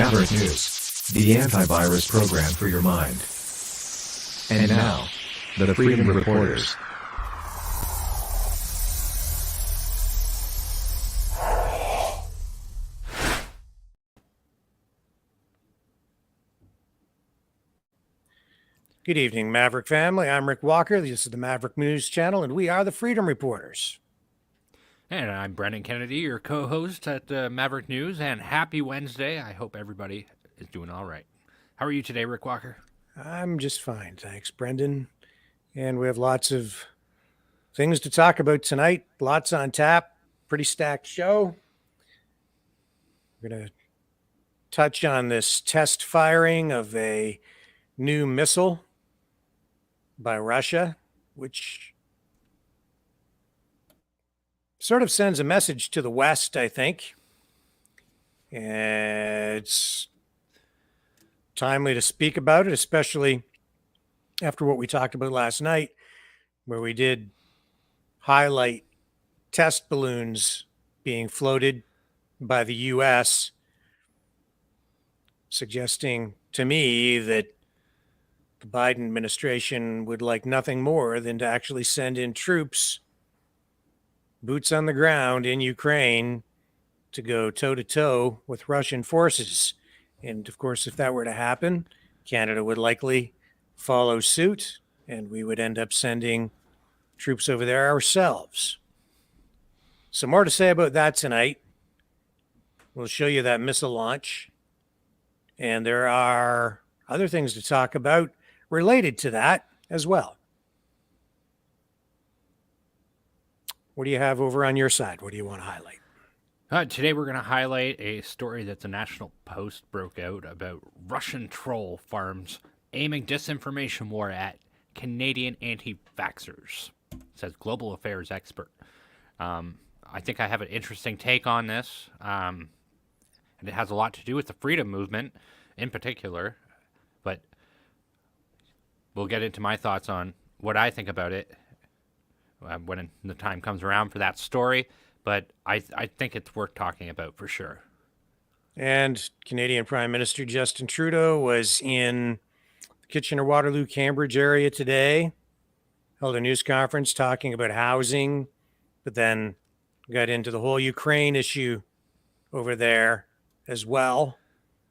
Maverick News, the antivirus program for your mind. And now, the Freedom Reporters. Good evening, Maverick family. I'm Rick Walker. This is the Maverick News Channel, and we are the Freedom Reporters. And I'm Brendan Kennedy, your co-host at Maverick News, and happy Wednesday. I hope everybody is doing all right. How are you today, Rick Walker? I'm just fine, thanks, Brendan. And we have lots of things to talk about tonight, lots on tap, pretty stacked show. We're going to touch on this test firing of a new missile by Russia, which sort of sends a message to the West, I think. It's timely to speak about it, especially after what we talked about last night, where we did highlight test balloons being floated by the U.S., suggesting to me that the Biden administration would like nothing more than to actually send in troops, boots on the ground in Ukraine, to go toe-to-toe with Russian forces. And of course, if that were to happen, Canada would likely follow suit, and we would end up sending troops over there ourselves. So more to say about that tonight. We'll show you that missile launch. And there are other things to talk about related to that as well. What do you have over on your side? What do you want to highlight? Today we're going to highlight a story that the National Post broke out about Russian troll farms aiming disinformation war at Canadian anti-vaxxers, says global affairs expert. I think I have an interesting take on this, and it has a lot to do with the freedom movement in particular, but we'll get into my thoughts on what I think about it when the time comes around for that story. But I think it's worth talking about for sure. And Canadian Prime Minister Justin Trudeau was in the Kitchener-Waterloo, Cambridge area today, held a news conference talking about housing, but then got into the whole Ukraine issue over there as well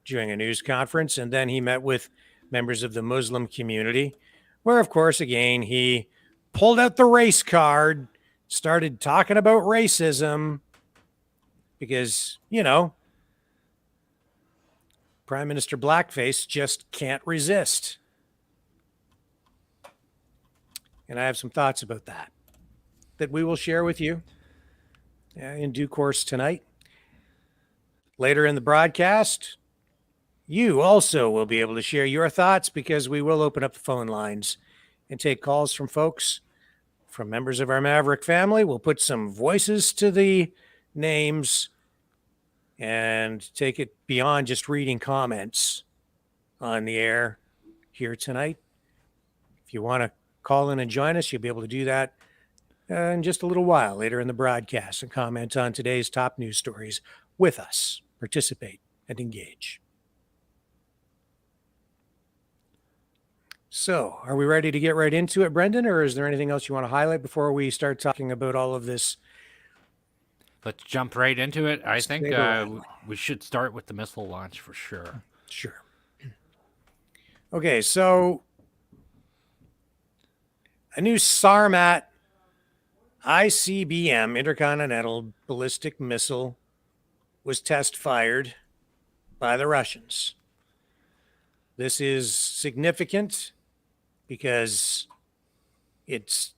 during a news conference. And then he met with members of the Muslim community, where, of course, again, he pulled out the race card, started talking about racism because, you know, Prime Minister Blackface just can't resist. And I have some thoughts about that we will share with you in due course tonight. Later in the broadcast, you also will be able to share your thoughts because we will open up the phone lines and take calls from folks, from members of our Maverick family. We'll put some voices to the names and take it beyond just reading comments on the air here tonight. If you want to call in and join us, you'll be able to do that in just a little while later in the broadcast and comment on today's top news stories with us. Participate and engage. So, are we ready to get right into it, Brendan, or is there anything else you want to highlight before we start talking about all of this? Let's jump right into it. I think we should start with the missile launch for sure. Sure. Okay, so a new SARMAT ICBM, intercontinental ballistic missile, was test fired by the Russians. This is significant because it's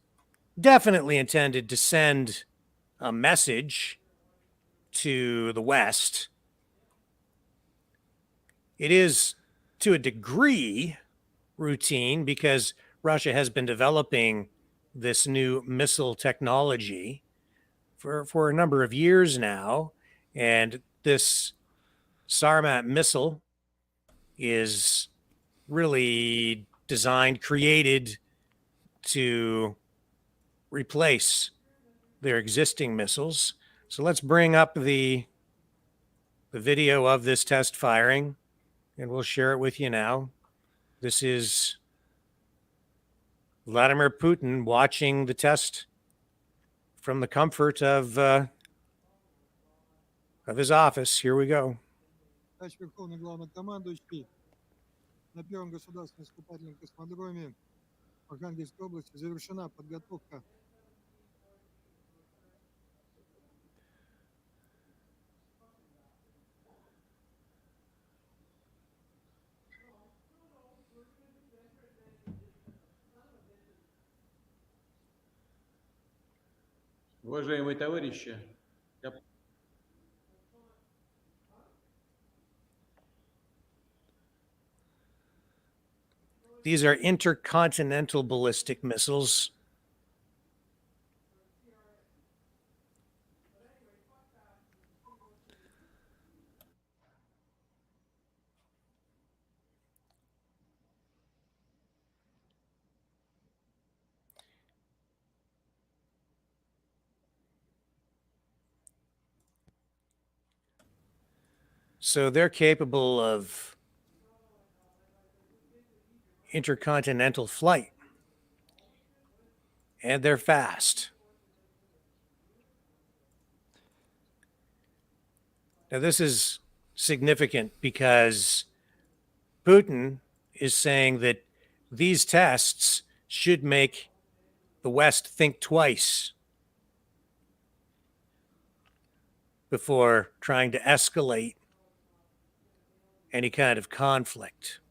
definitely intended to send a message to the West. It is, to a degree, routine because Russia has been developing this new missile technology for a number of years now. And this SARMAT missile is really designed, created to replace their existing missiles. So let's bring up the video of this test firing and we'll share it with you now. This is Vladimir Putin watching the test from the comfort of his office. Here we go. Товарищ Верховный Главнокомандующий, на первом государственном искупательном космодроме в Архангельской области завершена подготовка Уважаемые товарищи, These are intercontinental ballistic missiles. So they're capable of intercontinental flight, and they're fast. Now, this is significant because Putin is saying that these tests should make the West think twice before trying to escalate any kind of conflict.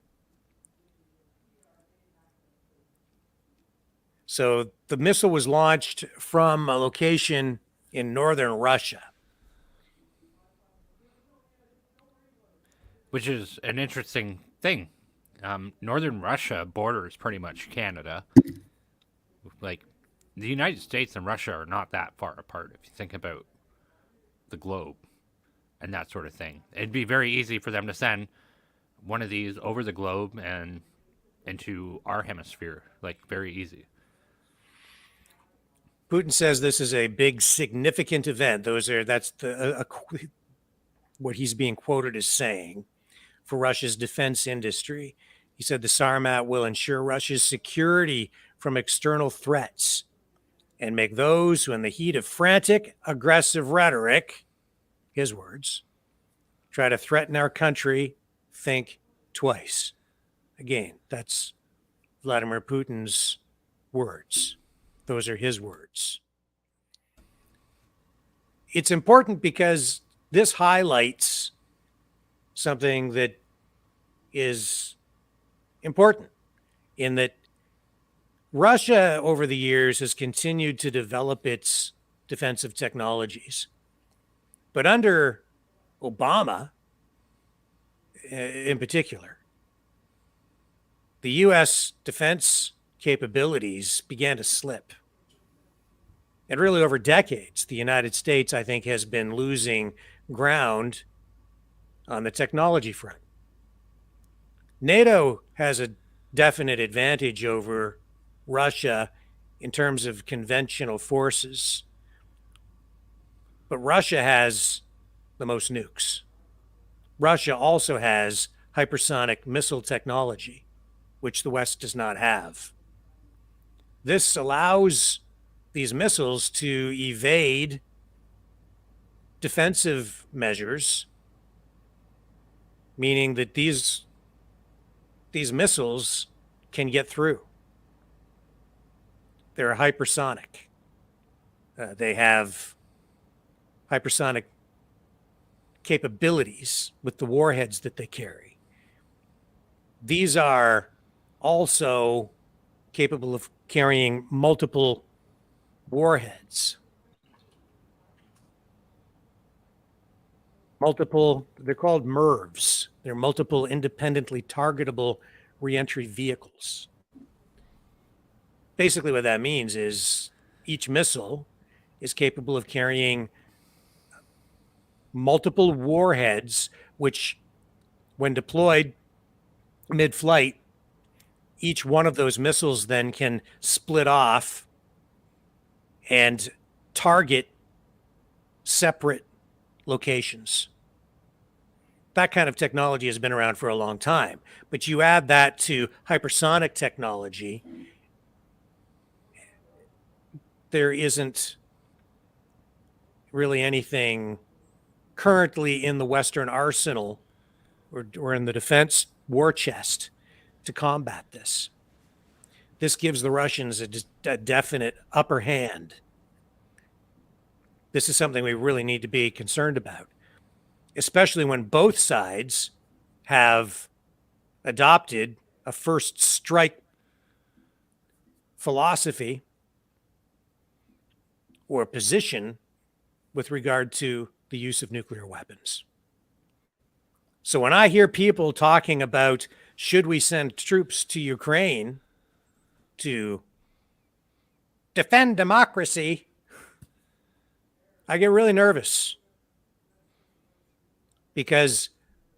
So the missile was launched from a location in northern Russia. Which is an interesting thing. Northern Russia borders pretty much Canada. Like, the United States and Russia are not that far apart if you think about the globe and that sort of thing. It'd be very easy for them to send one of these over the globe and into our hemisphere. Like, very easy. Putin says this is a big, significant event. That's what he's being quoted as saying for Russia's defense industry. He said the SARMAT will ensure Russia's security from external threats and make those who, in the heat of frantic, aggressive rhetoric, his words, try to threaten our country, think twice. Again, that's Vladimir Putin's words. Those are his words. It's important because this highlights something that is important in that Russia over the years has continued to develop its defensive technologies. But under Obama, in particular, the U.S. defense capabilities began to slip. And really over decades, the United States, I think, has been losing ground on the technology front. NATO has a definite advantage over Russia in terms of conventional forces. But Russia has the most nukes. Russia also has hypersonic missile technology, which the West does not have. This allows these missiles to evade defensive measures, meaning that these missiles can get through. They're hypersonic. They have hypersonic capabilities with the warheads that they carry. These are also capable of carrying multiple warheads. They're called MIRVs. They're multiple independently targetable reentry vehicles. Basically what that means is each missile is capable of carrying multiple warheads, which when deployed mid-flight, each one of those missiles then can split off and target separate locations. that kind of technology has been around for a long time. But you add that to hypersonic technology, there isn't really anything currently in the Western arsenal or in the defense war chest to combat this. This gives the Russians a definite upper hand. This is something we really need to be concerned about, especially when both sides have adopted a first strike philosophy or position with regard to the use of nuclear weapons. So when I hear people talking about should we send troops to Ukraine to defend democracy, I get really nervous because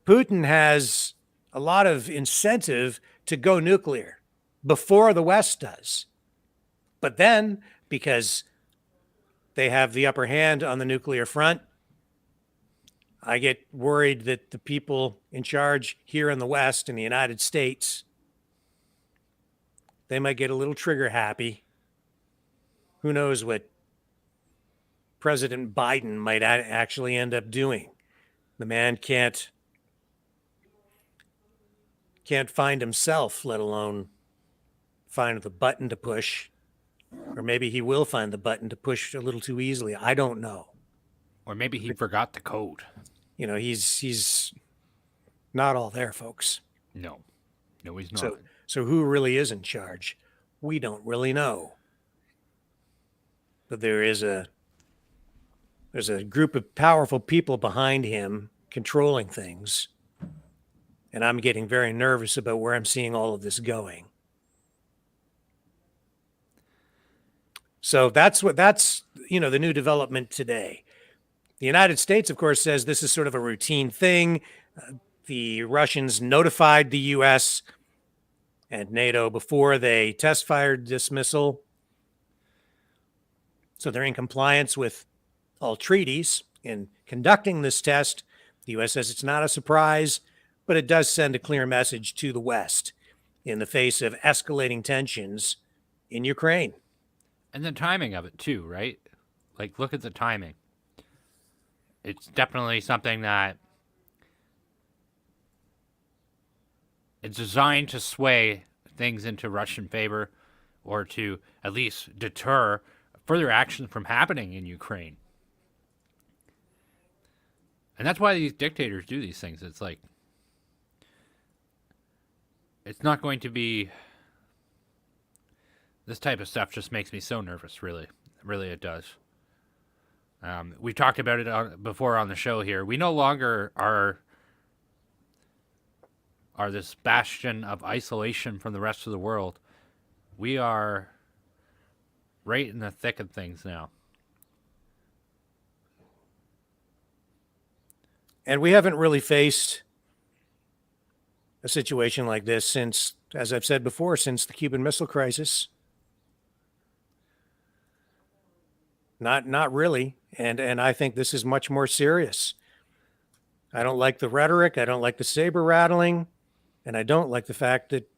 Putin has a lot of incentive to go nuclear before the West does. But then, because they have the upper hand on the nuclear front, I get worried that the people in charge here in the West, in the United States, they might get a little trigger happy. Who knows what President Biden might actually end up doing. The man can't find himself, let alone find the button to push. Or maybe he will find the button to push a little too easily. I don't know. Or maybe he forgot the code. You know, he's not all there, folks. No, he's not. So who really is in charge? We don't really know. But there's a group of powerful people behind him controlling things. And I'm getting very nervous about where I'm seeing all of this going. So that's the new development today. The United States, of course, says this is sort of a routine thing. The Russians notified the U.S. and NATO before they test fired this missile. So they're in compliance with all treaties in conducting this test. The U.S. says it's not a surprise, but it does send a clear message to the West in the face of escalating tensions in Ukraine. And the timing of it too, right? Like, look at the timing. It's definitely something that it's designed to sway things into Russian favor or to at least deter further actions from happening in Ukraine. And that's why these dictators do these things. It's like, it's not going to be, this type of stuff just makes me so nervous, really. Really, it does. We talked about it before on the show here. We no longer are this bastion of isolation from the rest of the world. We are right in the thick of things now. And we haven't really faced a situation like this since, as I've said before, since the Cuban Missile Crisis. Not really. And I think this is much more serious. I don't like the rhetoric. I don't like the saber rattling. And I don't like the fact that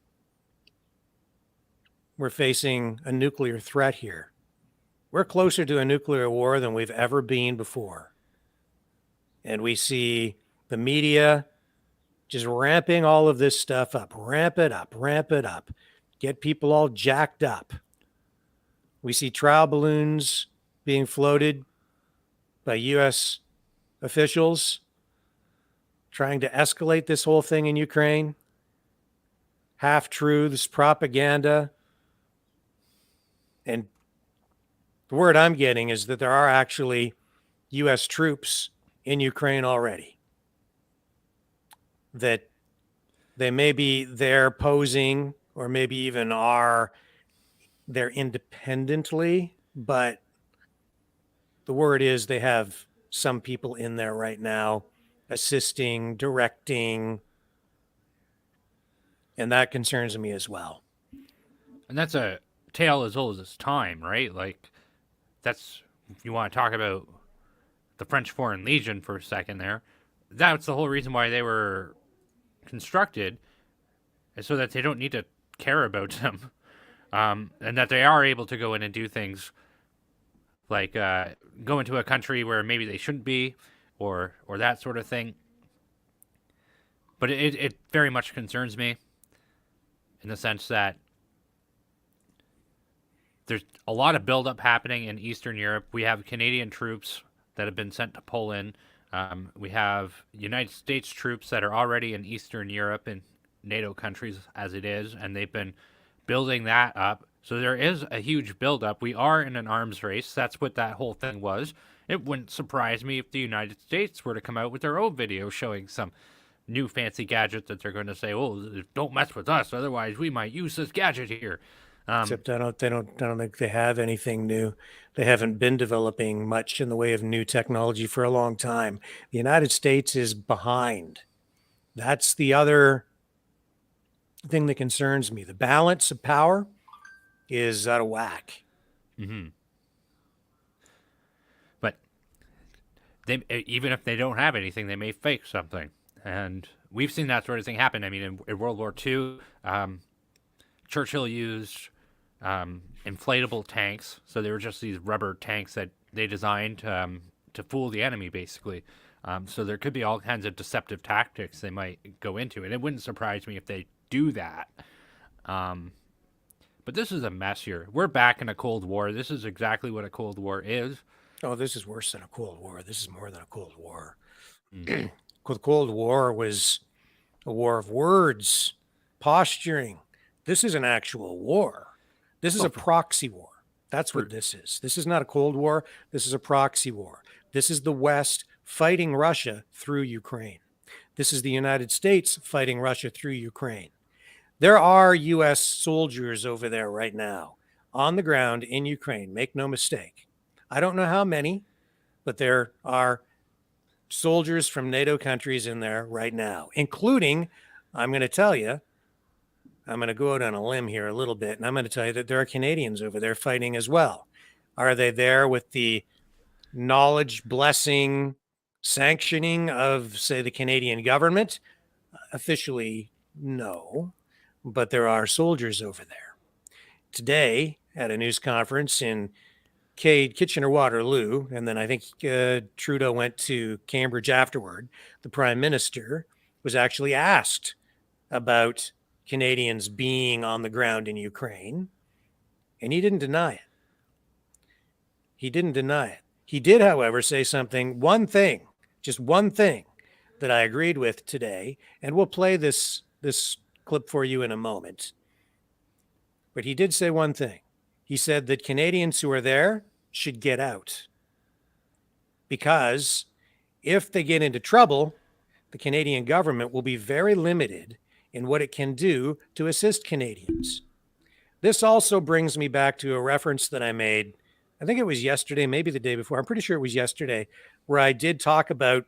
we're facing a nuclear threat here. We're closer to a nuclear war than we've ever been before. And we see the media just ramping all of this stuff up. Ramp it up, ramp it up. Get people all jacked up. We see trial balloons being floated by U.S. officials trying to escalate this whole thing in Ukraine. Half-truths, propaganda. And the word I'm getting is that there are actually U.S. troops in Ukraine already. That they may be there posing, or maybe even are there independently, but the word is they have some people in there right now assisting, directing, and that concerns me as well. And that's a tale as old as its time, right? Like, that's, if you want to talk about the French Foreign Legion for a second there, that's the whole reason why they were constructed, is so that they don't need to care about them, and that they are able to go in and do things like go into a country where maybe they shouldn't be, or that sort of thing. But it very much concerns me in the sense that there's a lot of buildup happening in Eastern Europe. We have Canadian troops that have been sent to Poland. We have United States troops that are already in Eastern Europe and NATO countries as it is, and they've been building that up. So there is a huge buildup. We are in an arms race. That's what that whole thing was. It wouldn't surprise me if the United States were to come out with their own video showing some new fancy gadget that they're going to say, "Oh, don't mess with us, otherwise we might use this gadget here." Except I don't think they have anything new. They haven't been developing much in the way of new technology for a long time. The United States is behind. That's the other thing that concerns me. The balance of power is out of whack. Mm-hmm. But they, even if they don't have anything, they may fake something. And we've seen that sort of thing happen. I mean, in World War II, Churchill used inflatable tanks. So they were just these rubber tanks that they designed to fool the enemy, basically. So there could be all kinds of deceptive tactics they might go into. And it wouldn't surprise me if they do that. But this is a mess here. We're back in a Cold War. This is exactly what a Cold War is. Oh, this is worse than a Cold War. This is more than a Cold War. The Cold War was a war of words, posturing. This is an actual war. This is a proxy war. That's what this is. This is not a Cold War. This is a proxy war. This is the West fighting Russia through Ukraine. This is the United States fighting Russia through Ukraine. There are U.S. soldiers over there right now on the ground in Ukraine. Make no mistake. I don't know how many, but there are soldiers from NATO countries in there right now, including, I'm going to tell you, I'm going to go out on a limb here a little bit, and I'm going to tell you that there are Canadians over there fighting as well. Are they there with the knowledge, blessing, sanctioning of, say, the Canadian government? Officially, no, but there are soldiers over there. Today, at a news conference in Kitchener-Waterloo, and then I think Trudeau went to Cambridge afterward, the Prime Minister was actually asked about Canadians being on the ground in Ukraine, and he didn't deny it. He didn't deny it. He did, however, say something, just one thing that I agreed with today, and we'll play this clip for you in a moment. But he did say one thing. He said that Canadians who are there should get out, because if they get into trouble, the Canadian government will be very limited in what it can do to assist Canadians. This also brings me back to a reference that I made, I think it was yesterday, maybe the day before. I'm pretty sure it was yesterday, where I did talk about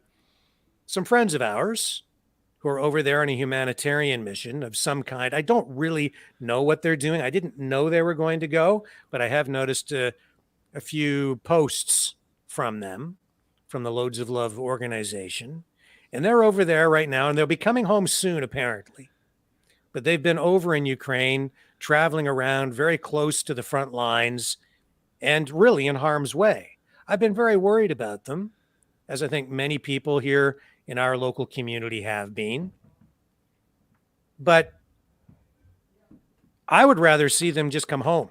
some friends of ours who are over there on a humanitarian mission of some kind. I don't really know what they're doing. I didn't know they were going to go, but I have noticed a few posts from them, from the Loads of Love organization. And they're over there right now, and they'll be coming home soon, apparently. But they've been over in Ukraine, traveling around very close to the front lines and really in harm's way. I've been very worried about them, as I think many people here in our local community have been. But I would rather see them just come home,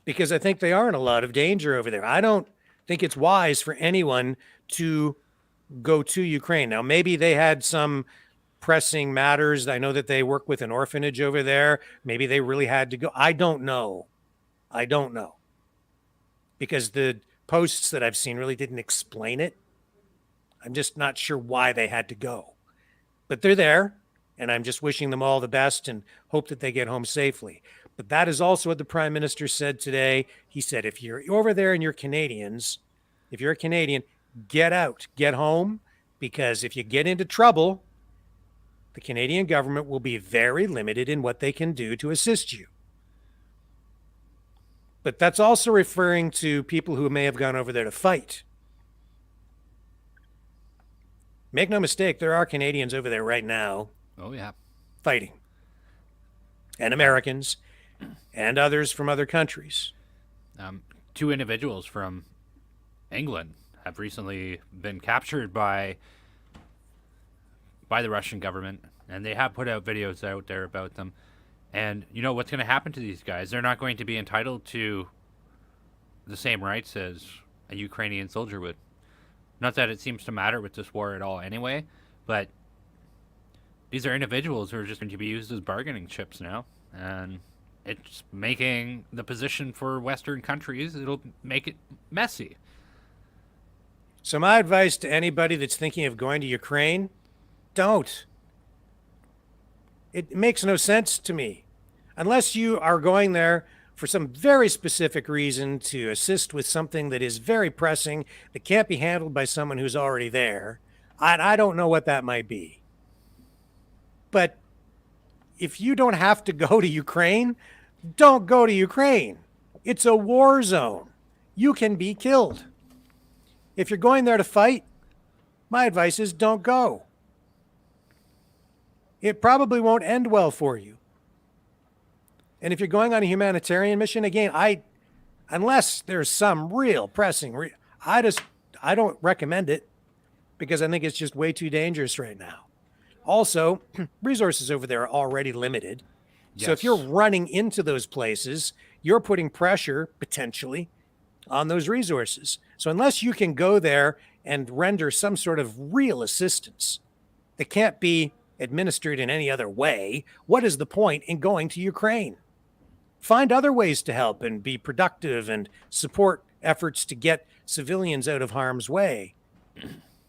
because I think they are in a lot of danger over there. I don't think it's wise for anyone to go to Ukraine. Now, maybe they had some pressing matters. I know that they work with an orphanage over there. Maybe they really had to go. I don't know. Because the posts that I've seen really didn't explain it. I'm just not sure why they had to go. But they're there, and I'm just wishing them all the best and hope that they get home safely. But that is also what the Prime Minister said today. He said, if you're over there and you're Canadians, if you're a Canadian, get out, get home, because if you get into trouble, the Canadian government will be very limited in what they can do to assist you. But that's also referring to people who may have gone over there to fight. Make no mistake, there are Canadians over there right now Oh, yeah. fighting, and Americans and others from other countries. Two individuals from England have recently been captured by the Russian government, and they have put out videos out there about them. And you know what's going to happen to these guys? They're not going to be entitled to the same rights as a Ukrainian soldier would. Not that it seems to matter with this war at all anyway, but these are individuals who are just going to be used as bargaining chips now. And it's making the position for Western countries, it'll make it messy. So my advice to anybody that's thinking of going to Ukraine, don't. It makes no sense to me. Unless you are going there for some very specific reason to assist with something that is very pressing, that can't be handled by someone who's already there, I don't know what that might be. But if you don't have to go to Ukraine, don't go to Ukraine. It's a war zone. You can be killed. If you're going there to fight, my advice is don't go. It probably won't end well for you. And if you're going on a humanitarian mission, again, unless there's some real pressing, I don't recommend it because I think it's just way too dangerous right now. Also, resources over there are already limited. Yes. So if you're running into those places, you're putting pressure potentially on those resources. So unless you can go there and render some sort of real assistance that can't be administered in any other way, what is the point in going to Ukraine? Find other ways to help and be productive and support efforts to get civilians out of harm's way.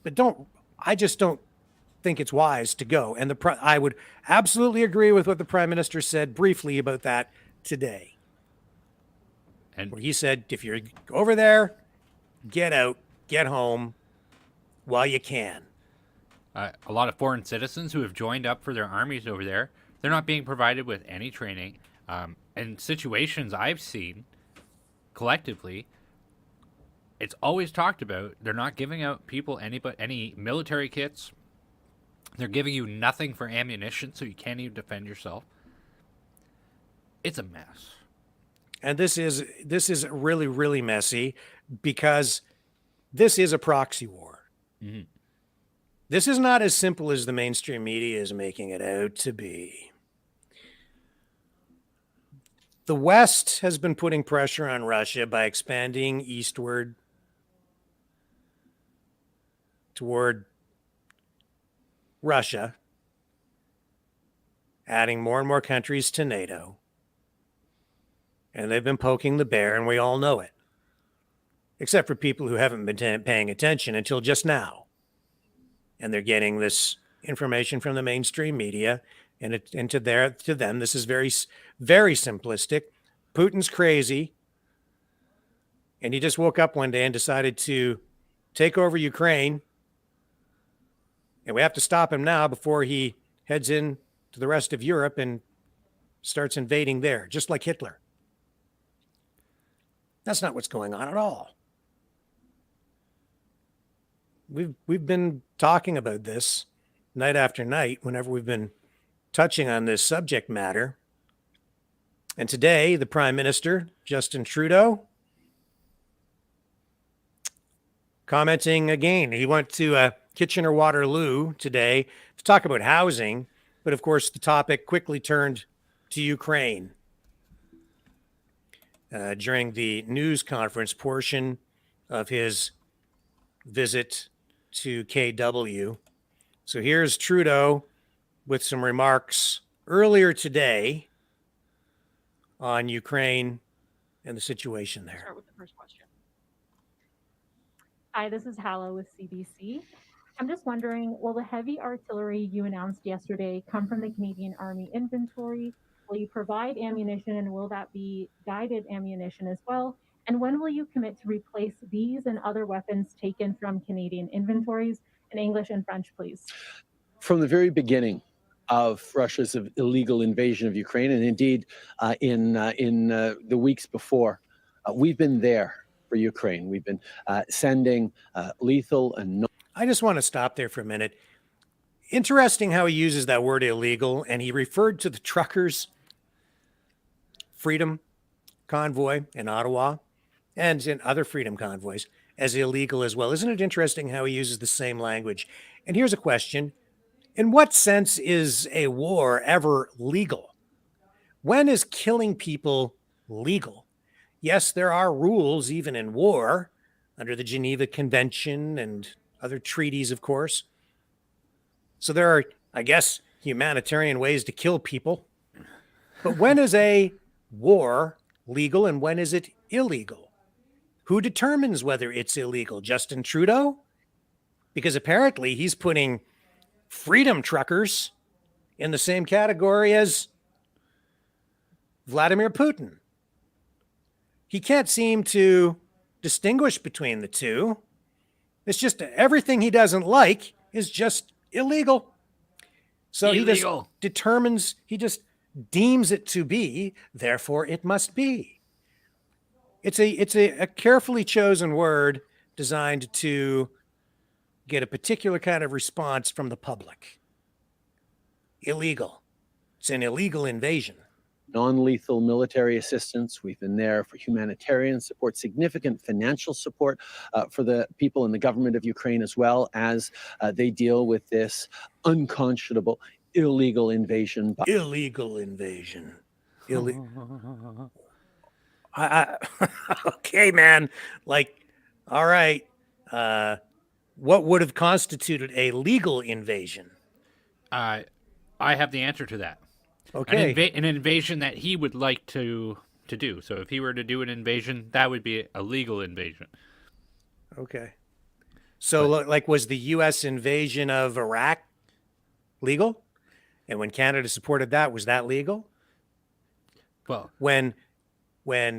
But I just don't think it's wise to go. And I would absolutely agree with what the Prime Minister said briefly about that today. And Where he said, if you're over there, get out, get home while you can. a lot of foreign citizens who have joined up for their armies over there, they're not being provided with any training. And situations I've seen collectively, it's always talked about. They're not giving out people any military kits. They're giving you nothing for ammunition, so you can't even defend yourself. It's a mess. And this is really, really messy because this is a proxy war. Mm-hmm. This is not as simple as the mainstream media is making it out to be. The West has been putting pressure on Russia by expanding eastward toward Russia, adding more and more countries to NATO. And they've been poking the bear, and we all know it. Except for people who haven't been paying attention until just now. And they're getting this information from the mainstream media, and to them, this is very, very simplistic. Putin's crazy, and he just woke up one day and decided to take over Ukraine, and we have to stop him now before he heads in to the rest of Europe and starts invading there, just like Hitler. That's not what's going on at all. We've been talking about this night after night whenever we've been touching on this subject matter. And today, the Prime Minister, Justin Trudeau, commenting again. He went to Kitchener-Waterloo today to talk about housing, but of course the topic quickly turned to Ukraine. During the news conference portion of his visit to KW. So here's Trudeau with some remarks earlier today on Ukraine and the situation there. Start with the first question. Hi, this is Hala with CBC. I'm just wondering, will the heavy artillery you announced yesterday come from the Canadian Army inventory? Will you provide ammunition, and will that be guided ammunition as well? And when will you commit to replace these and other weapons taken from Canadian inventories? In English and French, please. From the very beginning of Russia's illegal invasion of Ukraine, and indeed in the weeks before, we've been there for Ukraine. We've been sending lethal and I just want to stop there for a minute. Interesting how he uses that word illegal, and he referred to the truckers' freedom convoy in Ottawa and in other freedom convoys as illegal as well. Isn't it interesting how he uses the same language? And here's a question. In what sense is a war ever legal? When is killing people legal? Yes, there are rules even in war under the Geneva Convention and other treaties, of course. So there are, I guess, humanitarian ways to kill people. But when is a war legal and when is it illegal? Who determines whether it's illegal? Justin Trudeau? Because apparently he's putting freedom truckers in the same category as Vladimir Putin. He can't seem to distinguish between the two. It's just everything he doesn't like is just illegal. So he just determines, he just deems it to be, therefore it must be. It's a carefully chosen word designed to get a particular kind of response from the public. Illegal. It's an illegal invasion. Non-lethal military assistance. We've been there for humanitarian support, significant financial support for the people in the government of Ukraine, as well as they deal with this unconscionable, illegal invasion. Illegal invasion. Okay, man. Like, all right. What would have constituted a legal invasion? I have the answer to that. Okay. An invasion that he would like to do. So if he were to do an invasion, that would be a legal invasion. Okay. So, like, was the U.S. invasion of Iraq legal? And when Canada supported that, was that legal? Well, when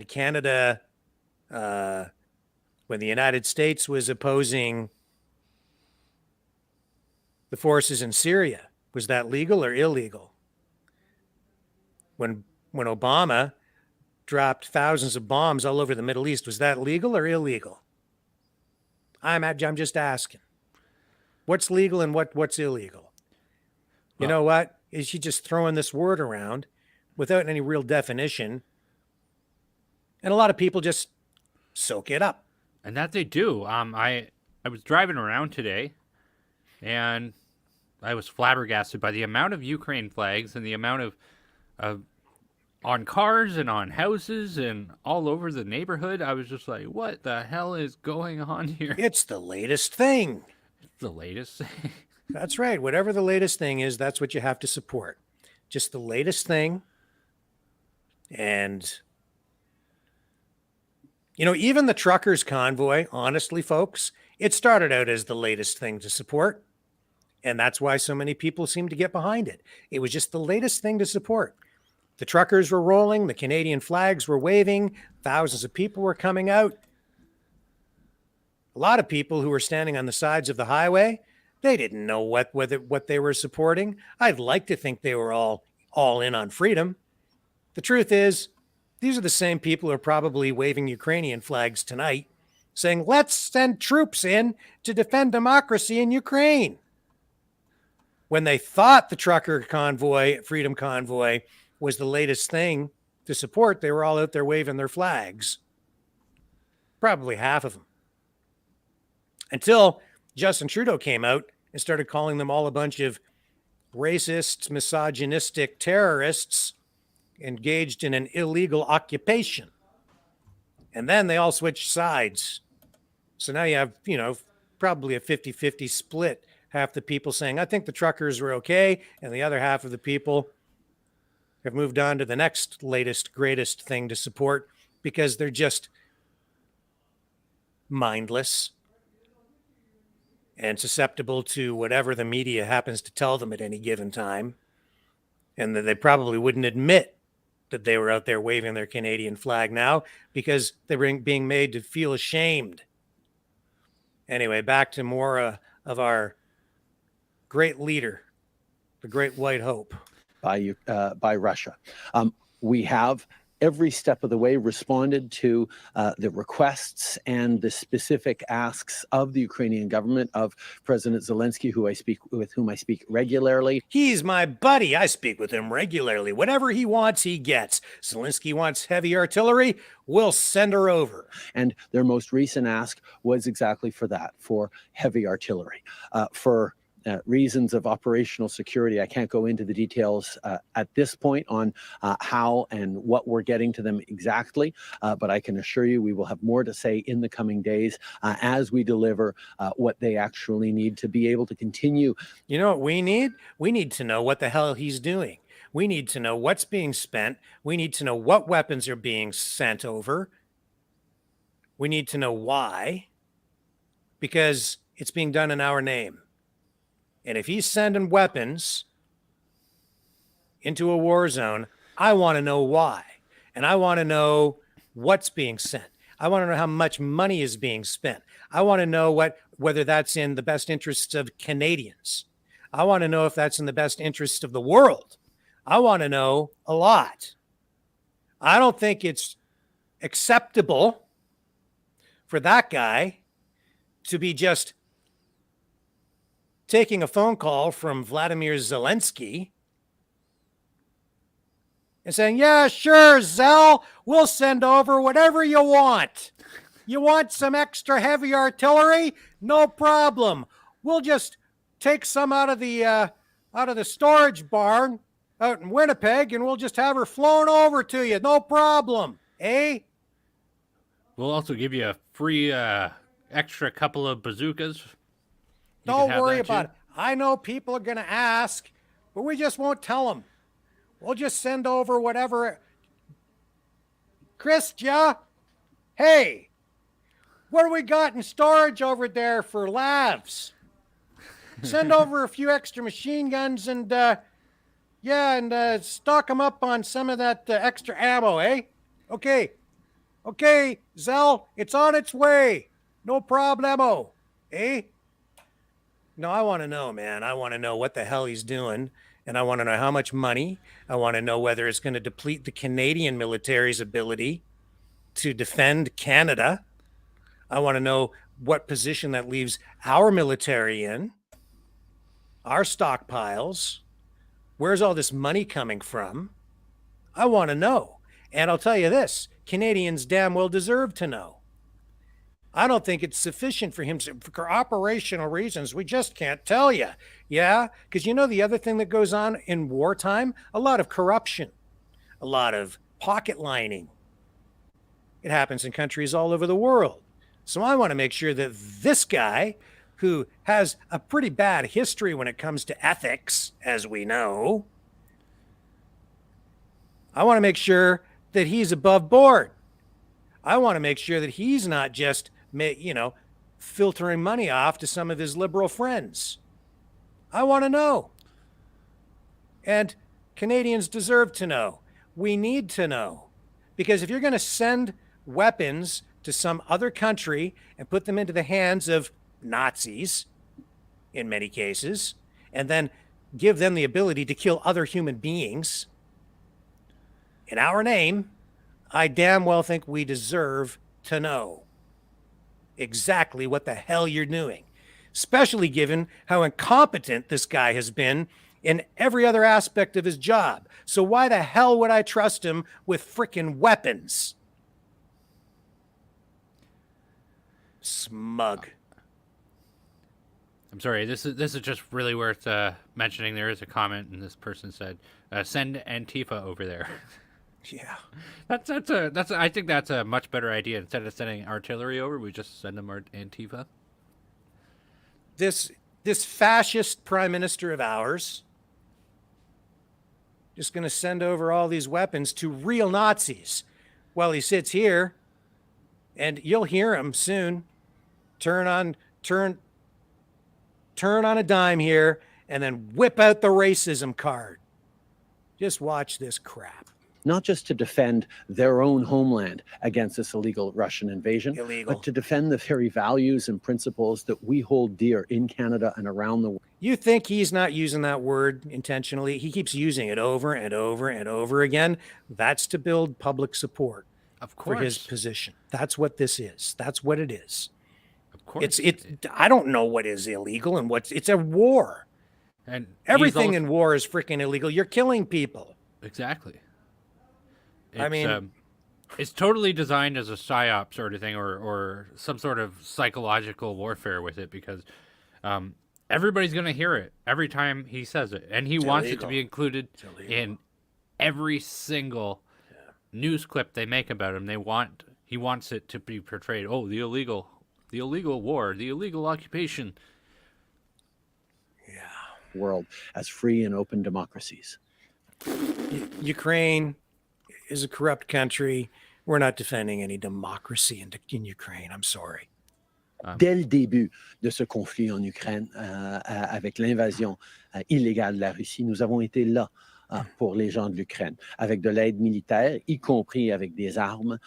Canada, when the United States was opposing the forces in Syria, was that legal or illegal? When Obama dropped thousands of bombs all over the Middle East, was that legal or illegal? I'm just asking. What's legal and what's illegal? You know what? Is she just throwing this word around without any real definition? And a lot of people just soak it up. And that they do. I was driving around today, and I was flabbergasted by the amount of Ukraine flags and the amount of on cars and on houses and all over the neighborhood. I was just like, what the hell is going on here? It's the latest thing. It's the latest thing. That's right. Whatever the latest thing is, that's what you have to support. Just the latest thing. And, you know, even the truckers' convoy, honestly, folks, it started out as the latest thing to support. And that's why so many people seem to get behind it. It was just the latest thing to support. The truckers were rolling, the Canadian flags were waving, thousands of people were coming out. A lot of people who were standing on the sides of the highway, they didn't know what they were supporting. I'd like to think they were all in on freedom. The truth is, these are the same people who are probably waving Ukrainian flags tonight, saying, let's send troops in to defend democracy in Ukraine. When they thought the trucker convoy, freedom convoy, was the latest thing to support, they were all out there waving their flags. Probably half of them. Until Justin Trudeau came out and started calling them all a bunch of racists, misogynistic terrorists engaged in an illegal occupation. And then they all switched sides. So now you have, you know, probably a 50-50 split. Half the people saying, I think the truckers were okay. And the other half of the people have moved on to the next latest, greatest thing to support because they're just mindless and susceptible to whatever the media happens to tell them at any given time. And that they probably wouldn't admit that they were out there waving their Canadian flag now because they were being made to feel ashamed. Anyway, back to more of our great leader, the Great White Hope. By Russia. We have every step of the way responded to the requests and the specific asks of the Ukrainian government, of President Zelensky, with whom I speak regularly. He's my buddy. I speak with him regularly. Whatever he wants, he gets. Zelensky wants heavy artillery. We'll send her over. And their most recent ask was exactly for that, for heavy artillery. For reasons of operational security, I can't go into the details at this point on how and what we're getting to them exactly, but I can assure you we will have more to say in the coming days as we deliver what they actually need to be able to continue. You know what we need? We need to know what the hell he's doing. We need to know what's being spent. We need to know what weapons are being sent over. We need to know why, because it's being done in our name. And if he's sending weapons into a war zone, I want to know why. And I want to know what's being sent. I want to know how much money is being spent. I want to know whether that's in the best interests of Canadians. I want to know if that's in the best interest of the world. I want to know a lot. I don't think it's acceptable for that guy to be just taking a phone call from Vladimir Zelensky and saying, yeah, sure, Zell, we'll send over whatever you want. You want some extra heavy artillery? No problem. We'll just take some out of the storage barn out in Winnipeg, and we'll just have her flown over to you. No problem. Eh? We'll also give you a free extra couple of bazookas. Don't worry about it. I know people are going to ask, but we just won't tell them. We'll just send over whatever. Christia, hey, what do we got in storage over there for laughs? Send over a few extra machine guns and, stock them up on some of that extra ammo, eh? Okay, Zell, it's on its way. No problemo, eh? No, I want to know, man. I want to know what the hell he's doing, and I want to know how much money. I want to know whether it's going to deplete the Canadian military's ability to defend Canada. I want to know what position that leaves our military in, our stockpiles. Where's all this money coming from? I want to know. And I'll tell you this, Canadians damn well deserve to know. I don't think it's sufficient for him to, for operational reasons. We just can't tell you. Yeah, because you know the other thing that goes on in wartime? A lot of corruption, a lot of pocket lining. It happens in countries all over the world. So I want to make sure that this guy, who has a pretty bad history when it comes to ethics, as we know, I want to make sure that he's above board. I want to make sure that he's not just, filtering money off to some of his liberal friends. I want to know. And Canadians deserve to know. We need to know. Because if you're going to send weapons to some other country and put them into the hands of Nazis, in many cases, and then give them the ability to kill other human beings in our name, I damn well think we deserve to know exactly what the hell you're doing, especially given how incompetent this guy has been in every other aspect of his job. So why the hell would I trust him with frickin' weapons? Smug. I'm sorry. This is just really worth mentioning. There is a comment, and this person said, "Send Antifa over there." Yeah, that's I think that's a much better idea. Instead of sending artillery over, we just send them our Antifa. This fascist prime minister of ours just going to send over all these weapons to real Nazis while he sits here, and you'll hear him soon turn on a dime here and then whip out the racism card. Just watch this crap. not just to defend their own homeland against this illegal Russian invasion, Illegal. but to defend the very values and principles that we hold dear in Canada and around the world. You think he's not using that word intentionally? He keeps using it over and over and over again. That's to build public support Of for his course. position. That's what this is. That's what it is. Of course. It's I don't know what is illegal and it's a war. and he's Everything also- in war is freaking illegal. You're killing people. Exactly. I mean- it's totally designed as a psyop sort of thing, or some sort of psychological warfare with it, because everybody's going to hear it every time he says it, and he wants it to illegal. be included illegal. in every single news clip they make about him. He wants it to be portrayed. Oh, the illegal war, the illegal occupation. World as free and open democracies. Ukraine is a corrupt country. We're not defending any democracy in Ukraine. I'm sorry. Dès le début de ce conflit en Ukraine, avec l'invasion illégale de la Russie, nous avons été là pour les gens de l'Ukraine, avec de l'aide militaire, y compris avec des armes.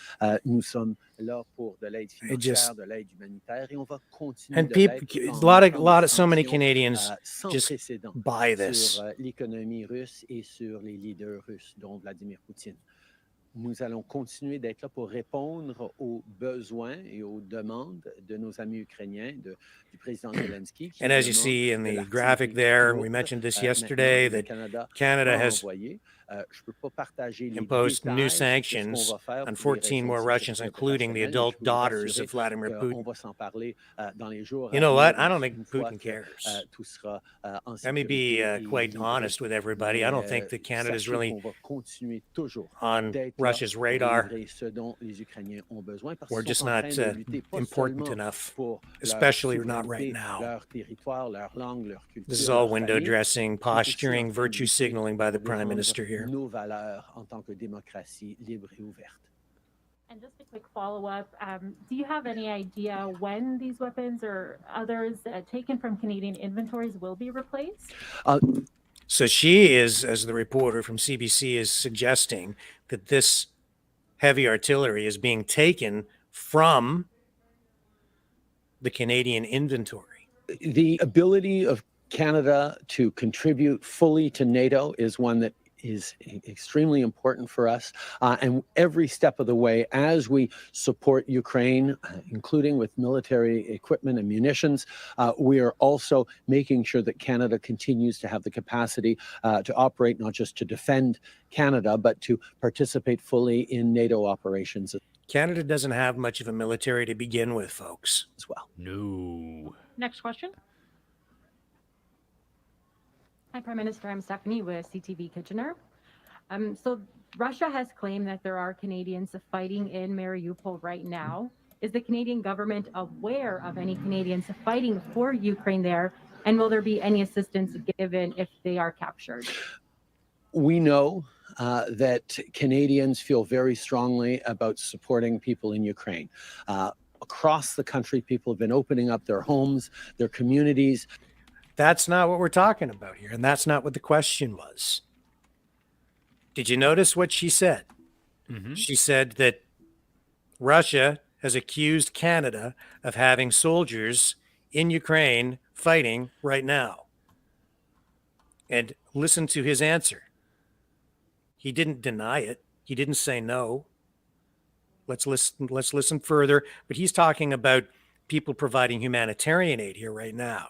Nous sommes là pour de l'aide financière, de l'aide humanitaire, et on va continuer And de people, l'être a en lot of so many sanctions, Canadians sans just précédent buy this. sur l'économie russe et sur les leaders russes, dont Vladimir Poutine. Nous allons continuer d'être là pour répondre aux besoins et aux demandes de nos amis ukrainiens, du président Zelensky. And as you see in the graphic there, we mentioned this yesterday, that Canada has imposed new sanctions on 14 more Russians, including the adult daughters of Vladimir Putin. You know what? I don't think Putin cares. Let me be quite honest with everybody. I don't think that Canada's really on Russia's radar. We're just not important enough, especially not right now. This is all window dressing, posturing, virtue signaling by the Prime Minister here. Nos valeurs en tant que démocratie libre et ouverte. And just a quick follow-up, do you have any idea when these weapons or others taken from Canadian inventories will be replaced? So she is, as the reporter from CBC is suggesting, that this heavy artillery is being taken from the Canadian inventory. The ability of Canada to contribute fully to NATO is one that is extremely important for us. And every step of the way, as we support Ukraine, including with military equipment and munitions, we are also making sure that Canada continues to have the capacity to operate, not just to defend Canada, but to participate fully in NATO operations Canada doesn't have much of a military to begin with, folks. as well. No. Next question. Hi, Prime Minister. I'm Stephanie with CTV Kitchener. So Russia has claimed that there are Canadians fighting in Mariupol right now. Is the Canadian government aware of any Canadians fighting for Ukraine there? And will there be any assistance given if they are captured? We know that Canadians feel very strongly about supporting people in Ukraine. Across the country, people have been opening up their homes, their communities. That's not what we're talking about here, and that's not what the question was. Did you notice what she said? Mm-hmm. She said that Russia has accused Canada of having soldiers in Ukraine fighting right now. And listen to his answer. He didn't deny it. He didn't say no. Let's listen further. But he's talking about people providing humanitarian aid here right now.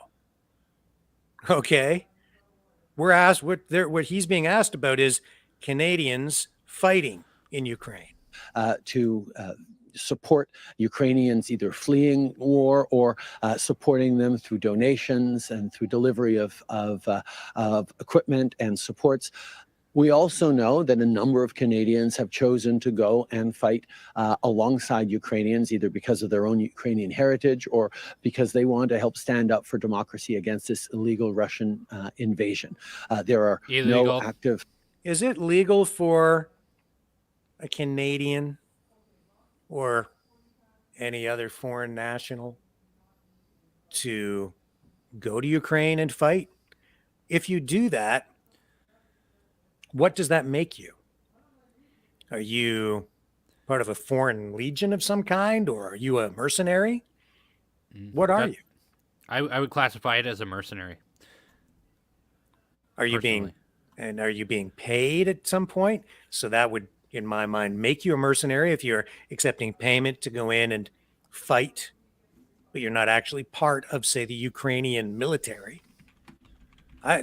Okay. We're asked what he's being asked about is Canadians fighting in Ukraine. To support Ukrainians either fleeing war or supporting them through donations and through delivery of equipment and supports. We also know that a number of Canadians have chosen to go and fight alongside Ukrainians, either because of their own Ukrainian heritage or because they want to help stand up for democracy against this illegal Russian invasion. There are Illegal. no active. Is it legal for a Canadian or any other foreign national to go to Ukraine and fight? If you do that, what does that make you? Are you part of a foreign legion of some kind, or are you a mercenary? What are you? I would classify it as a mercenary. Are you Personally. being paid at some point? So that would, in my mind, make you a mercenary if you're accepting payment to go in and fight, but you're not actually part of, say, the Ukrainian military.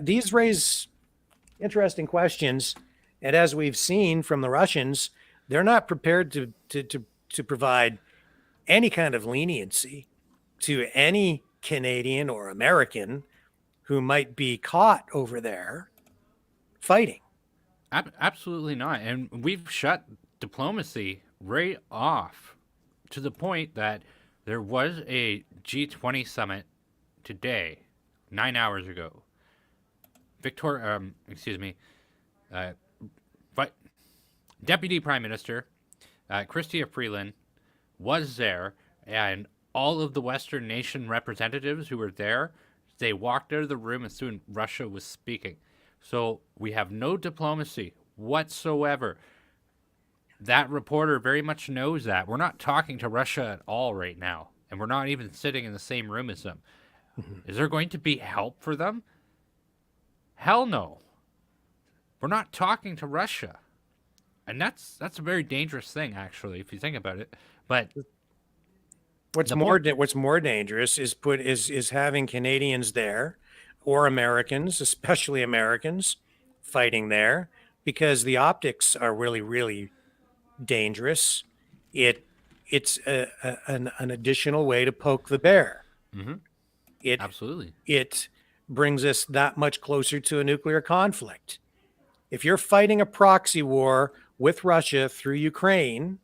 These raise interesting questions, and as we've seen from the Russians, they're not prepared to provide any kind of leniency to any Canadian or American who might be caught over there fighting. Absolutely not. And we've shut diplomacy right off to the point that there was a G20 summit today, 9 hours ago. Deputy Prime Minister Chrystia Freeland was there, and all of the Western nation representatives who were there, they walked out of the room as soon as Russia was speaking. So we have no diplomacy whatsoever. That reporter very much knows that. We're not talking to Russia at all right now, and we're not even sitting in the same room as them. Is there going to be help for them? Hell no. We're not talking to Russia. And that's a very dangerous thing, actually, if you think about it. But what's more dangerous is having Canadians there, or Americans, especially Americans, fighting there, because the optics are really, really dangerous. It's an additional way to poke the bear. Absolutely. It brings us that much closer to a nuclear conflict. If you're fighting a proxy war with Russia through Ukraine,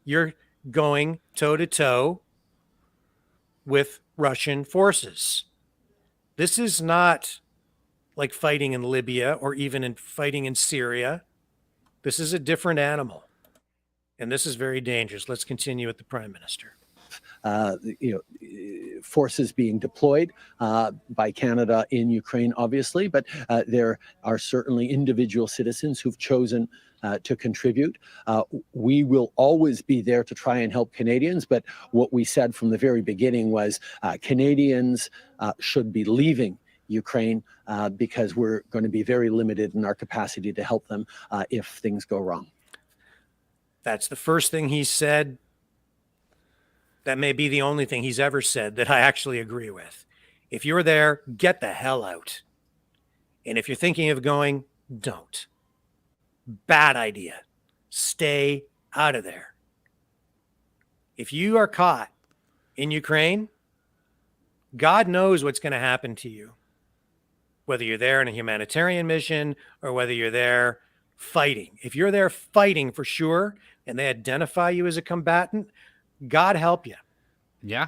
you're going toe to toe with Russian forces. This is not like fighting in Libya or even fighting in Syria. This is a different animal. And this is very dangerous. Let's continue with the Prime Minister. Forces being deployed by Canada in Ukraine, obviously, but there are certainly individual citizens who've chosen to contribute. We will always be there to try and help Canadians, but what we said from the very beginning was Canadians should be leaving Ukraine because we're going to be very limited in our capacity to help them if things go wrong. That's the first thing he said. That may be the only thing he's ever said that I actually agree with. If you're there, get the hell out. And if you're thinking of going, don't. Bad idea. Stay out of there. If you are caught in Ukraine, God knows what's going to happen to you. Whether you're there in a humanitarian mission or whether you're there fighting. If you're there fighting for sure and they identify you as a combatant, God help you. Yeah.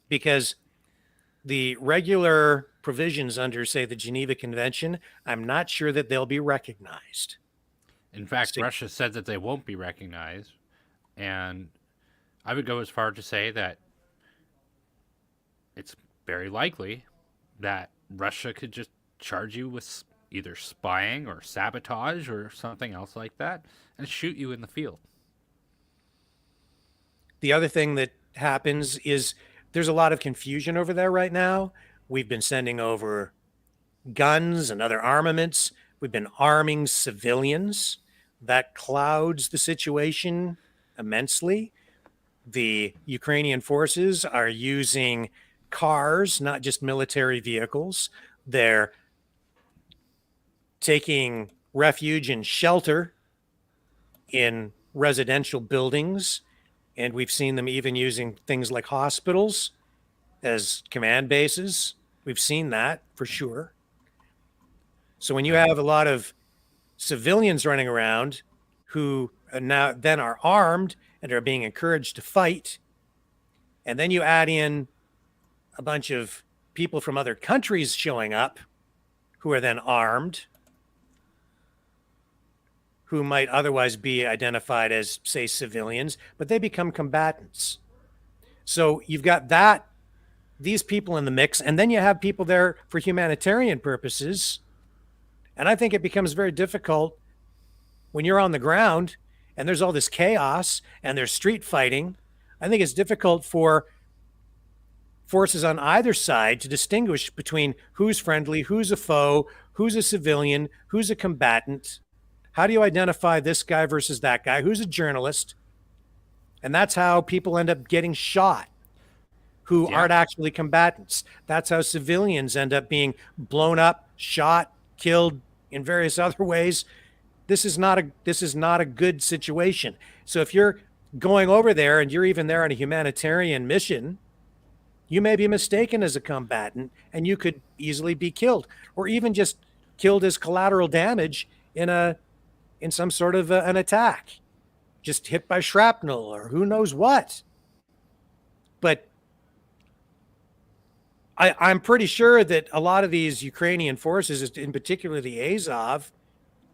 Because the regular provisions under, say, the Geneva Convention, I'm not sure that they'll be recognized. In fact, Russia said that they won't be recognized. And I would go as far to say that it's very likely that Russia could just charge you with either spying or sabotage or something else like that and shoot you in the field. The other thing that happens is there's a lot of confusion over there right now. We've been sending over guns and other armaments. We've been arming civilians. That clouds the situation immensely. The Ukrainian forces are using cars, not just military vehicles. They're taking refuge and shelter in residential buildings. And we've seen them even using things like hospitals as command bases. We've seen that for sure. So when you have a lot of civilians running around who are armed and are being encouraged to fight, and then you add in a bunch of people from other countries showing up who are then armed, who might otherwise be identified as, say, civilians, but they become combatants. So you've got these people in the mix, and then you have people there for humanitarian purposes. And I think it becomes very difficult when you're on the ground and there's all this chaos and there's street fighting, I think it's difficult for forces on either side to distinguish between who's friendly, who's a foe, who's a civilian, who's a combatant. How do you identify this guy versus that guy? Who's a journalist? And that's how people end up getting shot who Yeah. aren't actually combatants. That's how civilians end up being blown up, shot, killed in various other ways. This is not a good situation. So if you're going over there and you're even there on a humanitarian mission, you may be mistaken as a combatant and you could easily be killed, or even just killed as collateral damage in some sort of an attack, just hit by shrapnel or who knows what. But I'm pretty sure that a lot of these Ukrainian forces, in particular the Azov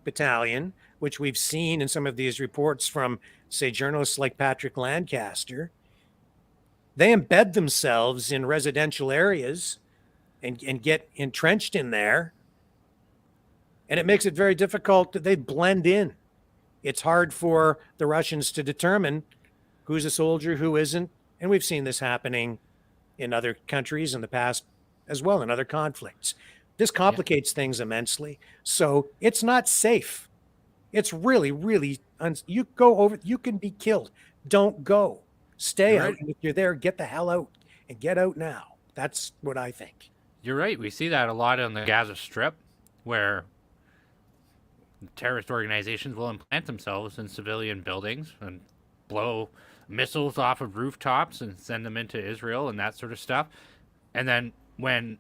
battalion, which we've seen in some of these reports from, say, journalists like Patrick Lancaster, they embed themselves in residential areas and get entrenched in there. And it makes it very difficult that they blend in. It's hard for the Russians to determine who's a soldier, who isn't. And we've seen this happening in other countries in the past as well, in other conflicts. This complicates things immensely. So it's not safe. It's really, really, you go over, you can be killed. Don't go. Stay You're out. right. And if you're there, get the hell out and get out now. That's what I think. You're right. We see that a lot on the Gaza Strip, where terrorist organizations will implant themselves in civilian buildings and blow missiles off of rooftops and send them into Israel and that sort of stuff. And then when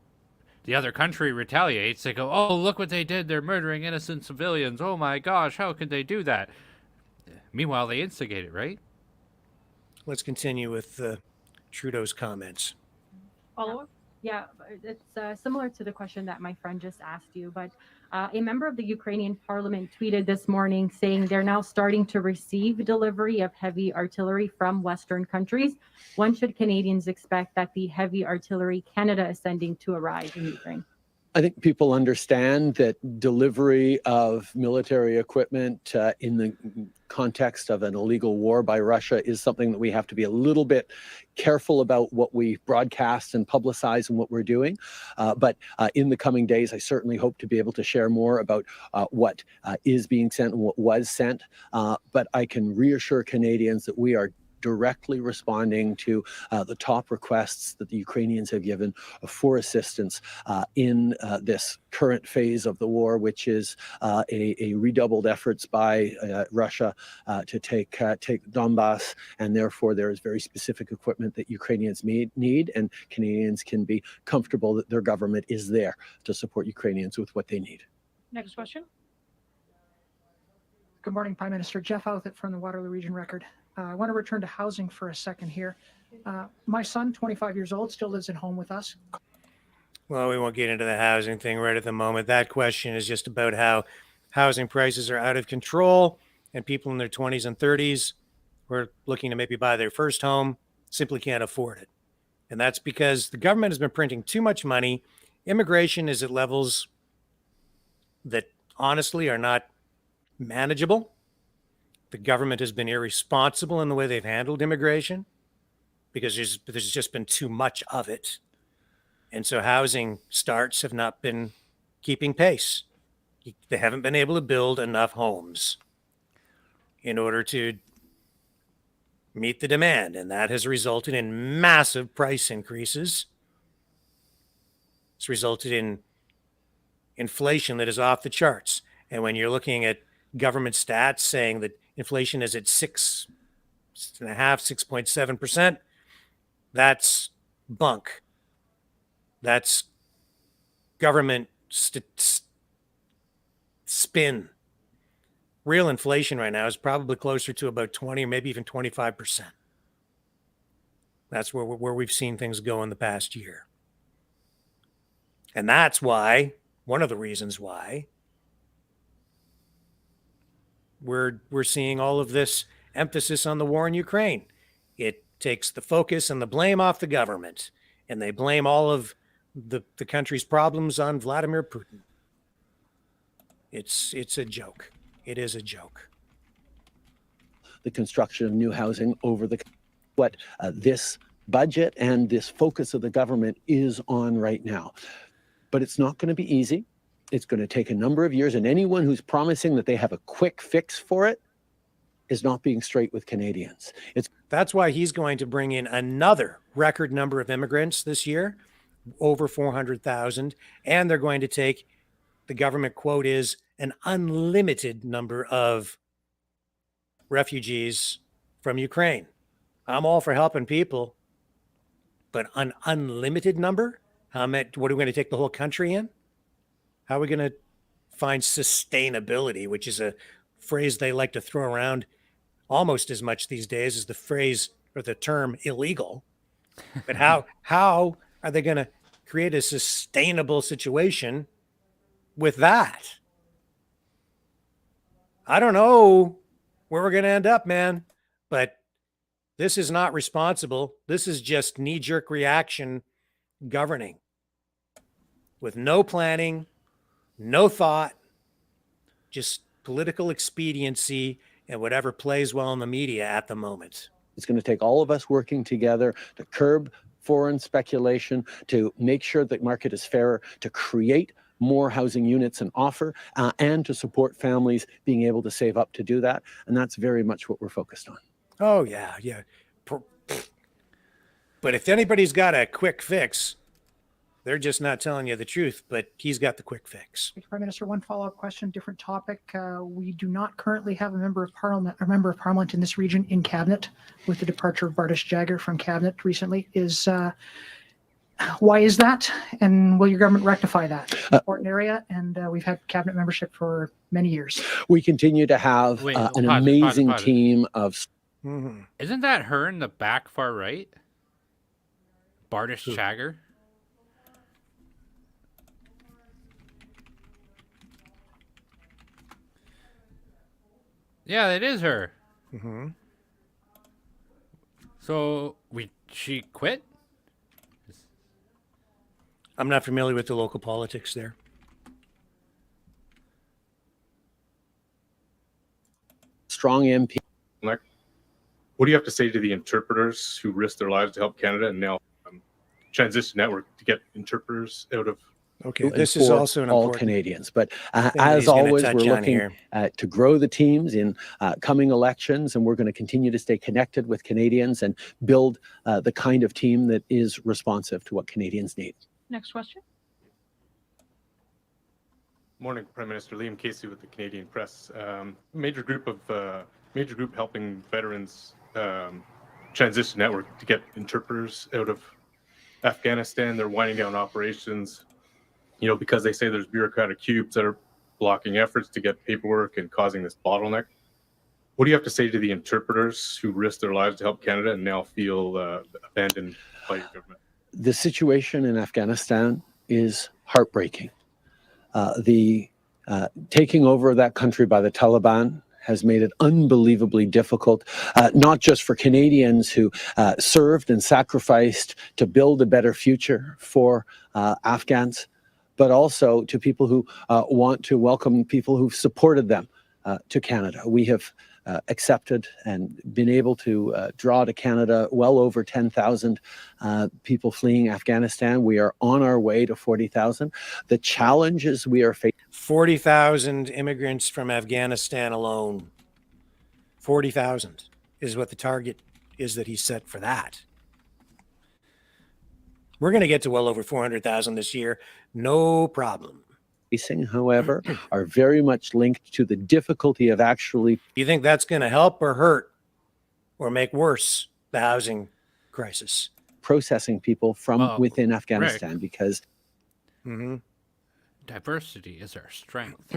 the other country retaliates, they go, "Oh, look what they did. They're murdering innocent civilians. Oh my gosh, how could they do that?" Meanwhile, they instigate it, right? Let's continue with Trudeau's comments. Follow-up? Yeah, it's similar to the question that my friend just asked you, but a member of the Ukrainian parliament tweeted this morning saying they're now starting to receive delivery of heavy artillery from Western countries. When should Canadians expect that the heavy artillery Canada is sending to arrive in Ukraine? I think people understand that delivery of military equipment in the context of an illegal war by Russia is something that we have to be a little bit careful about what we broadcast and publicize and what we're doing. But in the coming days, I certainly hope to be able to share more about what is being sent and what was sent. But I can reassure Canadians that we are directly responding to the top requests that the Ukrainians have given for assistance in this current phase of the war, which is a redoubled efforts by Russia to take Donbass, and therefore there is very specific equipment that Ukrainians need, and Canadians can be comfortable that their government is there to support Ukrainians with what they need. Next question. Good morning, Prime Minister. Jeff Outhet from the Waterloo Region Record. I want to return to housing for a second here. My son, 25 years old, still lives at home with us. Well, we won't get into the housing thing right at the moment. That question is just about how housing prices are out of control and people in their 20s and 30s who are looking to maybe buy their first home simply can't afford it. And that's because the government has been printing too much money. Immigration is at levels that honestly are not manageable. The government has been irresponsible in the way they've handled immigration because there's just been too much of it. And so housing starts have not been keeping pace. They haven't been able to build enough homes in order to meet the demand. And that has resulted in massive price increases. It's resulted in inflation that is off the charts. And when you're looking at government stats saying that inflation is at 6.5%, 6.7%, that's bunk. That's government spin. Real inflation right now is probably closer to about 20 or maybe even 25%. That's where we've seen things go in the past year. And that's why, one of the reasons why, we're seeing all of this emphasis on the war in Ukraine. It takes the focus and the blame off the government, and they blame all of the country's problems on Vladimir Putin. It's a joke. It is a joke. the construction of new housing over the what this budget and this focus of the government is on right now. But it's not going to be easy. It's going to take a number of years, and anyone who's promising that they have a quick fix for it is not being straight with Canadians. That's why he's going to bring in another record number of immigrants this year, over 400,000, and they're going to take, the government quote is, an unlimited number of refugees from Ukraine. I'm all for helping people, but an unlimited number? What are we going to take the whole country in? How are we going to find sustainability, which is a phrase they like to throw around almost as much these days as the phrase or the term illegal? But how are they going to create a sustainable situation with that? I don't know where we're going to end up, man, but this is not responsible. This is just knee-jerk reaction governing with no planning, no thought, just political expediency and whatever plays well in the media at the moment. It's going to take all of us working together to curb foreign speculation, to make sure that market is fairer, to create more housing units and offer, and to support families being able to save up to do that. And that's very much what we're focused on. Oh, yeah. But if anybody's got a quick fix, they're just not telling you the truth, but he's got the quick fix. Prime Minister, one follow-up question, different topic. We do not currently have a member of parliament in this region in cabinet, with the departure of Bardish Jagger from cabinet recently. Why is that? And will your government rectify that? Important area, and we've had cabinet membership for many years. We continue to have an amazing team of... Mm-hmm. Isn't that her in the back far right? Bardish Jagger? Yeah, it is her. Mm-hmm. So she quit? I'm not familiar with the local politics there. Strong MP. What do you have to say to the interpreters who risked their lives to help Canada and now transition network to get interpreters out of? Okay, this is also an all important Canadians. But thing as he's gonna always, touch we're on looking here. to grow the teams in coming elections, and we're going to continue to stay connected with Canadians and build the kind of team that is responsive to what Canadians need. Next question. Morning, Prime Minister. Liam Casey with the Canadian Press. Major group helping veterans transition network to get interpreters out of Afghanistan. They're winding down operations, because they say there's bureaucratic cubes that are blocking efforts to get paperwork and causing this bottleneck. What do you have to say to the interpreters who risked their lives to help Canada and now feel abandoned by your government? The situation in Afghanistan is heartbreaking. The taking over of that country by the Taliban has made it unbelievably difficult, not just for Canadians who served and sacrificed to build a better future for Afghans, but also to people who want to welcome people who've supported them to Canada. We have accepted and been able to draw to Canada well over 10,000 people fleeing Afghanistan. We are on our way to 40,000. The challenges we are facing. 40,000 immigrants from Afghanistan alone. 40,000 is what the target is that he set for that. We're going to get to well over 400,000 this year. No problem. However, are very much linked to the difficulty of actually. Do you think that's going to help or hurt or make worse the housing crisis? Processing people from within Afghanistan, Rick, because diversity is our strength,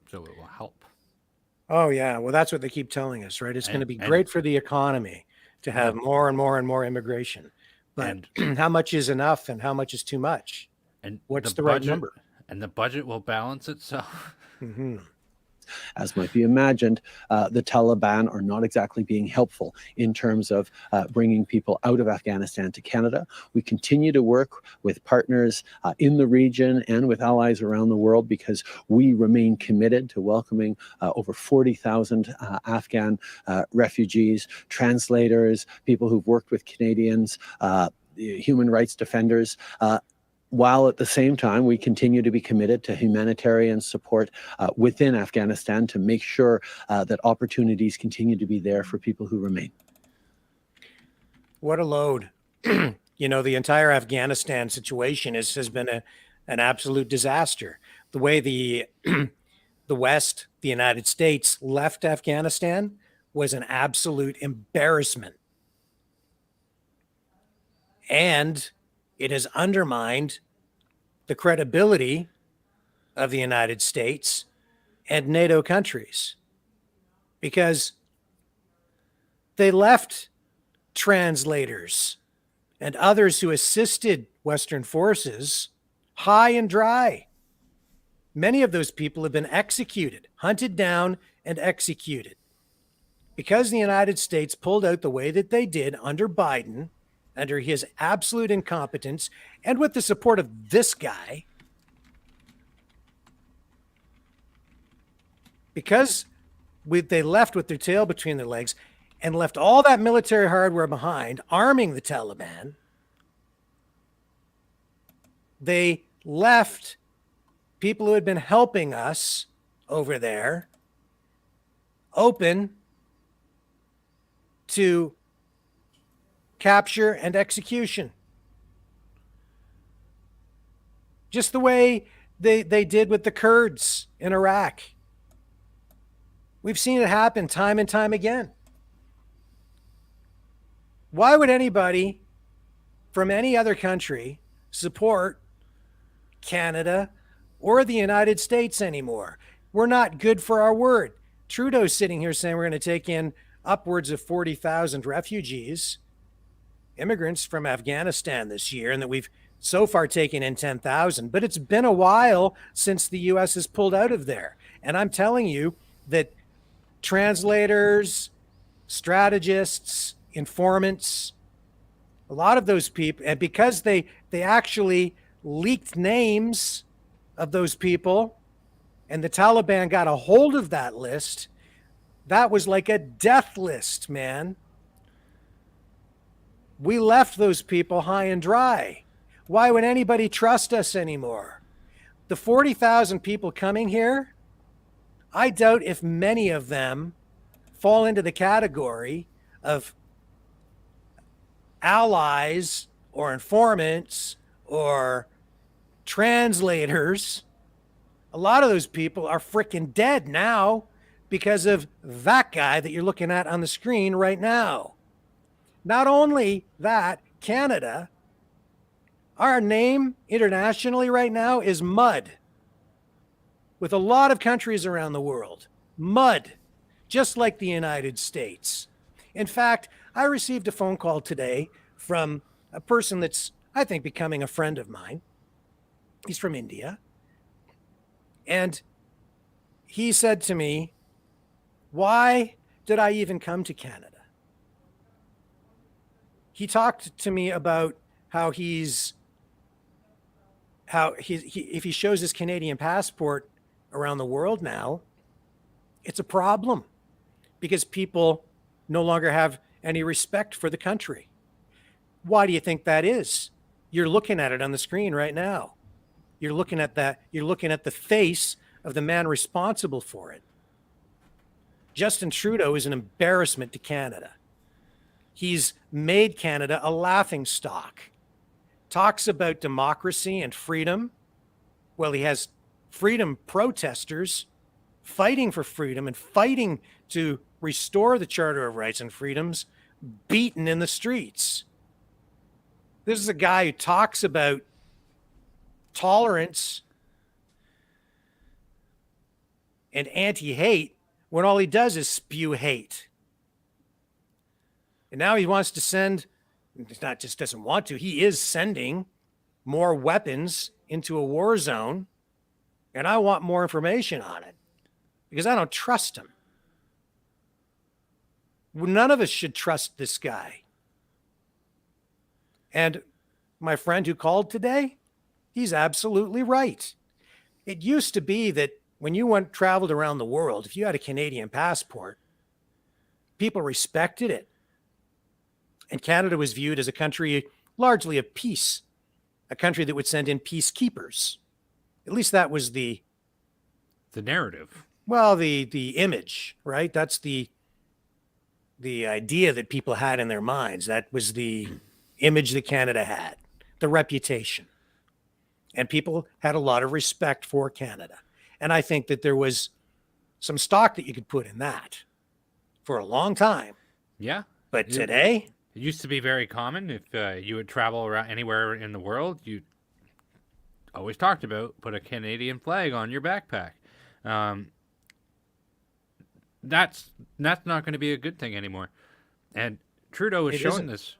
so it will help. Oh, yeah. Well, that's what they keep telling us, right? It's going to be great for the economy to have more and more and more immigration. But how much is enough and how much is too much? And what's the right number? And the budget will balance itself. As might be imagined, the Taliban are not exactly being helpful in terms of bringing people out of Afghanistan to Canada. We continue to work with partners in the region and with allies around the world because we remain committed to welcoming over 40,000 Afghan refugees, translators, people who've worked with Canadians, human rights defenders, while at the same time we continue to be committed to humanitarian support within Afghanistan to make sure that opportunities continue to be there for people who remain. What a load. You know, the entire Afghanistan situation has been an absolute disaster. The way the West, the United States, left Afghanistan was an absolute embarrassment. And it has undermined the credibility of the United States and NATO countries because they left translators and others who assisted Western forces high and dry. Many of those people have been executed, hunted down and executed because the United States pulled out the way that they did under Biden, under his absolute incompetence, and with the support of this guy. Because they left with their tail between their legs and left all that military hardware behind, arming the Taliban. They left people who had been helping us over there open to capture and execution. Just the way they did with the Kurds in Iraq. We've seen it happen time and time again. Why would anybody from any other country support Canada or the United States anymore? We're not good for our word. Trudeau's sitting here saying we're going to take in upwards of 40,000 refugees, immigrants from Afghanistan this year, and that we've so far taken in 10,000. But it's been a while since the U.S. has pulled out of there. And I'm telling you that translators, strategists, informants, a lot of those people, and because they actually leaked names of those people and the Taliban got a hold of that list, that was like a death list, man. We left those people high and dry. Why would anybody trust us anymore? The 40,000 people coming here, I doubt if many of them fall into the category of allies or informants or translators. A lot of those people are freaking dead now because of that guy that you're looking at on the screen right now. Not only that, Canada, our name internationally right now is mud. With a lot of countries around the world, mud, just like the United States. In fact, I received a phone call today from a person that's, I think, becoming a friend of mine. He's from India. And he said to me, why did I even come to Canada? He talked to me about how if he shows his Canadian passport around the world now, it's a problem because people no longer have any respect for the country. Why do you think that is? You're looking at it on the screen right now. You're looking at that. You're looking at the face of the man responsible for it. Justin Trudeau is an embarrassment to Canada. He's made Canada a laughingstock. Talks about democracy and freedom. Well, he has freedom protesters fighting for freedom and fighting to restore the Charter of Rights and Freedoms, beaten in the streets. This is a guy who talks about tolerance and anti-hate when all he does is spew hate. And now he wants to send, it's not just doesn't want to, he is sending more weapons into a war zone. And I want more information on it because I don't trust him. None of us should trust this guy. And my friend who called today, he's absolutely right. It used to be that when you traveled around the world, if you had a Canadian passport, people respected it. And Canada was viewed as a country largely of peace, a country that would send in peacekeepers. At least that was the narrative. Well, the image, right? That's the idea that people had in their minds. That was the image that Canada had, the reputation. And people had a lot of respect for Canada. And I think that there was some stock that you could put in that for a long time. Yeah. But today, it used to be very common if you would travel around anywhere in the world, you always talked about put a Canadian flag on your backpack. That's not going to be a good thing anymore. And Trudeau has shown this.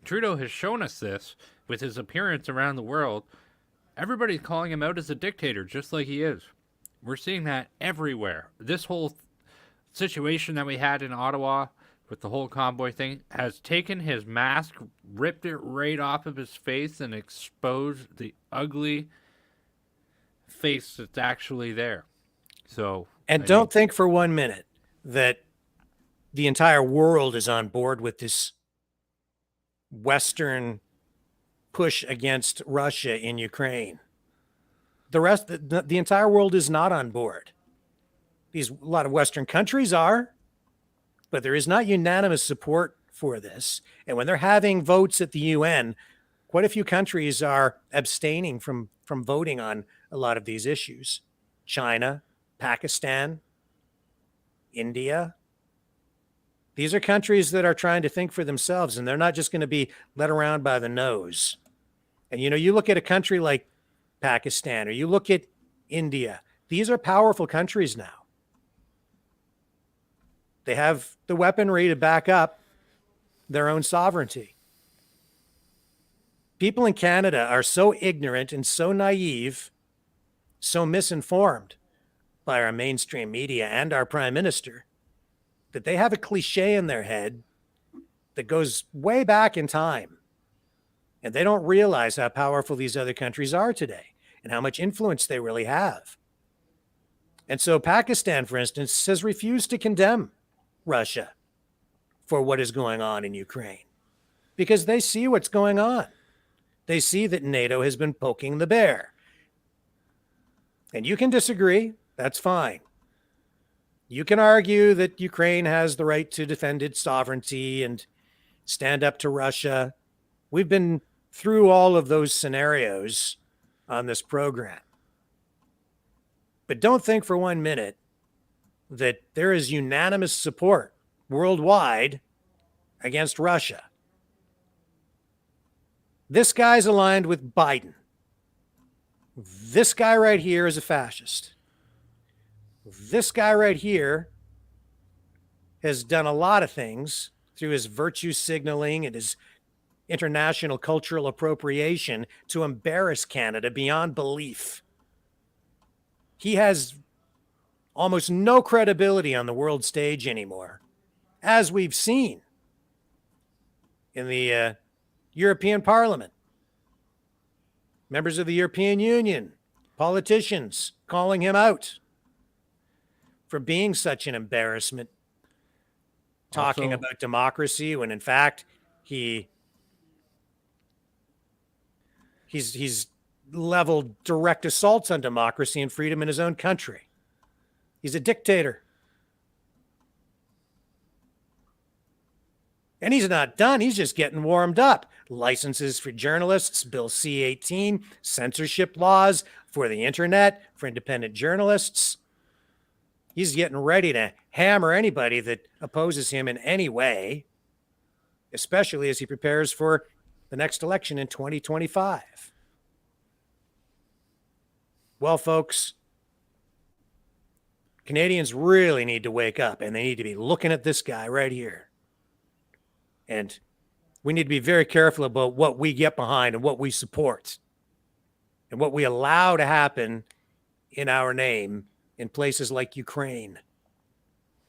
Trudeau has shown us this with his appearance around the world. Everybody's calling him out as a dictator, just like he is. We're seeing that everywhere. This whole situation that we had in Ottawa with the whole convoy thing has taken his mask, ripped it right off of his face, and exposed the ugly face that's actually there. So, and don't think for 1 minute that the entire world is on board with this Western push against Russia in Ukraine. The entire world is not on board. A lot of Western countries are, but there is not unanimous support for this. And when they're having votes at the UN, quite a few countries are abstaining from voting on a lot of these issues. China, Pakistan, India. These are countries that are trying to think for themselves, and they're not just going to be led around by the nose. And, you look at a country like Pakistan, or you look at India. These are powerful countries now. They have the weaponry to back up their own sovereignty. People in Canada are so ignorant and so naive, so misinformed by our mainstream media and our prime minister, that they have a cliche in their head that goes way back in time. And they don't realize how powerful these other countries are today and how much influence they really have. And so Pakistan, for instance, has refused to condemn Russia for what is going on in Ukraine because they see what's going on. They see that NATO has been poking the bear. And you can disagree. That's fine. You can argue that Ukraine has the right to defend its sovereignty and stand up to Russia. We've been through all of those scenarios on this program. But don't think for 1 minute that there is unanimous support worldwide against Russia. This guy's aligned with Biden. This guy right here is a fascist. This guy right here has done a lot of things through his virtue signaling and his international cultural appropriation to embarrass Canada beyond belief. He has almost no credibility on the world stage anymore, as we've seen in the European Parliament. Members of the European Union, politicians calling him out for being such an embarrassment, talking about democracy when in fact he's leveled direct assaults on democracy and freedom in his own country. He's a dictator. And he's not done. He's just getting warmed up. Licenses for journalists, Bill C-18, censorship laws for the internet, for independent journalists. He's getting ready to hammer anybody that opposes him in any way, especially as he prepares for the next election in 2025. Well, folks, Canadians really need to wake up, and they need to be looking at this guy right here. And we need to be very careful about what we get behind and what we support and what we allow to happen in our name in places like Ukraine.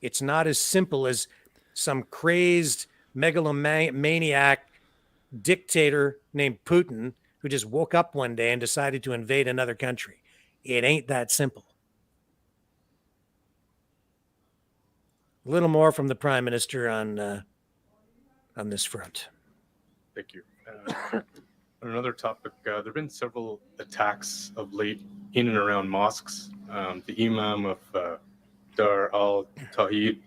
It's not as simple as some crazed megalomaniac dictator named Putin who just woke up one day and decided to invade another country. It ain't that simple. A little more from the Prime Minister on this front. Thank you. On another topic, there have been several attacks of late in and around mosques. The Imam of Dar al-Tawhid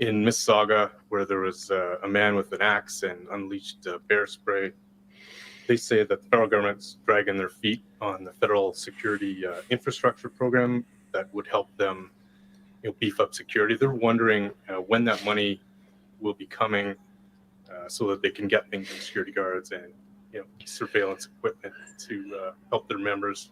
in Mississauga, where there was a man with an axe and unleashed bear spray. They say that the federal government's dragging their feet on the federal security infrastructure program that would help them beef up security. They're wondering when that money will be coming so that they can get things like security guards and surveillance equipment to help their members.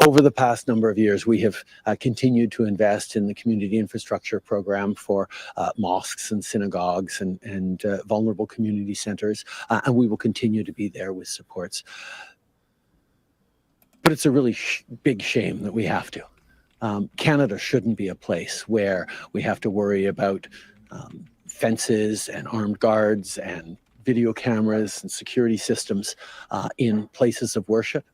Over the past number of years, we have continued to invest in the community infrastructure program for mosques and synagogues and vulnerable community centers, and we will continue to be there with supports. But it's a really big shame that we have to. Canada shouldn't be a place where we have to worry about fences and armed guards and video cameras and security systems in places of worship.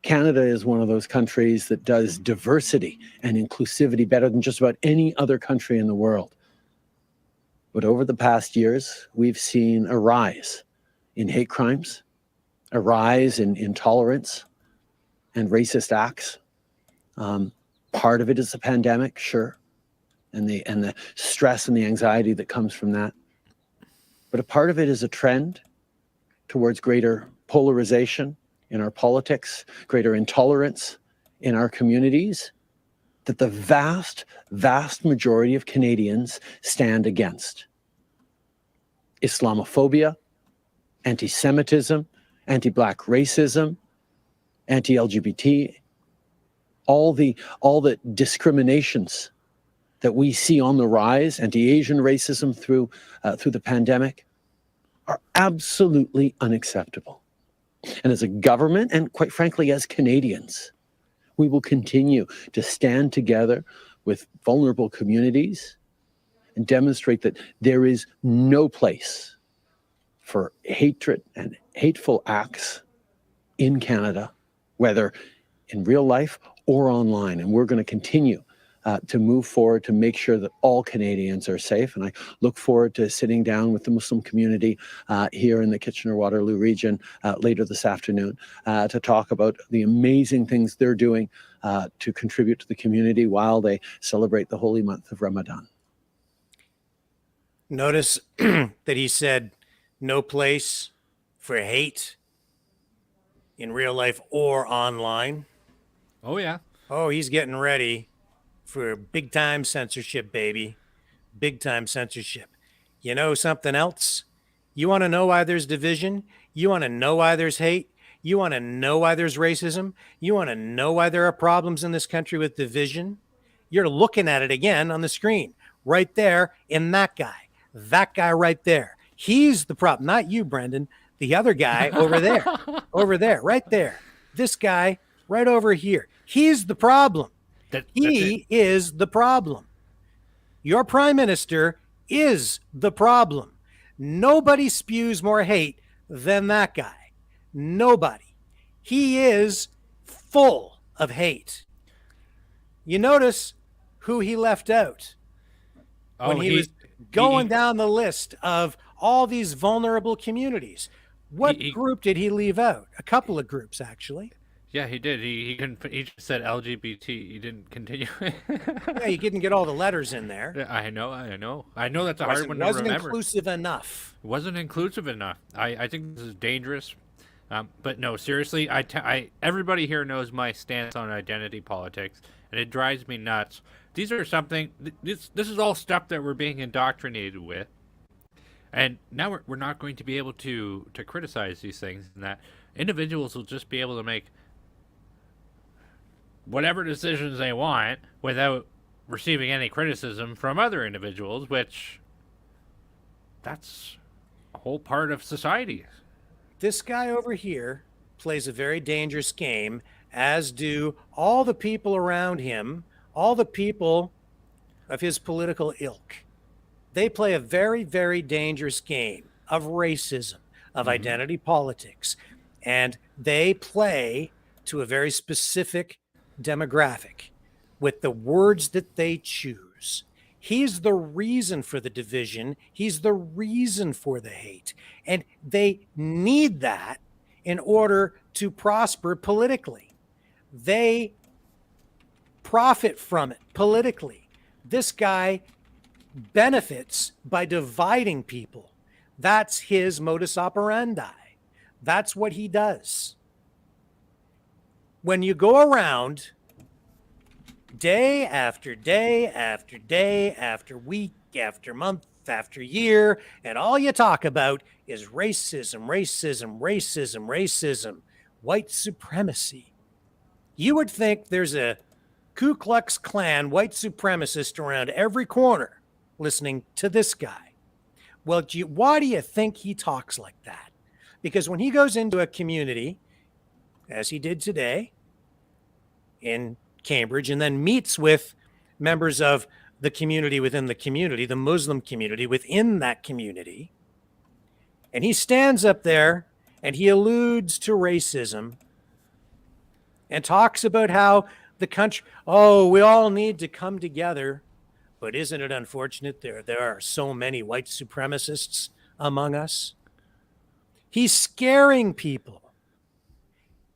Canada is one of those countries that does diversity and inclusivity better than just about any other country in the world. But over the past years, we've seen a rise in hate crimes, a rise in intolerance and racist acts. Part of it is the pandemic, sure, and the stress and the anxiety that comes from that. But a part of it is a trend towards greater polarization in our politics, greater intolerance in our communities, that the vast, vast majority of Canadians stand against. Islamophobia, anti-Semitism, anti-Black racism, anti-LGBT, all the discriminations that we see on the rise, anti-Asian racism through the pandemic, are absolutely unacceptable. And as a government, and quite frankly, as Canadians, we will continue to stand together with vulnerable communities and demonstrate that there is no place for hatred and hateful acts in Canada, whether in real life or online. And we're going to continue to move forward to make sure that all Canadians are safe. And I look forward to sitting down with the Muslim community here in the Kitchener-Waterloo region later this afternoon to talk about the amazing things they're doing to contribute to the community while they celebrate the holy month of Ramadan. Notice that he said no place for hate in real life or online. Oh, yeah. Oh, he's getting ready for big time censorship, baby. Big time censorship. You know something else? You want to know why there's division? You want to know why there's hate? You want to know why there's racism? You want to know why there are problems in this country with division? You're looking at it again on the screen, right there in that guy. That guy right there. He's the problem, not you, Brendan. The other guy over there, over there, right there. This guy right over here. He's the problem. He is the problem. Your prime minister is the problem. Nobody spews more hate than that guy. Nobody. He is full of hate. You notice who he left out when he was going down the list of all these vulnerable communities. What group did he leave out? A couple of groups, actually. Yeah, he did. He just said LGBT. He didn't continue. Yeah, he didn't get all the letters in there. Yeah, I know that's a hard one to remember. Wasn't inclusive enough. Wasn't inclusive enough. I think this is dangerous. But no, seriously, everybody here knows my stance on identity politics, and it drives me nuts. These are something. This is all stuff that we're being indoctrinated with, and now we're not going to be able to criticize these things, and that individuals will just be able to make whatever decisions they want without receiving any criticism from other individuals, which that's a whole part of society. This guy over here plays a very dangerous game as do all the people around him, all the people of his political ilk. They play a very, very dangerous game of racism, of identity politics, and they play to a very specific demographic with the words that they choose. He's the reason for the division. He's the reason for the hate. And they need that in order to prosper politically. They profit from it politically. This guy benefits by dividing people. That's his modus operandi. That's what he does. When you go around day after day after day after week after month after year, and all you talk about is racism, racism, racism, racism, white supremacy, you would think there's a Ku Klux Klan white supremacist around every corner listening to this guy. Well, why do you think he talks like that? Because when he goes into a community, as he did today in Cambridge, and then meets with members of the community within the community, the Muslim community within that community, and he stands up there and he alludes to racism and talks about how the country, oh, we all need to come together. But isn't it unfortunate there are so many white supremacists among us? He's scaring people.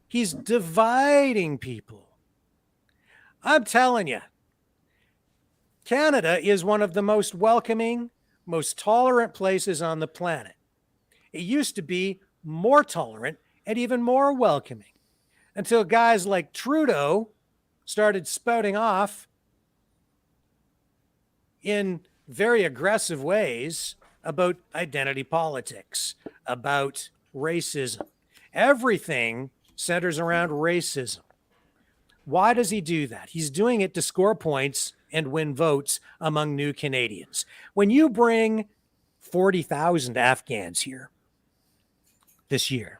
He's dividing people. I'm telling you, Canada is one of the most welcoming, most tolerant places on the planet. It used to be more tolerant and even more welcoming until guys like Trudeau started spouting off in very aggressive ways about identity politics, about racism. Everything centers around racism. Why does he do that? He's doing it to score points and win votes among new Canadians. When you bring 40,000 Afghans here this year,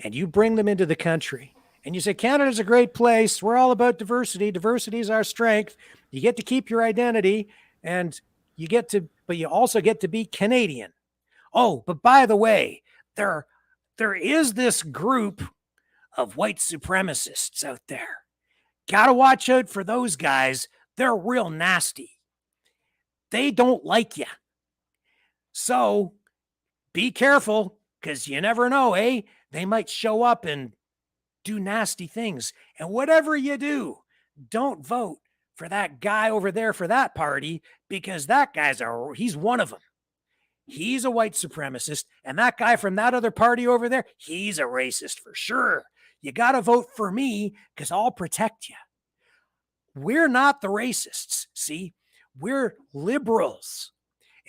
and you bring them into the country, and you say, Canada's a great place, we're all about diversity, diversity is our strength, you get to keep your identity, and but you also get to be Canadian. Oh, but by the way, there is this group of white supremacists out there. Got to watch out for those guys. They're real nasty. They don't like you. So be careful, because you never know, eh? They might show up and do nasty things. And whatever you do, don't vote for that guy over there for that party, because that he's one of them. He's a white supremacist, and that guy from that other party over there, he's a racist for sure. You got to vote for me because I'll protect you. We're not the racists. See, we're liberals,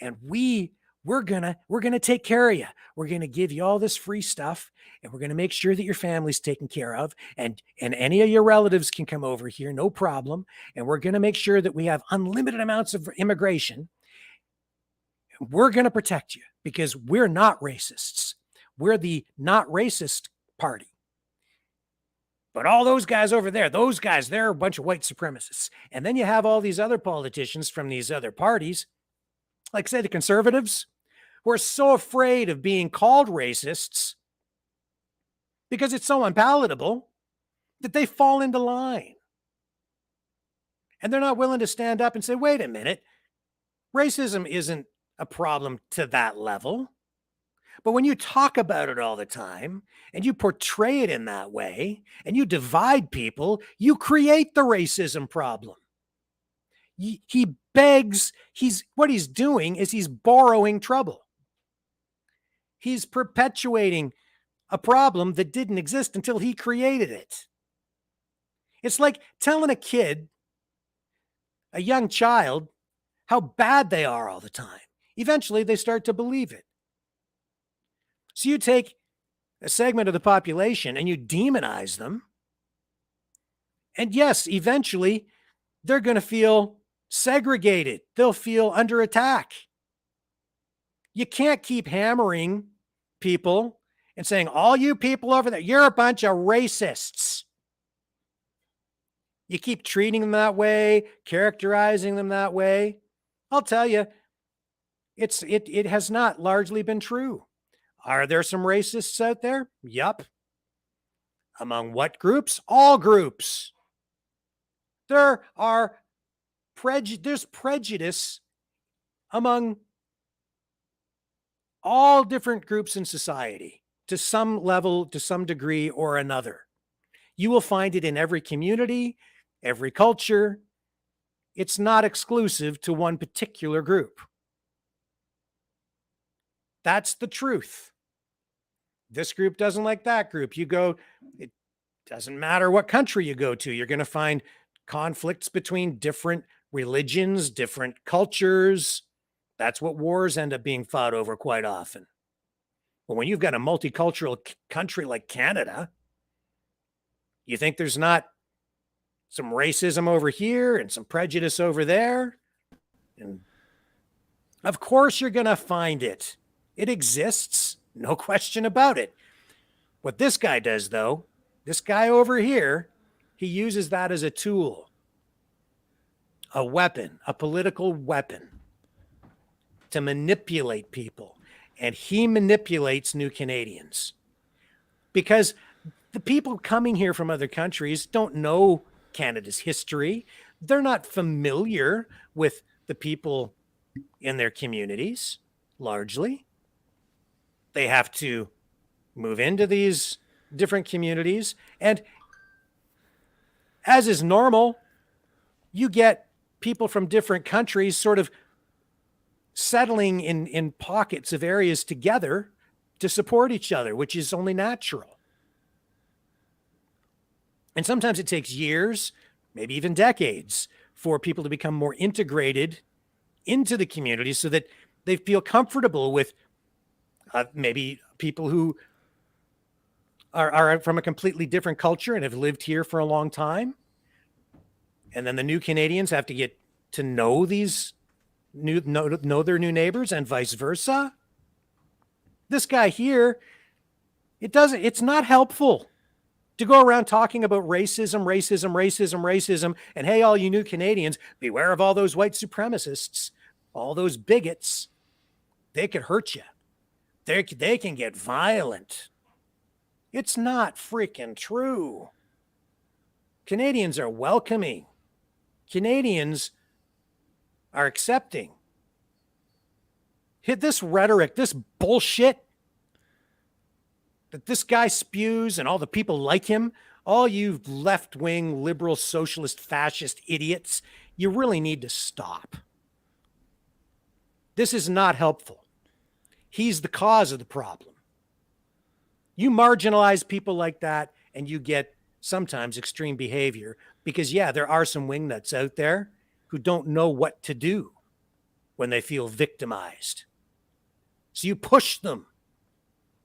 and we're gonna take care of you. We're gonna give you all this free stuff, and we're gonna make sure that your family's taken care of, and any of your relatives can come over here, no problem. And we're gonna make sure that we have unlimited amounts of immigration. We're gonna protect you because we're not racists. We're the not racist party. But all those guys over there, they're a bunch of white supremacists. And then you have all these other politicians from these other parties, like say the Conservatives, who are so afraid of being called racists because it's so unpalatable that they fall into line. And they're not willing to stand up and say, wait a minute, racism isn't a problem to that level. But when you talk about it all the time and you portray it in that way and you divide people, you create the racism problem. What he's doing is he's borrowing trouble. He's perpetuating a problem that didn't exist until he created it. It's like telling a young child, how bad they are all the time. Eventually, they start to believe it. So you take a segment of the population and you demonize them. And yes, eventually, they're going to feel segregated. They'll feel under attack. You can't keep hammering people and saying, all you people over there, you're a bunch of racists. You keep treating them that way, characterizing them that way. I'll tell you, it has not largely been true. Are there some racists out there? Yup. Among what groups? All groups. There's prejudice among all different groups in society to some level, to some degree or another. You will find it in every community, every culture. It's not exclusive to one particular group. That's the truth. This group doesn't like that group. It doesn't matter what country you go to, you're going to find conflicts between different religions, different cultures. That's what wars end up being fought over quite often. But when you've got a multicultural country like Canada, you think there's not some racism over here and some prejudice over there? And of course you're going to find it. It exists, no question about it. What this guy does, though, this guy over here, he uses that as a tool, a weapon, a political weapon to manipulate people. And he manipulates New Canadians because the people coming here from other countries don't know Canada's history. They're not familiar with the people in their communities, largely. They have to move into these different communities. And as is normal, you get people from different countries sort of settling in pockets of areas together to support each other, which is only natural. And sometimes it takes years, maybe even decades, for people to become more integrated into the community so that they feel comfortable with maybe people who are from a completely different culture and have lived here for a long time. And then the new Canadians have to get to know these know their new neighbors and vice versa. This guy here, it's not helpful to go around talking about racism, and hey, all you new Canadians, beware of all those white supremacists, all those bigots. They could hurt you. They can get violent. It's not freaking true. Canadians are welcoming. Canadians are accepting. Hit this rhetoric, this bullshit that this guy spews and all the people like him, all you left-wing, liberal, socialist, fascist idiots, you really need to stop. This is not helpful. He's the cause of the problem. You marginalize people like that and you get sometimes extreme behavior because, yeah, there are some wingnuts out there who don't know what to do when they feel victimized. So you push them.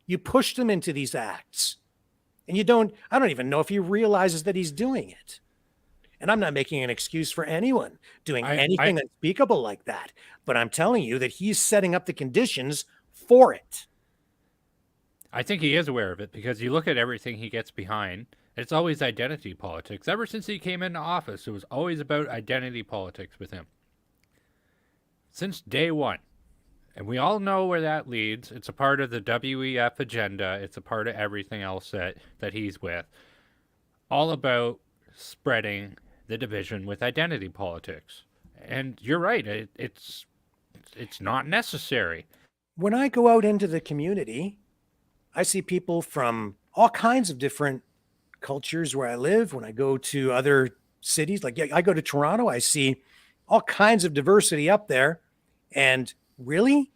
You push them into these acts. And I don't even know if he realizes that he's doing it. And I'm not making an excuse for anyone doing anything unspeakable like that. But I'm telling you that he's setting up the conditions for it. I think he is aware of it because you look at everything he gets behind. It's always identity politics. Ever since he came into office, it was always about identity politics with him. Since day one. And we all know where that leads. It's a part of the WEF agenda. It's a part of everything else that he's with. All about spreading the division with identity politics. And you're right. It's not necessary. When I go out into the community, I see people from all kinds of different cultures where I live. When I go to other cities, like I go to Toronto, I see all kinds of diversity up there. And really,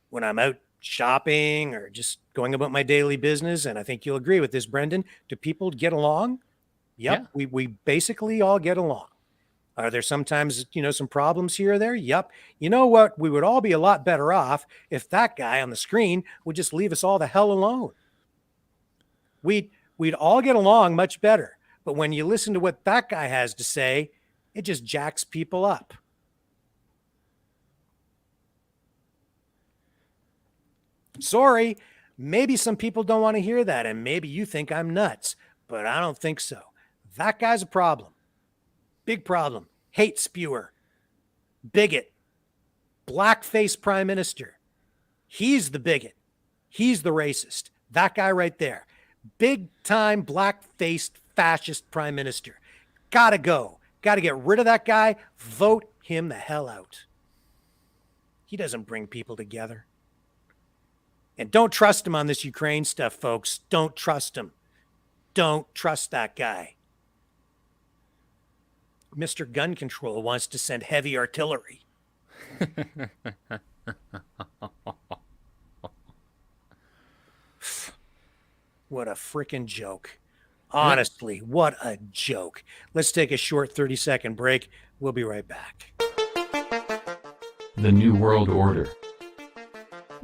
when I'm out shopping or just going about my daily business, and I think you'll agree with this, Brendan, do people get along? Yep, yeah. We basically all get along. Are there sometimes, some problems here or there? Yep. You know what? We would all be a lot better off if that guy on the screen would just leave us all the hell alone. We'd all get along much better. But when you listen to what that guy has to say, it just jacks people up. Sorry, maybe some people don't want to hear that, and maybe you think I'm nuts, but I don't think so. That guy's a problem. Big problem. Hate spewer, bigot, blackface prime minister. He's the bigot. He's the racist. That guy right there. Big time black-faced fascist prime minister. Gotta go. Gotta get rid of that guy. Vote him the hell out. He doesn't bring people together. And don't trust him on this Ukraine stuff, folks. Don't trust him. Don't trust that guy. Mr. Gun Control wants to send heavy artillery. What a freaking joke. Honestly, what a joke. Let's take a short 30-second break. We'll be right back. The New World Order.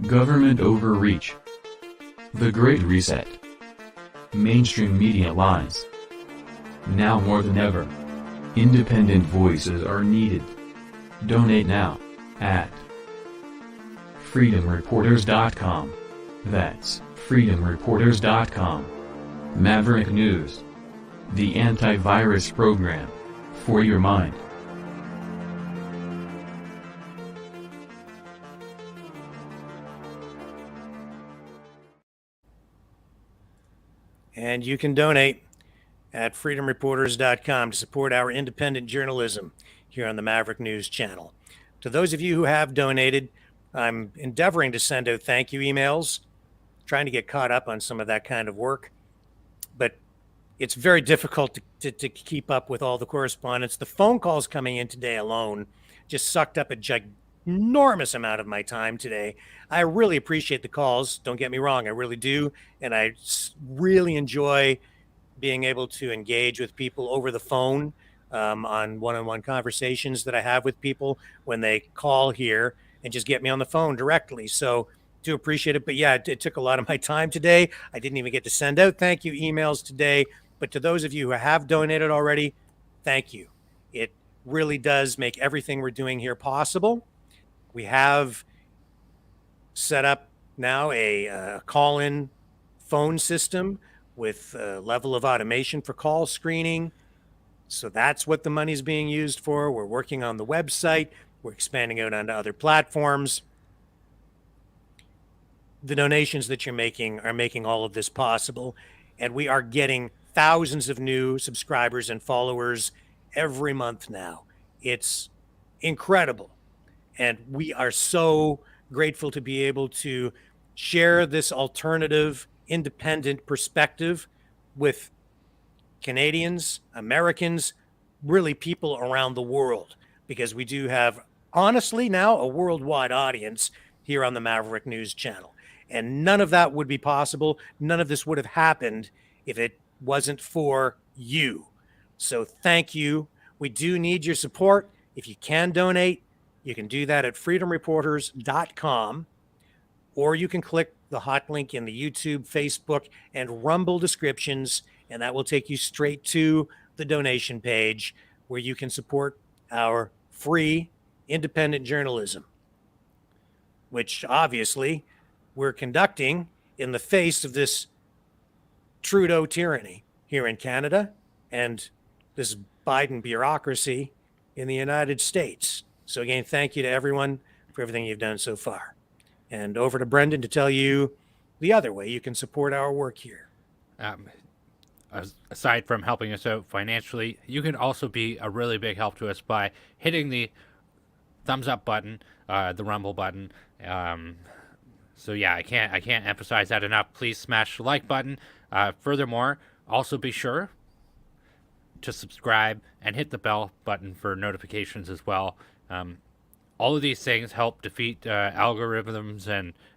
Government overreach. The Great Reset. Mainstream media lies. Now more than ever, independent voices are needed. Donate now at freedomreporters.com. That's freedomreporters.com. Maverick News. The antivirus program for your mind. And you can donate at freedomreporters.com to support our independent journalism here on the Maverick News channel. To those of you who have donated, I'm endeavoring to send out thank you emails, trying to get caught up on some of that kind of work. But it's very difficult to keep up with all the correspondence. The phone calls coming in today alone just sucked up a ginormous amount of my time today. I really appreciate the calls. Don't get me wrong. I really do. And I really enjoy being able to engage with people over the phone on one-on-one conversations that I have with people when they call here and just get me on the phone directly. So do appreciate it. But yeah, it took a lot of my time today. I didn't even get to send out thank you emails today. But to those of you who have donated already, thank you. It really does make everything we're doing here possible. We have set up now a call-in phone system with a level of automation for call screening. So that's what the money's being used for. We're working on the website. We're expanding out onto other platforms. The donations that you're making are making all of this possible. And we are getting thousands of new subscribers and followers every month now. It's incredible. And we are so grateful to be able to share this alternative, independent perspective with Canadians, Americans, really people around the world, because we do have, honestly, now a worldwide audience here on the Maverick News channel. And none of that would be possible. None of this would have happened if it wasn't for you. So thank you. We do need your support. If you can donate, you can do that at freedomreporters.com, or you can click the hot link in the YouTube, Facebook, and Rumble descriptions, and that will take you straight to the donation page where you can support our free independent journalism, which obviously we're conducting in the face of this Trudeau tyranny here in Canada and this Biden bureaucracy in the United States. So again, thank you to everyone for everything you've done so far. And over to Brendan to tell you the other way you can support our work here. Aside from helping us out financially, you can also be a really big help to us by hitting the thumbs up button, the Rumble button. So yeah, I can't emphasize that enough. Please smash the like button. Furthermore, also be sure to subscribe and hit the bell button for notifications as well. All of these things help defeat algorithms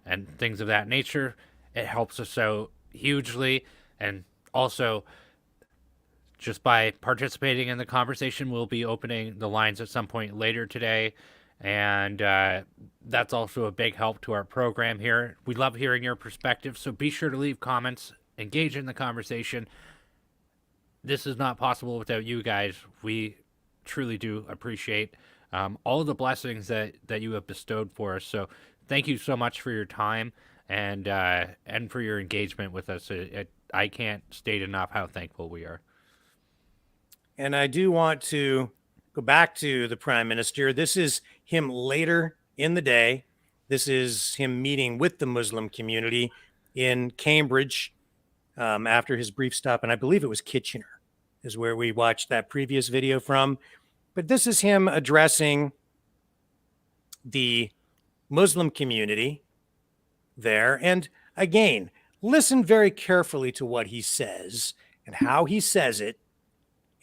and things of that nature. It helps us out hugely. And also, just by participating in the conversation, we'll be opening the lines at some point later today. And that's also a big help to our program here. We love hearing your perspective, so be sure to leave comments, engage in the conversation. This is not possible without you guys. We truly do appreciate all of the blessings that you have bestowed for us. So thank you so much for your time and for your engagement with us. I can't state enough how thankful we are. And I do want to go back to the Prime Minister. This is him later in the day. This is him meeting with the Muslim community in Cambridge after his brief stop. And I believe it was Kitchener, is where we watched that previous video from. But this is him addressing the Muslim community there. And again, listen very carefully to what he says and how he says it.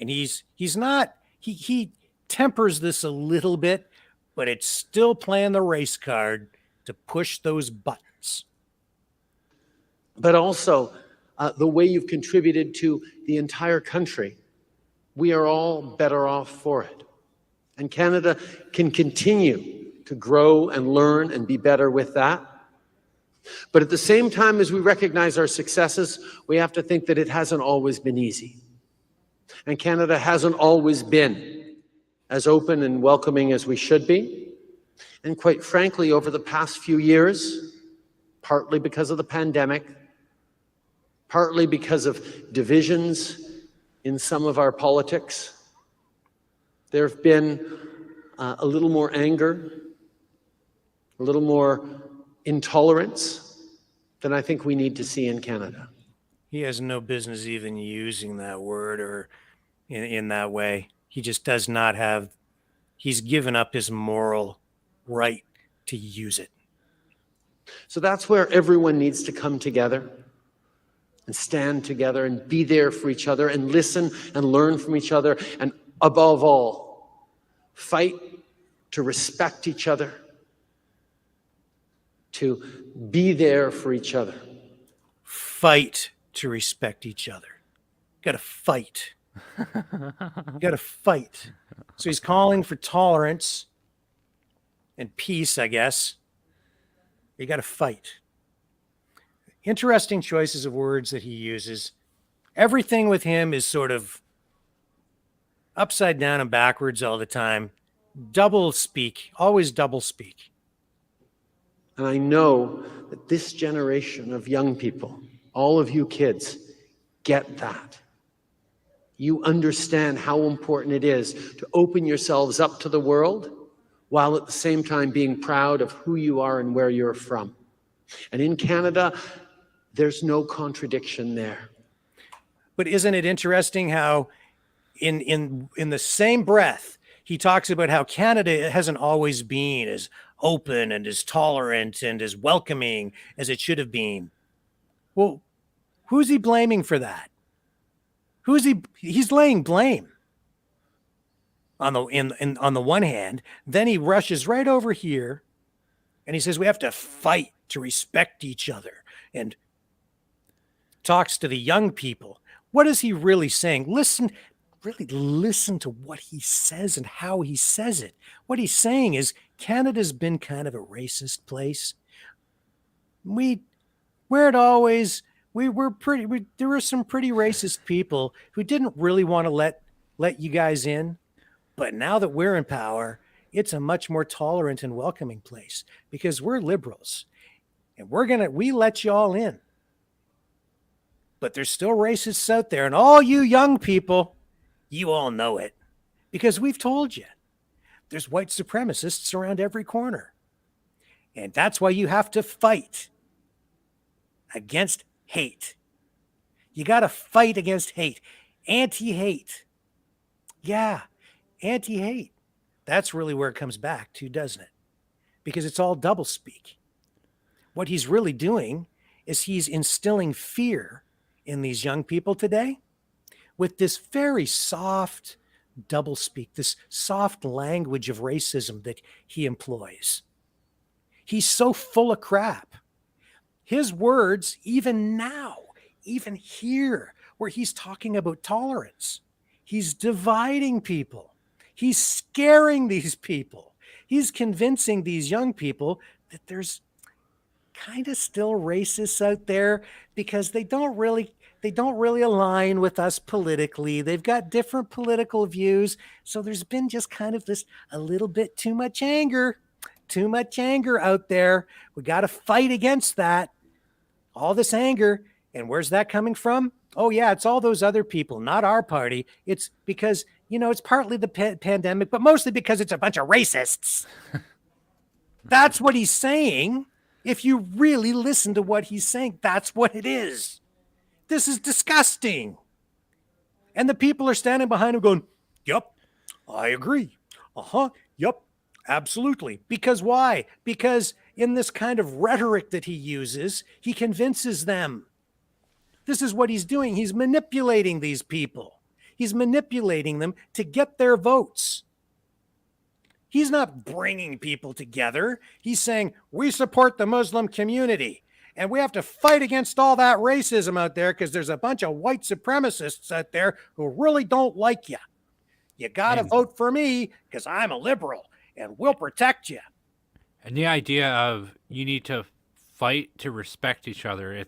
And he tempers this a little bit, but it's still playing the race card to push those buttons. But also the way you've contributed to the entire country. We are all better off for it. And Canada can continue to grow and learn and be better with that. But at the same time as we recognize our successes, we have to think that it hasn't always been easy. And Canada hasn't always been as open and welcoming as we should be. And quite frankly, over the past few years, partly because of the pandemic, partly because of divisions in some of our politics, there have been a little more anger, a little more intolerance than I think we need to see in Canada. He has no business even using that word or in that way. He just does not have, he's given up his moral right to use it. So that's where everyone needs to come together and stand together and be there for each other and listen and learn from each other. And above all, fight to respect each other, to be there for each other. Fight to respect each other. Got to fight. Got to fight. So he's calling for tolerance and peace, I guess. You got to fight. Interesting choices of words that he uses. Everything with him is sort of upside down and backwards all the time. Double speak, always double speak. And I know that this generation of young people, all of you kids, get that. You understand how important it is to open yourselves up to the world while at the same time being proud of who you are and where you're from. And in Canada, there's no contradiction there. But isn't it interesting how in the same breath, he talks about how Canada hasn't always been as open and as tolerant and as welcoming as it should have been. Well, who's he blaming for that? He's laying blame on the one hand. Then he rushes right over here and he says we have to fight to respect each other and talks to the young people. What is he really saying? Really listen to what he says and how he says it. What he's saying is Canada's been kind of a racist place. There were some pretty racist people who didn't really want to let you guys in. But now that we're in power, it's a much more tolerant and welcoming place because we're liberals and we let you all in. But there's still racists out there, and all you young people, you all know it because we've told you there's white supremacists around every corner. And that's why you have to fight against hate. You got to fight against hate. Anti-hate. Yeah, anti-hate. That's really where it comes back to, doesn't it? Because it's all doublespeak. What he's really doing is he's instilling fear in these young people today with this very soft doublespeak, this soft language of racism that he employs. He's so full of crap. His words, even now, even here, where he's talking about tolerance, he's dividing people. He's scaring these people. He's convincing these young people that there's kind of still racists out there because they don't really align with us politically. They've got different political views. So there's been just kind of a little bit too much anger out there. We got to fight against that. All this anger. And where's that coming from? Oh, yeah, it's all those other people, not our party. It's because, it's partly the pandemic, but mostly because it's a bunch of racists. That's what he's saying. If you really listen to what he's saying, that's what it is. This is disgusting. And the people are standing behind him going, "Yep, I agree. Yep, absolutely." Because why? Because in this kind of rhetoric that he uses, he convinces them. This is what he's doing. He's manipulating these people. He's manipulating them to get their votes. He's not bringing people together. He's saying, we support the Muslim community and we have to fight against all that racism out there because there's a bunch of white supremacists out there who really don't like you. You got to vote for me because I'm a liberal and we'll protect you. And the idea of you need to fight to respect each other,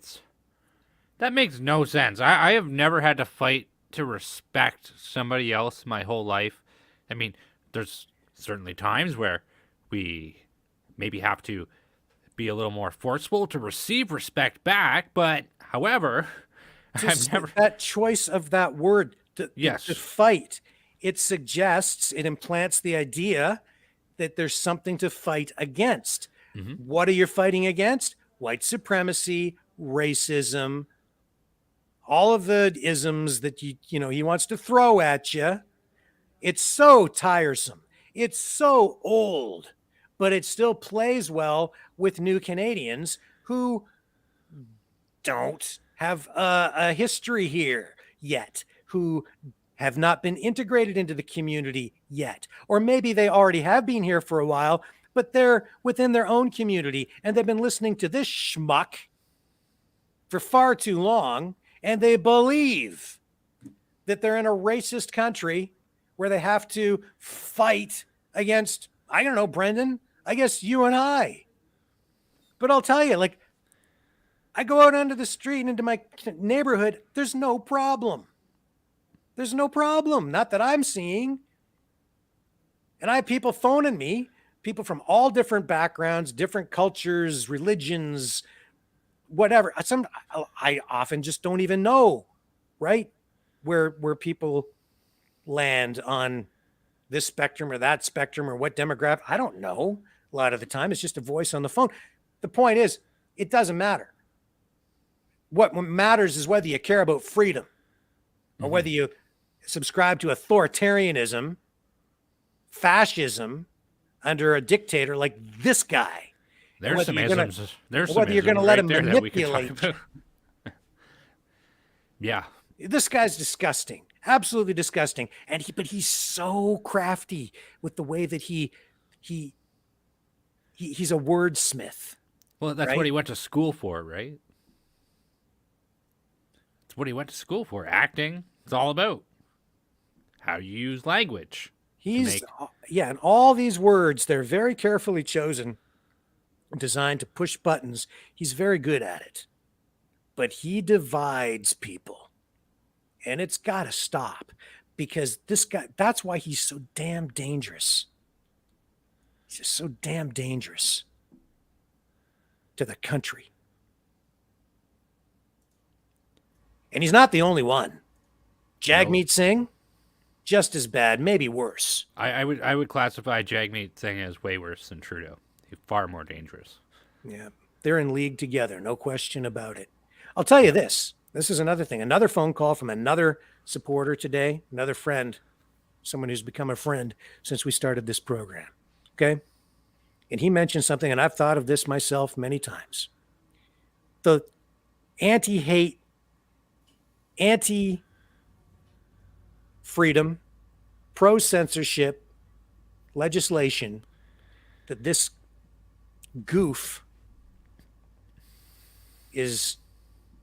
that makes no sense. I have never had to fight to respect somebody else my whole life. I mean, there's certainly times where we maybe have to be a little more forceful to receive respect back, but however, I've never that choice of that word to fight. It suggests, it implants the idea that there's something to fight against. Mm-hmm. What are you fighting against? White supremacy, racism, all of the isms that he wants to throw at you. It's so tiresome. It's so old, but it still plays well with new Canadians who don't have a history here yet, who have not been integrated into the community yet. Or maybe they already have been here for a while, but they're within their own community and they've been listening to this schmuck for far too long, and they believe that they're in a racist country where they have to fight against, I don't know, Brendan, I guess you and I. But I'll tell you, I go out onto the street and into my neighborhood, there's no problem. There's no problem, not that I'm seeing. And I have people phoning me, people from all different backgrounds, different cultures, religions, whatever. I often just don't even know, right? Where people land on this spectrum or that spectrum or what demographic. I don't know. A lot of the time, it's just a voice on the phone. The point is, it doesn't matter. What matters is whether you care about freedom or whether you subscribe to authoritarianism, fascism under a dictator like this guy. There's some isms. Whether you're going to let him manipulate. Yeah. This guy's disgusting. Absolutely disgusting. But he's so crafty with the way that he's a wordsmith. Well, that's what he went to school for, right? That's what he went to school for. Acting. It's all about how you use language. And all these words, they're very carefully chosen, designed to push buttons. He's very good at it. But he divides people. And it's got to stop because this guy, that's why he's so damn dangerous. He's just so damn dangerous to the country. And he's not the only one. Jagmeet Singh, just as bad, maybe worse. I would classify Jagmeet Singh as way worse than Trudeau. He's far more dangerous. Yeah, they're in league together, no question about it. I'll tell you this. This is another thing. Another phone call from another supporter today, another friend, someone who's become a friend since we started this program. Okay? And he mentioned something, and I've thought of this myself many times. The anti-hate, anti-freedom, pro-censorship legislation that this goof is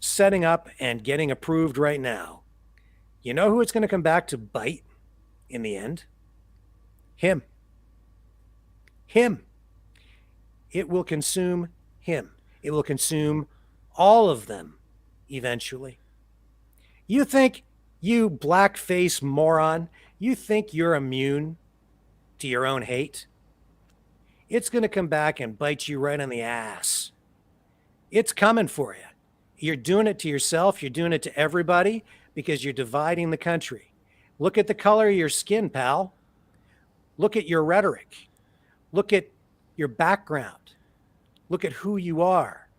setting up and getting approved right now. You know who it's going to come back to bite in the end? Him. It will consume him. It will consume all of them eventually. You think, you blackface moron, you think you're immune to your own hate? It's going to come back and bite you right on the ass. It's coming for you. You're doing it to yourself. You're doing it to everybody because you're dividing the country. Look at the color of your skin, pal. Look at your rhetoric. Look at your background. Look at who you are.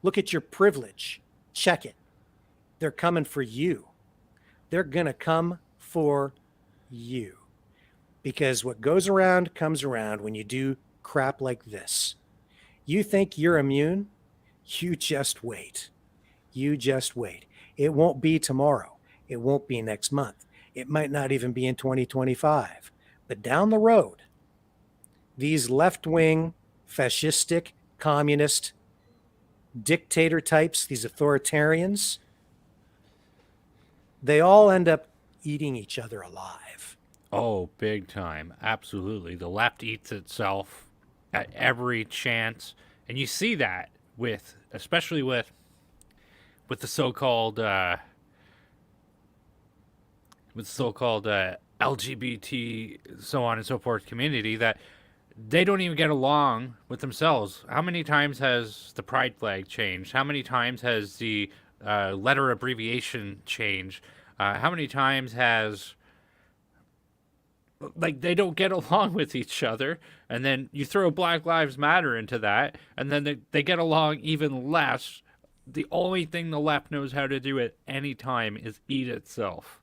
Look at your privilege. Check it. They're coming for you. They're going to come for you. Because what goes around comes around when you do crap like this. You think you're immune? You just wait. You just wait. It won't be tomorrow. It won't be next month. It might not even be in 2025. But down the road, these left-wing, fascistic, communist, dictator types, these authoritarians, they all end up eating each other alive. Oh, big time. Absolutely. The left eats itself at every chance. And you see that with, especially with the so-called LGBT, so on and so forth community, that they don't even get along with themselves. How many times has the pride flag changed? How many times has the letter abbreviation changed? How many times has, like, they don't get along with each other, and then you throw Black Lives Matter into that, and then they get along even less. The only thing the left knows how to do at any time is eat itself.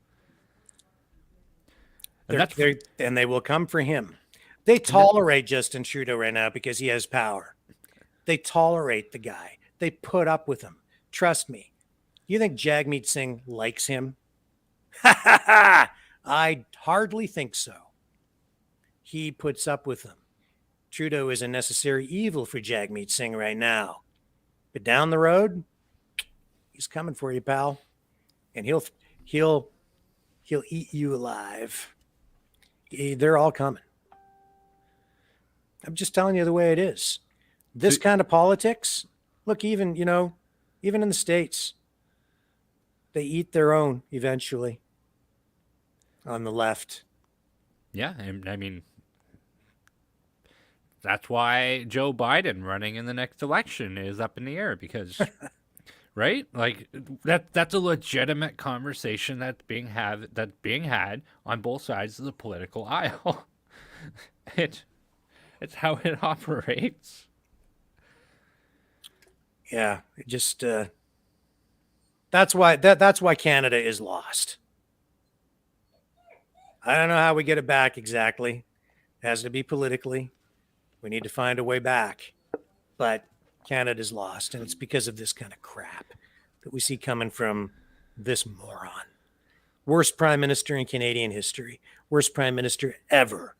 And they will come for him. They tolerate Justin Trudeau right now because he has power. They tolerate the guy. They put up with him. Trust me. You think Jagmeet Singh likes him? I hardly think so. He puts up with him. Trudeau is a necessary evil for Jagmeet Singh right now. But down the road, he's coming for you, pal. And he'll eat you alive. They're all coming. I'm just telling you the way it is. This kind of politics, look, even in the States, they eat their own eventually on the left. Yeah, I mean, that's why Joe Biden running in the next election is up in the air, because, right? Like, that's a legitimate conversation that's being had on both sides of the political aisle. It's how it operates. Yeah, it just that's why Canada is lost. I don't know how we get it back exactly. It has to be politically. We need to find a way back. But Canada's lost, and it's because of this kind of crap that we see coming from this moron. Worst prime minister in Canadian history. Worst prime minister ever.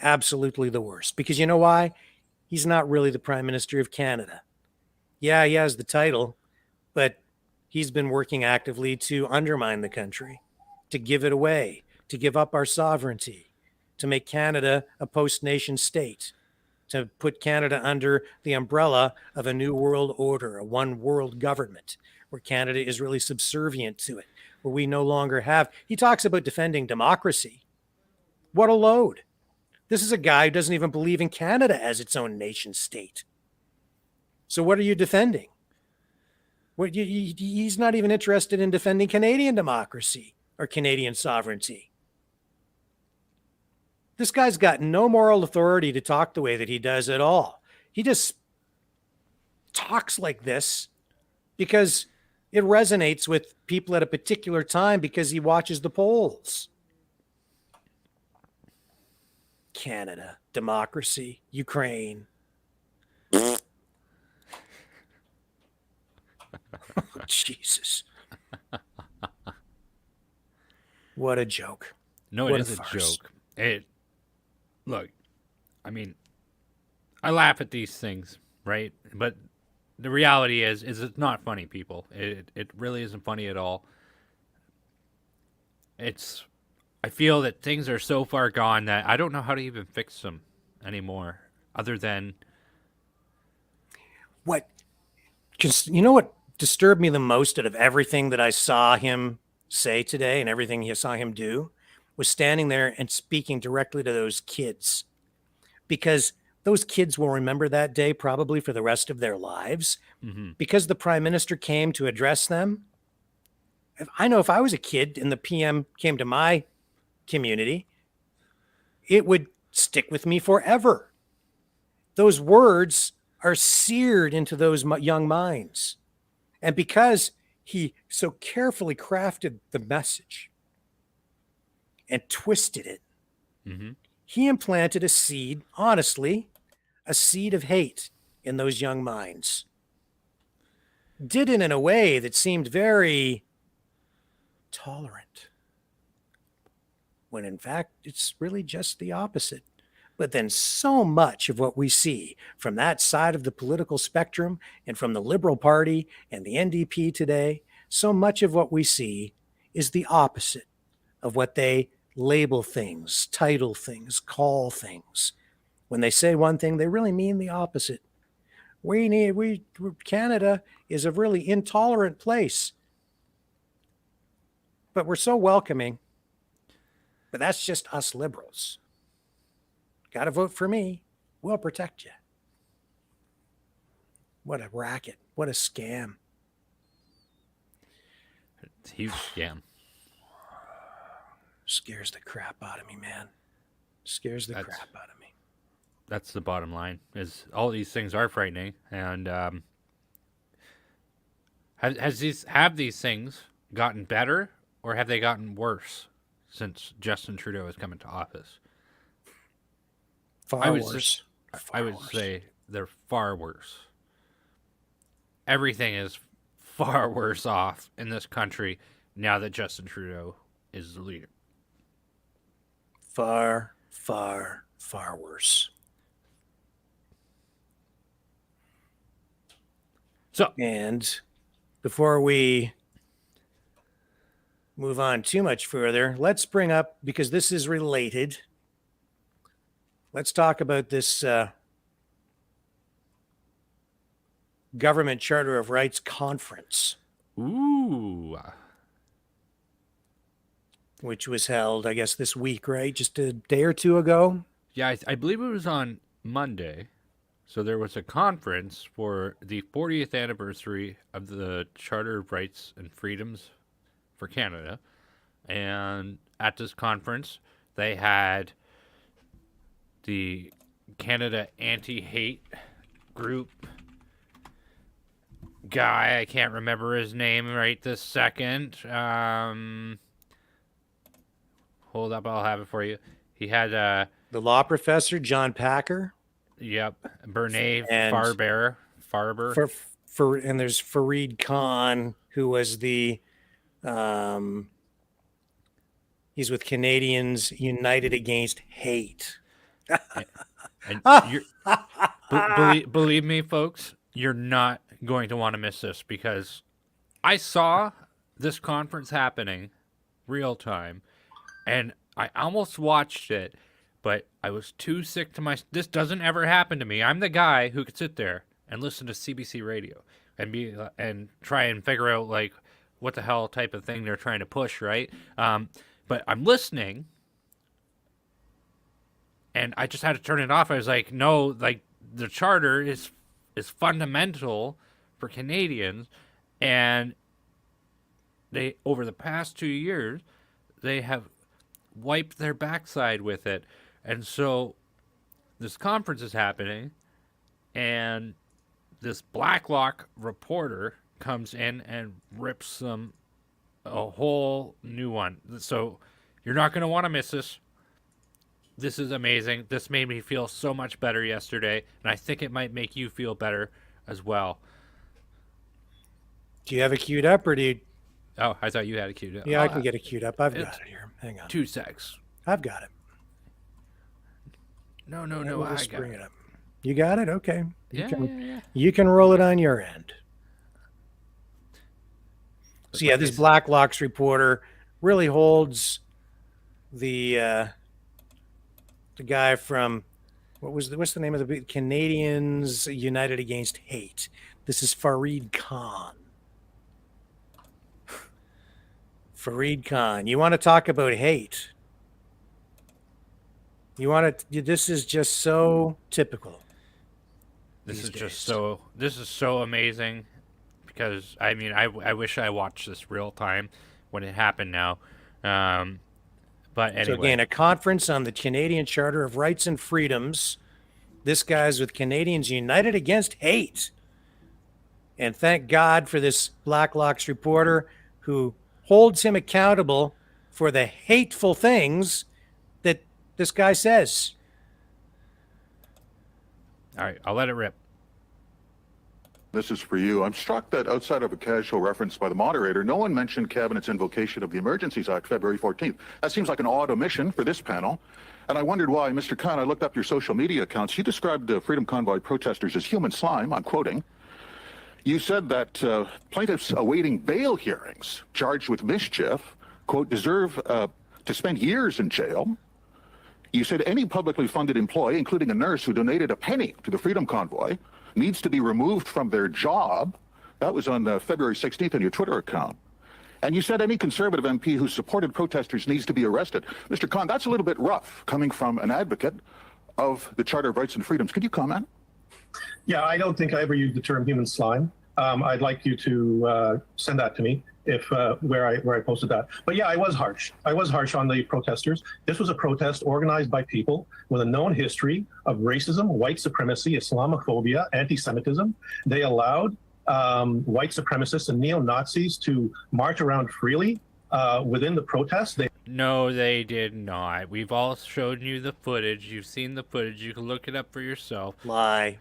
Absolutely the worst. Because you know why? He's not really the prime minister of Canada. Yeah, he has the title, but he's been working actively to undermine the country, to give it away, to give up our sovereignty, to make Canada a post-nation state, to put Canada under the umbrella of a new world order, a one world government, where Canada is really subservient to it, where we no longer have. He talks about defending democracy. What a load. This is a guy who doesn't even believe in Canada as its own nation state. So what are you defending? He's not even interested in defending Canadian democracy or Canadian sovereignty. This guy's got no moral authority to talk the way that he does at all. He just talks like this because it resonates with people at a particular time because he watches the polls. Canada, democracy, Ukraine. Jesus. What a joke. No, What it is a farce. joke. Look, I mean, I laugh at these things, right? But the reality is it's not funny, people. It really isn't funny at all. I feel that things are so far gone that I don't know how to even fix them anymore, other than you know what disturbed me the most out of everything that I saw him say today and everything I saw him do was standing there and speaking directly to those kids, because those kids will remember that day probably for the rest of their lives Mm-hmm. because the prime minister came to address them. I know if I was a kid and the PM came to my community, it would stick with me forever. Those words are seared into those young minds. And because he so carefully crafted the message and twisted it, Mm-hmm. he implanted a seed, honestly, a seed of hate in those young minds. Did it in a way that seemed very tolerant, when in fact it's really just the opposite. But then so much of what we see from that side of the political spectrum and from the Liberal Party and the NDP today, so much of what we see is the opposite of what they label things, title things, call things. When they say one thing, they really mean the opposite. Canada is a really intolerant place, but we're so welcoming. But that's just us liberals. Got to vote for me. We'll protect you. What a racket. What a scam. It's a huge scam. Scares the crap out of me, man. Scares the crap out of me. That's the bottom line. Is all these things are frightening, and have these things gotten better, or have they gotten worse since Justin Trudeau has come into office? Far worse. I would say they're far worse. Everything is far worse off in this country now that Justin Trudeau is the leader. Far, far, far worse. So, and before we move on too much further, let's bring up, because this is related, let's talk about this Government Charter of Rights Conference. Ooh. Which was held, I guess, this week, right? Just a day or two ago. Yeah, I believe it was on Monday. So there was a conference for the 40th anniversary of the Charter of Rights and Freedoms for Canada. And at this conference, they had the Canada Anti-Hate Group guy. I can't remember his name right this second. Hold up, I'll have it for you. He had the law professor, John Packer. Yep, Bernays and Farber. And there's Fareed Khan, who was the he's with Canadians United Against Hate. And believe me, folks, you're not going to want to miss this, because I saw this conference happening real time, and I almost watched it, but I was too sick to this doesn't ever happen to me. I'm the guy who could sit there and listen to CBC radio and try and figure out like what the hell type of thing they're trying to push, right? But I'm listening, and I just had to turn it off. I was like, no, like the charter is fundamental for Canadians, and they, over the past 2 years, they have wiped their backside with it. And so this conference is happening, and this Blacklock reporter comes in and rips them a whole new one. So you're not going to want to miss this. This is amazing. This made me feel so much better yesterday, and I think it might make you feel better as well. Do you have it queued up, or do you? Oh, I thought you had it queued up. Yeah, I can get it queued up. I've got it here. Hang on. 2 secs. I've got it. No, We'll I just got bring it. it up. You got it? Okay. Yeah. You can roll it on your end. So yeah, this Blacklocks reporter really holds the guy from what's the name of the Canadians United Against Hate. This is Fareed Khan. Fareed Khan. You want to talk about hate? You want to? This is just so typical. This these is just days. this is so amazing because I mean I wish I watched this real time when it happened now. But anyway, So again, a conference on the Canadian Charter of Rights and Freedoms. This guy's with Canadians United Against Hate. And thank God for this Blacklock's reporter who holds him accountable for the hateful things that this guy says. all right, I'll let it rip. This is for you. I'm struck that outside of a casual reference by the moderator, no one mentioned Cabinet's invocation of the Emergencies Act February 14th. That seems like an odd omission for this panel. And I wondered why. Mr. Khan, I looked up your social media accounts. You described the Freedom Convoy protesters as human slime. I'm quoting. You said that plaintiffs awaiting bail hearings charged with mischief, quote, deserve to spend years in jail. You said any publicly funded employee, including a nurse who donated a penny to the Freedom Convoy, needs to be removed from their job. That was on February 16th on your Twitter account. And you said any conservative MP who supported protesters needs to be arrested. Mr. Khan, that's a little bit rough coming from an advocate of the Charter of Rights and Freedoms. Could you comment? Yeah, I don't think I ever used the term human slime. I'd like you to send that to me if where I posted that. But yeah, I was harsh. I was harsh on the protesters. This was a protest organized by people with a known history of racism, white supremacy, Islamophobia, anti-Semitism. They allowed white supremacists and neo-Nazis to march around freely within the protest. No, they did not. We've all shown you the footage. You've seen the footage. You can look it up for yourself. Lie.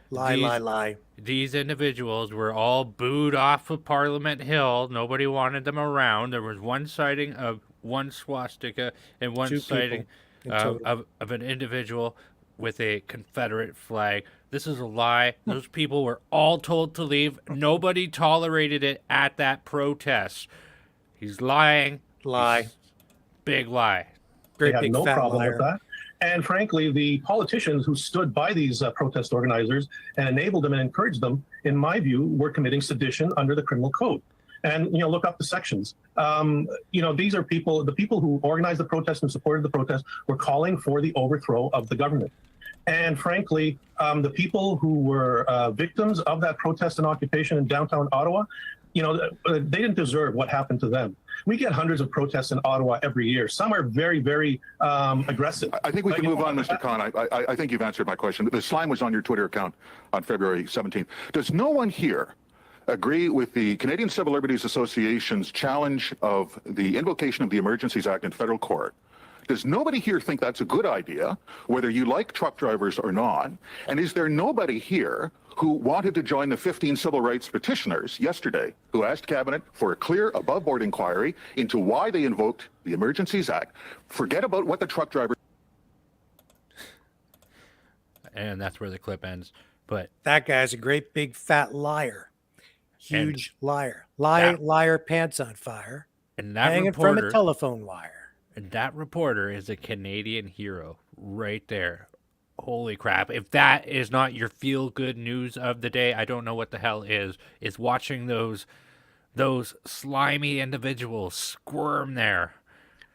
These individuals were all booed off of Parliament Hill. Nobody wanted them around. There was one sighting of one swastika and one Two sighting people in of an individual with a Confederate flag. This is a lie. Those people were all told to leave. Nobody tolerated it at that protest. He's lying. Lie. Big lie. Great They had big no fat problem liar. with that. And frankly, the politicians who stood by these protest organizers and enabled them and encouraged them, in my view, were committing sedition under the criminal code. And, look up the sections. These are people, the people who organized the protest and supported the protest were calling for the overthrow of the government. And frankly, the people who were victims of that protest and occupation in downtown Ottawa, they didn't deserve what happened to them. We get hundreds of protests in Ottawa every year. Some are very, very aggressive. I think we can move on, Mr. Khan. I think you've answered my question. The slime was on your Twitter account on February 17th. Does no one here agree with the Canadian Civil Liberties Association's challenge of the invocation of the Emergencies Act in federal court? Does nobody here think that's a good idea, whether you like truck drivers or not? And is there nobody here who wanted to join the 15 civil rights petitioners yesterday who asked Cabinet for a clear above-board inquiry into why they invoked the Emergencies Act? Forget about what the truck driver... And that's where the clip ends. But that guy's a great big fat liar. Huge liar. Liar, pants on fire. And that hanging reporter, from a telephone wire. And that reporter is a Canadian hero right there. Holy crap. If that is not your feel-good news of the day, I don't know what the hell is. It's watching those slimy individuals squirm there.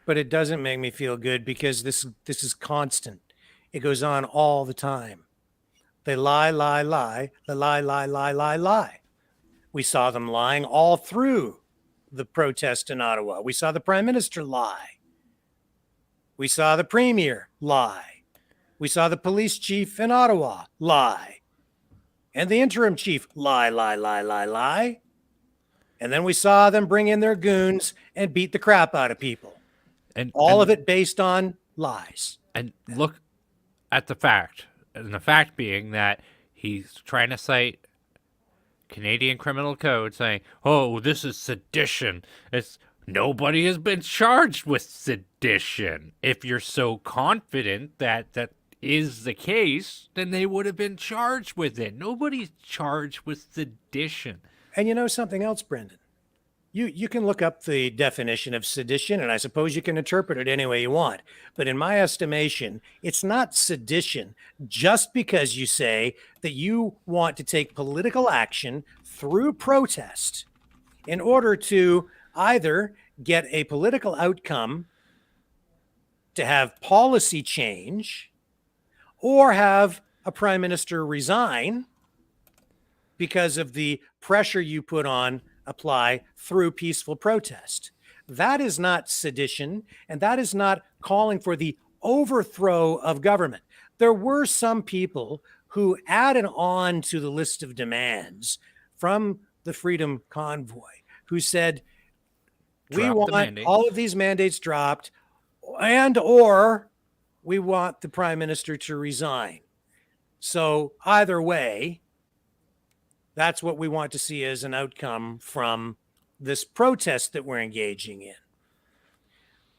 But it doesn't make me feel good because this is constant. It goes on all the time. They lie. They lie. We saw them lying all through the protest in Ottawa. We saw the Prime Minister lie. We saw the Premier lie. We saw the police chief in Ottawa lie. And the interim chief lie. And then we saw them bring in their goons and beat the crap out of people. And all of it based on lies. And look at the fact. And the fact being that he's trying to cite Canadian criminal code saying, oh, this is sedition. Nobody has been charged with sedition. If you're so confident that is the case, then they would have been charged with it. Nobody's charged with sedition. And you know something else, Brendan? You can look up the definition of sedition, and I suppose you can interpret it any way you want. But in my estimation, it's not sedition just because you say that you want to take political action through protest in order to either get a political outcome, to have policy change, or have a prime minister resign because of the pressure you put on apply through peaceful protest. That is not sedition, and that is not calling for the overthrow of government. There were some people who added on to the list of demands from the Freedom Convoy who said, we Drop the want mandates. all of these mandates dropped, and or we want the prime minister to resign. So either way, that's what we want to see as an outcome from this protest that we're engaging in.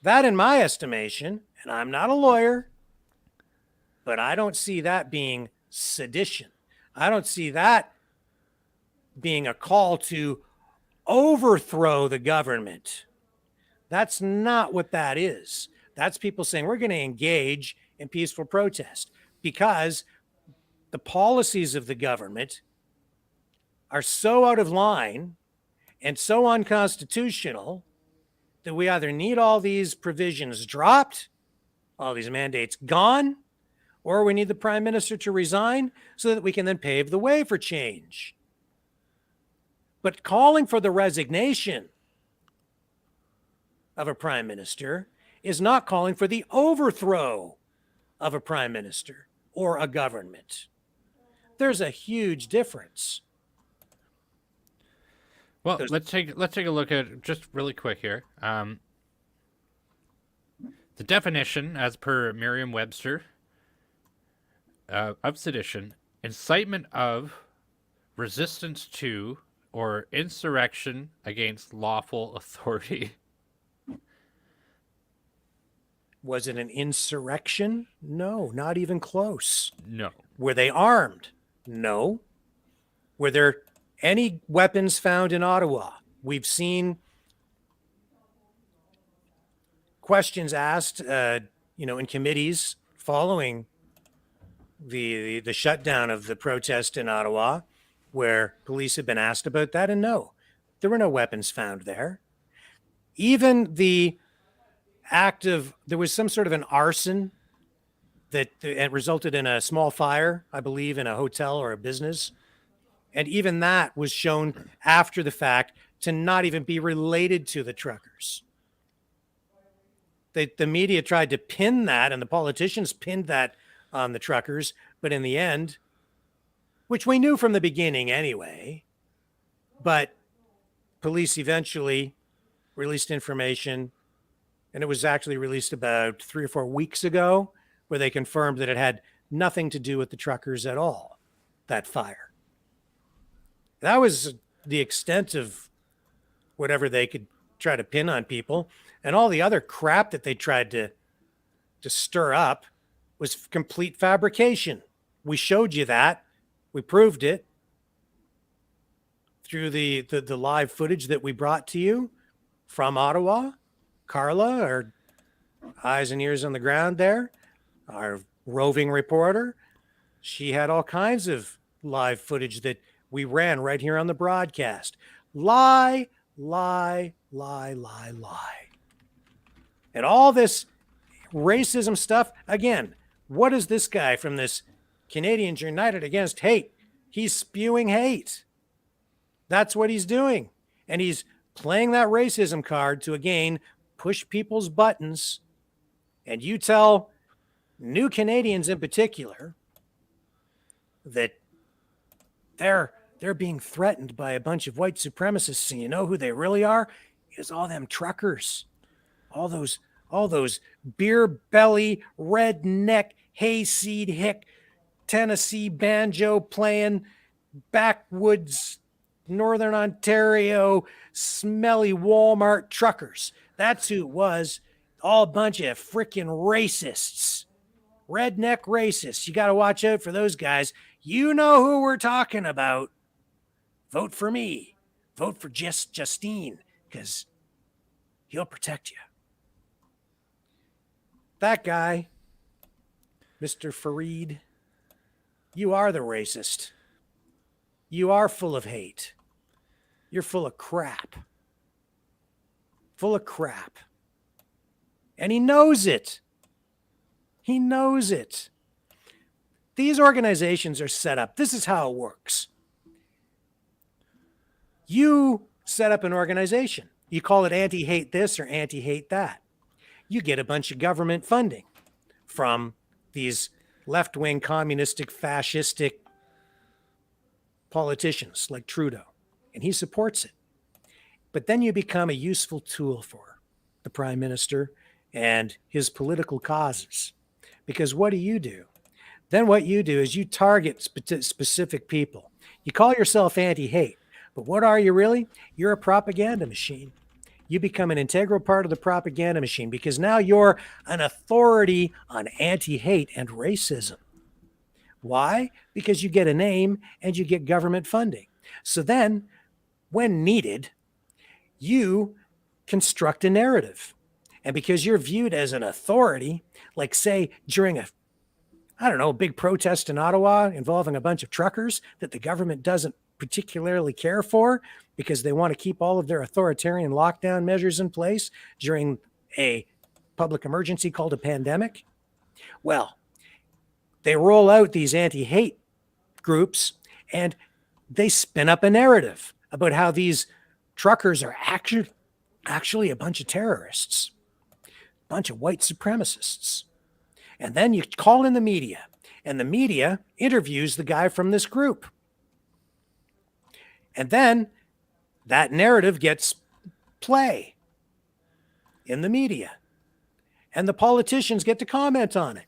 That, in my estimation, and I'm not a lawyer, but I don't see that being sedition. I don't see that being a call to overthrow the government. That's not what that is. That's people saying we're going to engage in peaceful protest because the policies of the government are so out of line and so unconstitutional that we either need all these provisions dropped, all these mandates gone, or we need the prime minister to resign so that we can then pave the way for change. But calling for the resignation of a prime minister is not calling for the overthrow of a prime minister or a government. There's a huge difference. Well, let's take a look at just really quick here. The definition, as per Merriam-Webster, of sedition: incitement of, resistance to, or insurrection against lawful authority. Was it an insurrection? No, not even close. No. Were they armed? No. Were there any weapons found in Ottawa? We've seen questions asked, in committees following the shutdown of the protest in Ottawa, where police have been asked about that, and no, there were no weapons found there. Even the act of, there was some sort of an arson that resulted in a small fire, I believe, in a hotel or a business. And even that was shown after the fact to not even be related to the truckers. The media tried to pin that, and the politicians pinned that on the truckers. But in the end, which we knew from the beginning anyway, but police eventually released information, and it was actually released about 3 or 4 weeks ago, where they confirmed that it had nothing to do with the truckers at all, that fire. That was the extent of whatever they could try to pin on people. And all the other crap that they tried to stir up was complete fabrication. We showed you that. We proved it through the live footage that we brought to you from Ottawa. Carla, our eyes and ears on the ground there, our roving reporter, she had all kinds of live footage that we ran right here on the broadcast. Lie, lie, lie, lie, lie. And all this racism stuff, again, what is this guy from this Canadians United Against Hate? He's spewing hate. That's what he's doing. And he's playing that racism card to, again, push people's buttons. And you tell new Canadians in particular that they're being threatened by a bunch of white supremacists, and you know who they really are? It's all them truckers. All those beer belly, redneck, hayseed hick, Tennessee banjo playing, backwoods, Northern Ontario, smelly Walmart truckers. That's who it was. All a bunch of freaking racists. Redneck racists. You got to watch out for those guys. You know who we're talking about. Vote for me. Vote for Justine, because he'll protect you. That guy, Mr. Fareed, you are the racist. You are full of hate. You're full of crap. Full of crap. And he knows it. He knows it. These organizations are set up. This is how it works. You set up an organization. You call it anti-hate this or anti-hate that. You get a bunch of government funding from these left-wing, communistic, fascistic politicians like Trudeau, and he supports it. But then you become a useful tool for the Prime Minister and his political causes. Because what do? Then what you do is you target specific people. You call yourself anti-hate, but what are you really? You're a propaganda machine. You become an integral part of the propaganda machine because now you're an authority on anti-hate and racism. Why? Because you get a name and you get government funding. So then, when needed, you construct a narrative. And because you're viewed as an authority, like say during a big protest in Ottawa involving a bunch of truckers that the government doesn't particularly care for because they want to keep all of their authoritarian lockdown measures in place during a public emergency called a pandemic. Well, they roll out these anti-hate groups and they spin up a narrative about how these truckers are actually a bunch of terrorists, a bunch of white supremacists. And then you call in the media, and the media interviews the guy from this group. And then that narrative gets play in the media. And the politicians get to comment on it.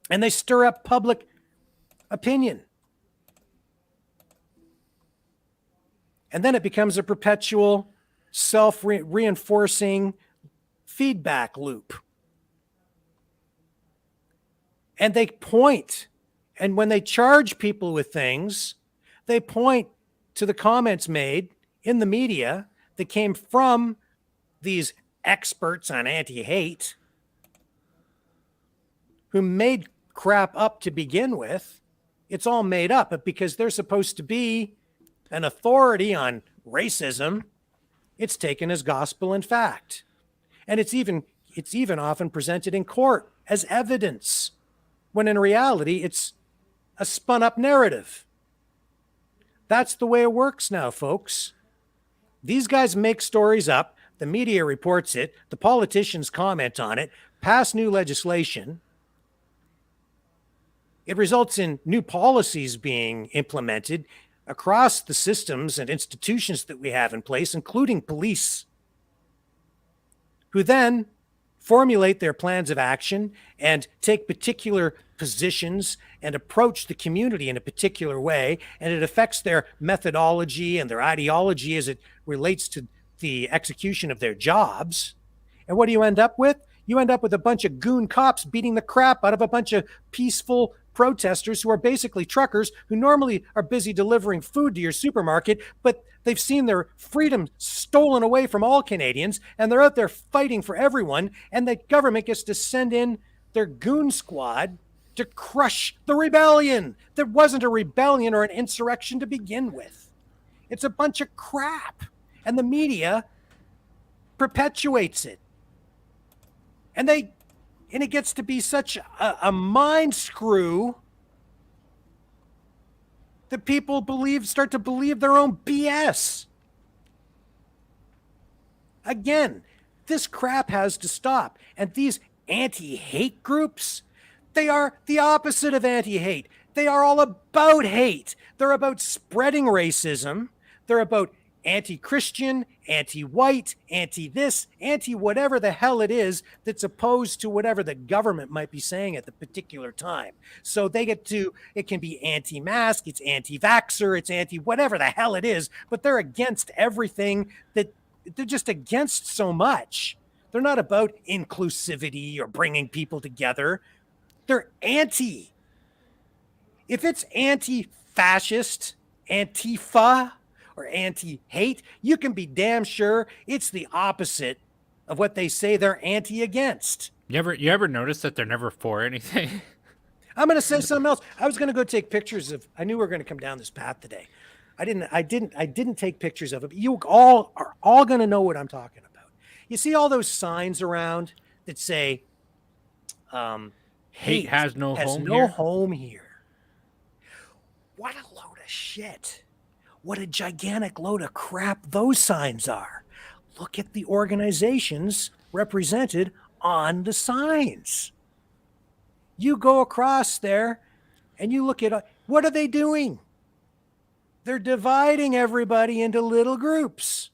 And they stir up public opinion. And then it becomes a perpetual self-reinforcing feedback loop. And they point, and when they charge people with things, they point to the comments made in the media that came from these experts on anti-hate who made crap up to begin with. It's all made up, but because they're supposed to be an authority on racism, it's taken as gospel and fact. And it's even often presented in court as evidence, when in reality, it's a spun up narrative. That's the way it works now, folks. These guys make stories up, the media reports it, the politicians comment on it, pass new legislation. It results in new policies being implemented across the systems and institutions that we have in place, including police, who then formulate their plans of action and take particular positions and approach the community in a particular way, and it affects their methodology and their ideology as it relates to the execution of their jobs. And what do you end up with? You end up with a bunch of goon cops beating the crap out of a bunch of peaceful protesters who are basically truckers who normally are busy delivering food to your supermarket, but they've seen their freedom stolen away from all Canadians, and they're out there fighting for everyone, and the government gets to send in their goon squad to crush the rebellion. There wasn't a rebellion or an insurrection to begin with. It's a bunch of crap, and the media perpetuates it. And it gets to be such a mind screw that people start to believe their own BS. Again, this crap has to stop. And these anti-hate groups, they are the opposite of anti-hate. They are all about hate. They're about spreading racism. They're about anti-Christian, anti-white, anti-this, anti-whatever the hell it is that's opposed to whatever the government might be saying at the particular time. So it can be anti-mask, it's anti-vaxxer, it's anti-whatever the hell it is, but they're against everything that they're just against so much. They're not about inclusivity or bringing people together. They're anti. If it's anti-fascist, Antifa, or anti-hate, you can be damn sure it's the opposite of what they say they're anti-against. You ever notice that they're never for anything? I'm going to say something else. I was going to go take pictures I knew we were going to come down this path today. I didn't take pictures of it, but you all are all going to know what I'm talking about. You see all those signs around that say, Hate has no home no here? home here. What a load of shit. What a gigantic load of crap those signs are. Look at the organizations represented on the signs. You go across there and you look at what are they doing? They're dividing everybody into little groups.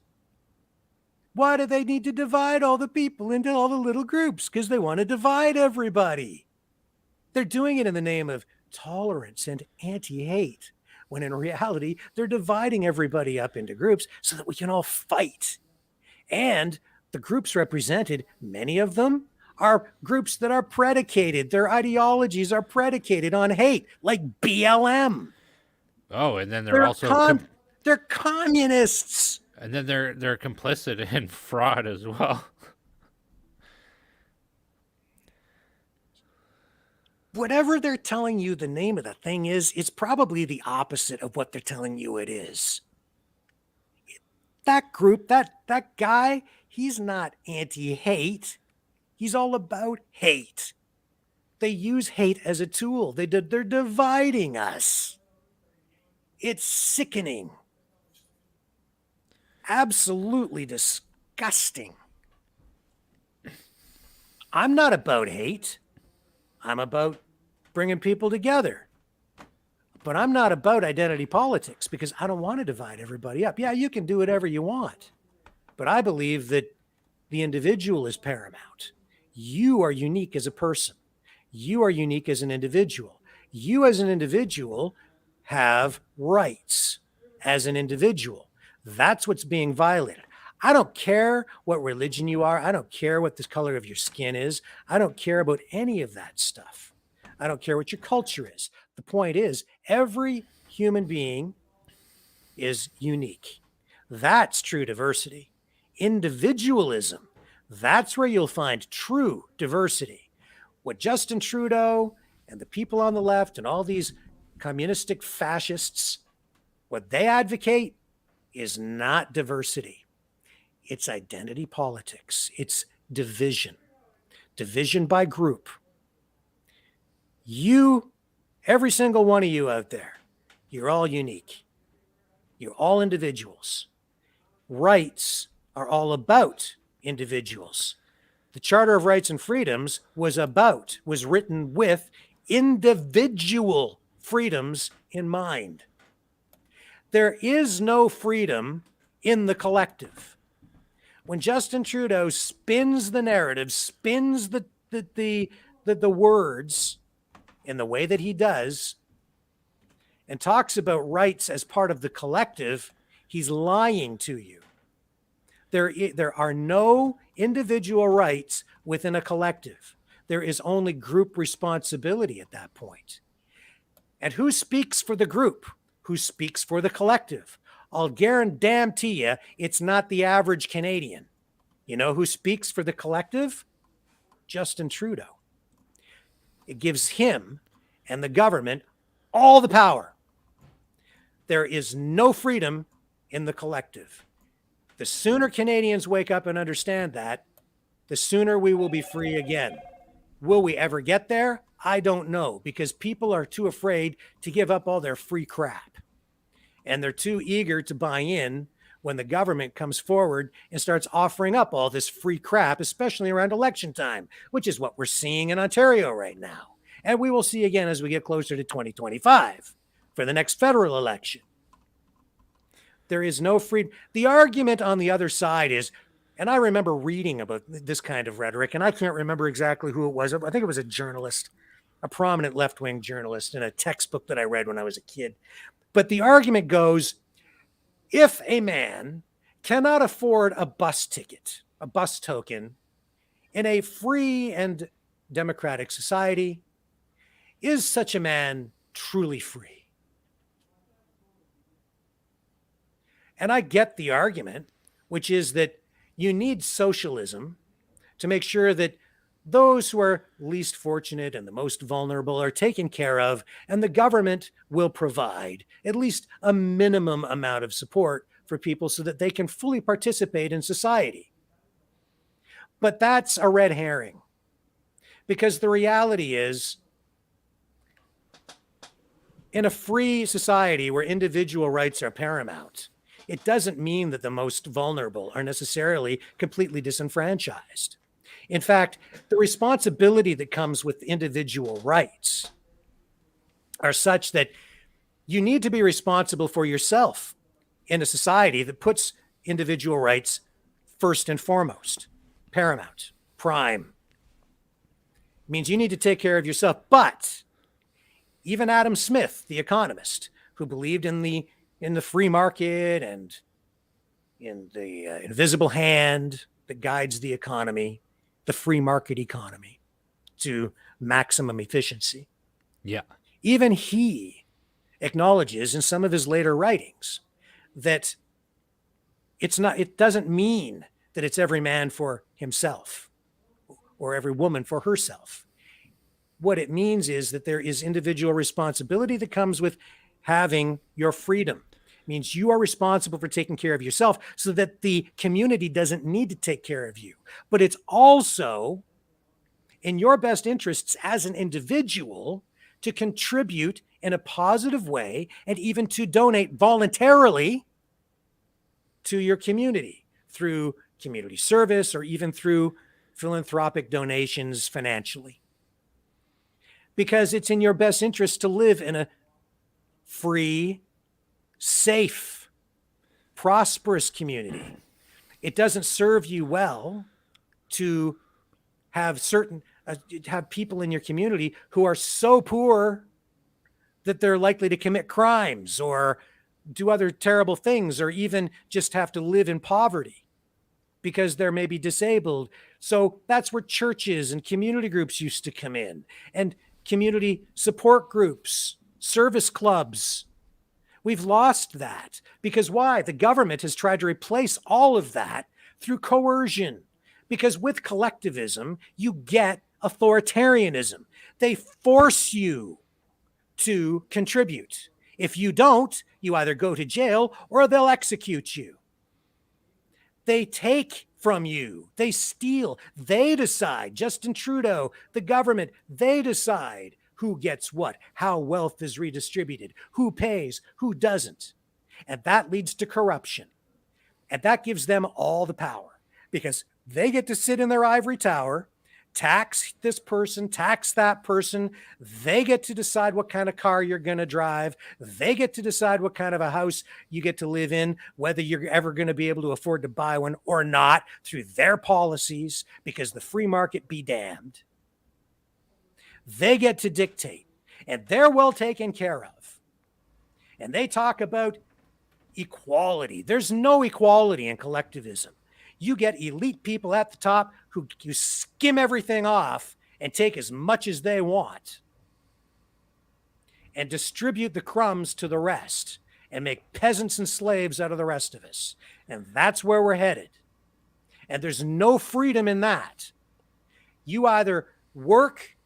Why do they need to divide all the people into all the little groups? Because they want to divide everybody. They're doing it in the name of tolerance and anti-hate, when in reality, they're dividing everybody up into groups so that we can all fight. And the groups represented, many of them, are groups that are predicated, their ideologies are predicated on hate, like BLM. Oh, and then they're they're communists. And then they're complicit in fraud as well. Whatever they're telling you the name of the thing is, it's probably the opposite of what they're telling you it is. That group, that guy, he's not anti-hate. He's all about hate. They use hate as a tool. They're dividing us. It's sickening. Absolutely disgusting. I'm not about hate. I'm about bringing people together. But I'm not about identity politics because I don't want to divide everybody up. Yeah, you can do whatever you want. But I believe that the individual is paramount. You are unique as a person. You are unique as an individual. You as an individual have rights as an individual. That's what's being violated. I don't care what religion you are. I don't care what the color of your skin is. I don't care about any of that stuff. I don't care what your culture is. The point is, every human being is unique. That's true diversity. Individualism, that's where you'll find true diversity. What Justin Trudeau and the people on the left and all these communistic fascists, what they advocate is not diversity. It's identity politics. It's division. Division by group. You, every single one of you out there, you're all unique. You're all individuals. Rights are all about individuals. The Charter of Rights and Freedoms was written with individual freedoms in mind. There is no freedom in the collective. When Justin Trudeau spins the narrative, spins the words in the way that he does, and talks about rights as part of the collective, he's lying to you. There are no individual rights within a collective. There is only group responsibility at that point. And who speaks for the group? Who speaks for the collective? I'll guarantee you it's not the average Canadian. You know who speaks for the collective? Justin Trudeau. It gives him and the government all the power. There is no freedom in the collective. The sooner Canadians wake up and understand that, the sooner we will be free again. Will we ever get there? I don't know, because people are too afraid to give up all their free crap. And they're too eager to buy in when the government comes forward and starts offering up all this free crap, especially around election time, which is what we're seeing in Ontario right now. And we will see again as we get closer to 2025 for the next federal election. There is no freedom. The argument on the other side is, and I remember reading about this kind of rhetoric, and I can't remember exactly who it was. I think it was a journalist, a prominent left-wing journalist in a textbook that I read when I was a kid. But the argument goes, if a man cannot afford a bus ticket, a bus token, in a free and democratic society, is such a man truly free? And I get the argument, which is that you need socialism to make sure that those who are least fortunate and the most vulnerable are taken care of, and the government will provide at least a minimum amount of support for people so that they can fully participate in society. But that's a red herring, Because the reality is, in a free society where individual rights are paramount, it doesn't mean that the most vulnerable are necessarily completely disenfranchised. In fact, the responsibility that comes with individual rights are such that you need to be responsible for yourself in a society that puts individual rights first and foremost, paramount, prime. It means you need to take care of yourself. But even Adam Smith, the economist, who believed in the free market and in the invisible hand that guides the economy, the free market economy, to maximum efficiency. Yeah. Even he acknowledges in some of his later writings that it doesn't mean that it's every man for himself or every woman for herself. What it means is that there is individual responsibility that comes with having your freedom. It means you are responsible for taking care of yourself so that the community doesn't need to take care of you. But it's also in your best interests as an individual to contribute in a positive way and even to donate voluntarily to your community through community service or even through philanthropic donations financially. Because it's in your best interest to live in a free, safe, prosperous community. It doesn't serve you well to have have people in your community who are so poor that they're likely to commit crimes or do other terrible things or even just have to live in poverty because they're maybe disabled. So that's where churches and community groups used to come in, and community support groups, service clubs. We've lost that because why? The government has tried to replace all of that through coercion, because with collectivism, you get authoritarianism. They force you to contribute. If you don't, you either go to jail or they'll execute you. They take from you. They steal. They decide. Justin Trudeau, the government, they decide who gets what, how wealth is redistributed, who pays, who doesn't. And that leads to corruption. And that gives them all the power because they get to sit in their ivory tower, tax this person, tax that person. They get to decide what kind of car you're going to drive. They get to decide what kind of a house you get to live in, whether you're ever going to be able to afford to buy one or not through their policies, because the free market be damned. They get to dictate, and they're well taken care of. And they talk about equality. There's no equality in collectivism. You get elite people at the top who skim everything off and take as much as they want and distribute the crumbs to the rest and make peasants and slaves out of the rest of us. And that's where we're headed. And there's no freedom in that. You either work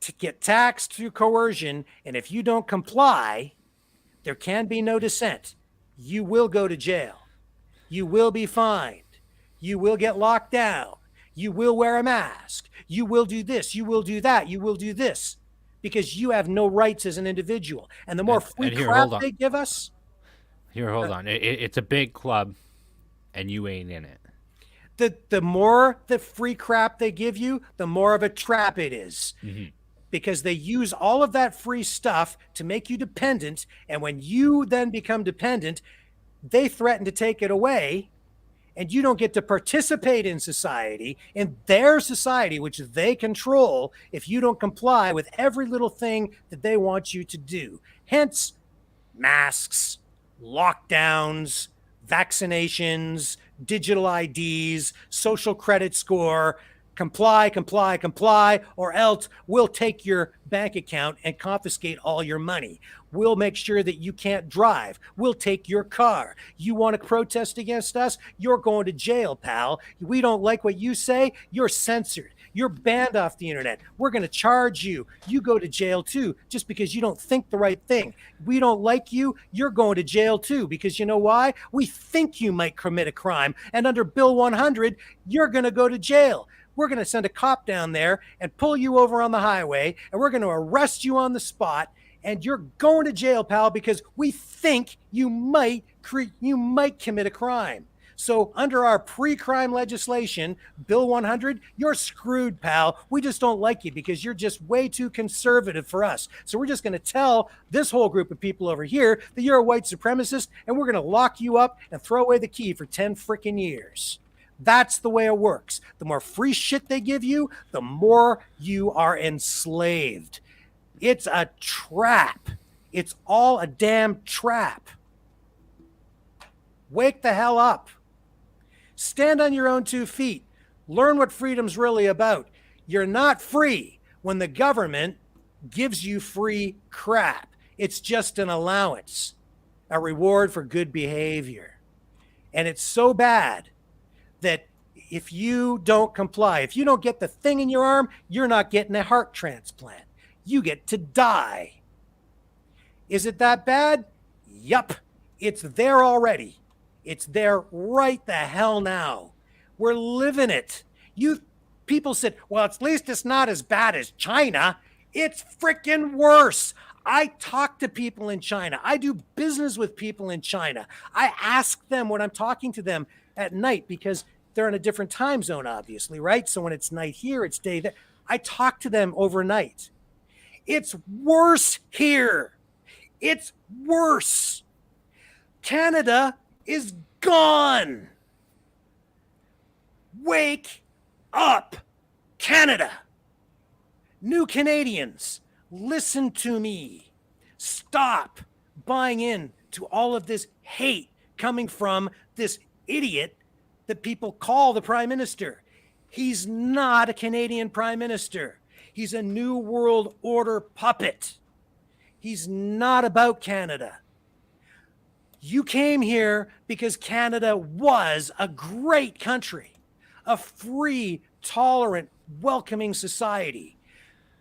to get taxed through coercion, and if you don't comply, there can be no dissent. You will go to jail. You will be fined. You will get locked down. You will wear a mask. You will do this. You will do that. You will do this because you have no rights as an individual. And the more free crap they give us. Hold on. It's a big club and you ain't in it. The more the free crap they give you, the more of a trap it is. Mm-hmm. Because they use all of that free stuff to make you dependent. And when you then become dependent, they threaten to take it away, and you don't get to participate in society, in their society, which they control, if you don't comply with every little thing that they want you to do. Hence, masks, lockdowns, vaccinations, digital IDs, social credit score. Comply, comply, comply, or else we'll take your bank account and confiscate all your money. We'll make sure that you can't drive. We'll take your car. You want to protest against us? You're going to jail, pal. We don't like what you say. You're censored. You're banned off the internet. We're going to charge you. You go to jail too, just because you don't think the right thing. We don't like you. You're going to jail too, because you know why? We think you might commit a crime. And under Bill 100, you're going to go to jail. we're going to send a cop down there and pull you over on the highway, and we're going to arrest you on the spot, and you're going to jail, pal, because we think you might commit a crime. So under our pre-crime legislation, Bill 100, you're screwed, pal. We just don't like you because you're just way too conservative for us. So we're just going to tell this whole group of people over here that you're a white supremacist, and we're going to lock you up and throw away the key for 10 freaking years. That's the way it works. The more free shit they give you, the more you are enslaved. It's a trap. It's all a damn trap. Wake the hell up. Stand on your own 2 feet. Learn what freedom's really about. You're not free when the government gives you free crap. It's just an allowance, a reward for good behavior. And it's so bad that if you don't comply, if you don't get the thing in your arm, you're not getting a heart transplant. You get to die. Is it that bad? Yup. It's there already. It's there right the hell now. We're living it. You people said, well, at least it's not as bad as China. It's freaking worse. I talk to people in China. I do business with people in China. I ask them when I'm talking to them at night because they're in a different time zone, obviously, right? So when it's night here, it's day there. I talk to them overnight. It's worse here. It's worse. Canada is gone. Wake up, Canada. New Canadians, listen to me. Stop buying in to all of this hate coming from this idiot that people call the Prime Minister. He's not a Canadian Prime Minister. He's a New World Order puppet. He's not about Canada. You came here because Canada was a great country, a free, tolerant, welcoming society.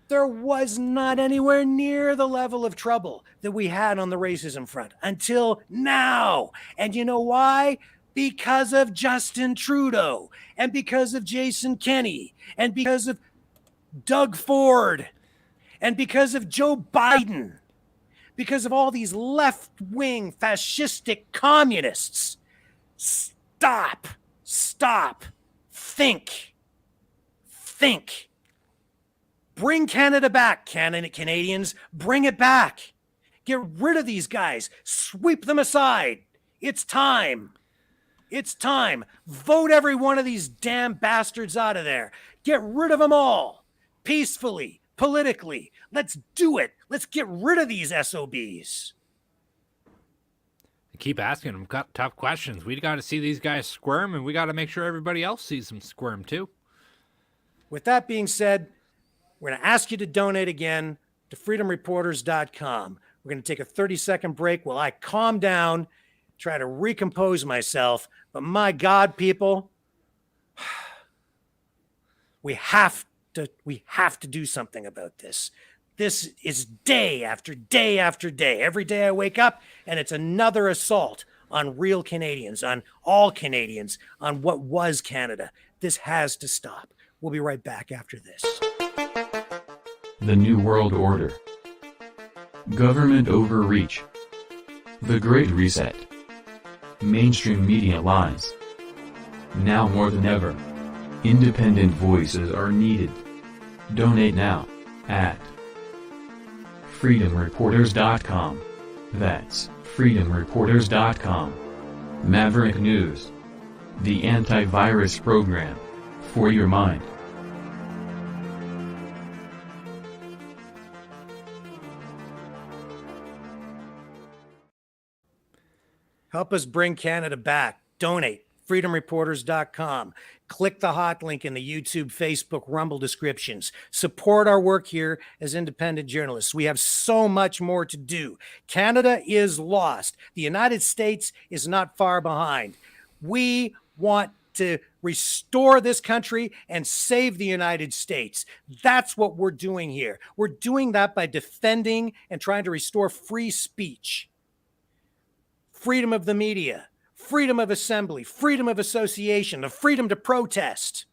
There was not anywhere near the level of trouble that we had on the racism front until now. And you know why? Because of Justin Trudeau, and because of Jason Kenney, and because of Doug Ford, and because of Joe Biden. Because of all these left-wing fascistic communists. Stop. Think. Bring Canada back, Canadians. Bring it back. Get rid of these guys. Sweep them aside. It's time. Vote every one of these damn bastards out of there. Get rid of them all. Peacefully, politically. Let's do it. Let's get rid of these SOBs. Keep asking them tough questions. We got to see these guys squirm, and we got to make sure everybody else sees them squirm too. With that being said, we're going to ask you to donate again to freedomreporters.com. We're going to take a 30-second break while I calm down, try to recompose myself. But my God, people, we have to do something about this. This is day after day after day. Every day I wake up and it's another assault on real Canadians, on all Canadians, on what was Canada. This has to stop. We'll be right back after this. The New World Order. Government overreach. The Great Reset. Mainstream media lies. Now more than ever, independent voices are needed. Donate now at freedomreporters.com. That's freedomreporters.com. Maverick News. The antivirus program for your mind. Help us bring Canada back. Donate. freedomreporters.com. Click the hot link in the YouTube, Facebook, Rumble descriptions. Support our work here as independent journalists. We have so much more to do. Canada is lost. The United States is not far behind. We want to restore this country and save the United States. That's what we're doing here. We're doing that by defending and trying to restore free speech, freedom of the media, freedom of assembly, freedom of association, the freedom to protest.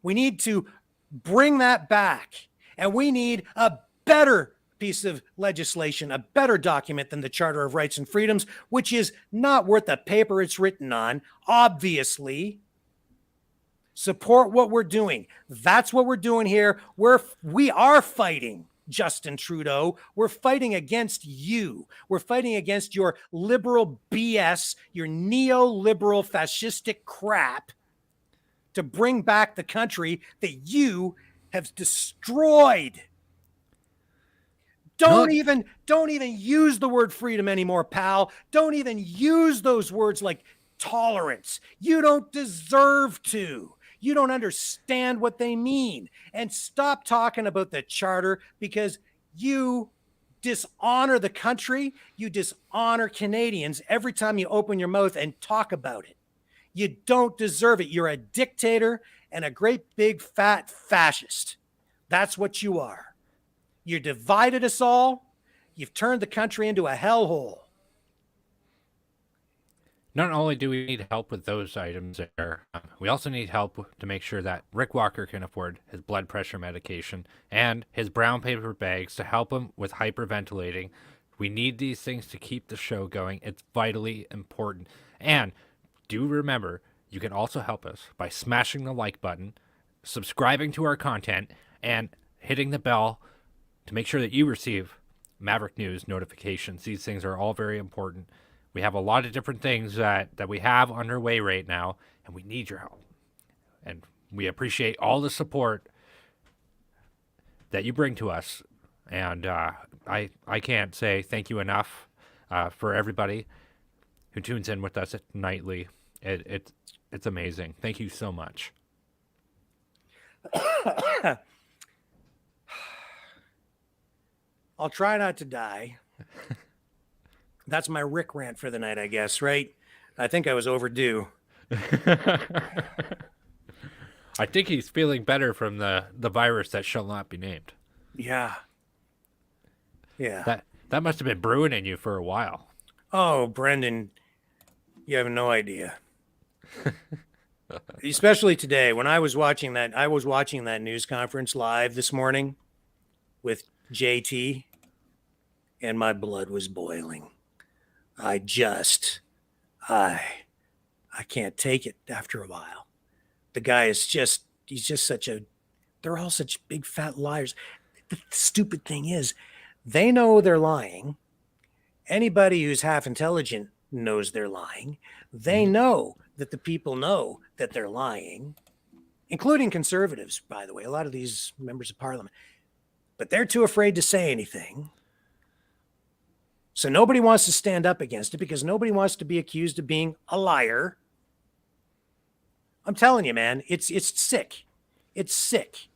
We need to bring that back. And we need a better piece of legislation, a better document than the Charter of Rights and Freedoms, which is not worth the paper it's written on, obviously. Support what we're doing. That's what we're doing here. We are fighting Justin Trudeau. We're fighting against you. We're fighting against your liberal BS, your neoliberal fascistic crap to bring back the country that you have destroyed. Don't even use the word freedom anymore, pal. Don't even use those words like tolerance. You don't deserve to. You don't understand what they mean. And stop talking about the charter, because you dishonor the country. You dishonor Canadians every time you open your mouth and talk about it. You don't deserve it. You're a dictator and a great big fat fascist. That's what you are. You divided us all. You've turned the country into a hellhole. Not only do we need help with those items there, we also need help to make sure that Rick Walker can afford his blood pressure medication and his brown paper bags to help him with hyperventilating. We need these things to keep the show going. It's vitally important. And do remember, you can also help us by smashing the like button, subscribing to our content, and hitting the bell to make sure that you receive Maverick News notifications. These things are all very important. We have a lot of different things that we have underway right now, and we need your help. And we appreciate all the support that you bring to us. And I can't say thank you enough for everybody who tunes in with us nightly. It's amazing. Thank you so much. I'll try not to die. That's my Rick rant for the night, I guess, right? I think I was overdue. I think he's feeling better from the virus that shall not be named. Yeah. Yeah. That must have been brewing in you for a while. Oh, Brendan, you have no idea. Especially today, when I was watching that news conference live this morning with JT, and my blood was boiling. I can't take it after a while. The guy is he's just they're all such big fat liars. The stupid thing is, they know they're lying. Anybody who's half intelligent knows they're lying. They know that the people know that they're lying, including conservatives, by the way, a lot of these members of parliament. But they're too afraid to say anything. So nobody wants to stand up against it because nobody wants to be accused of being a liar. I'm telling you, man, it's sick. It's sick.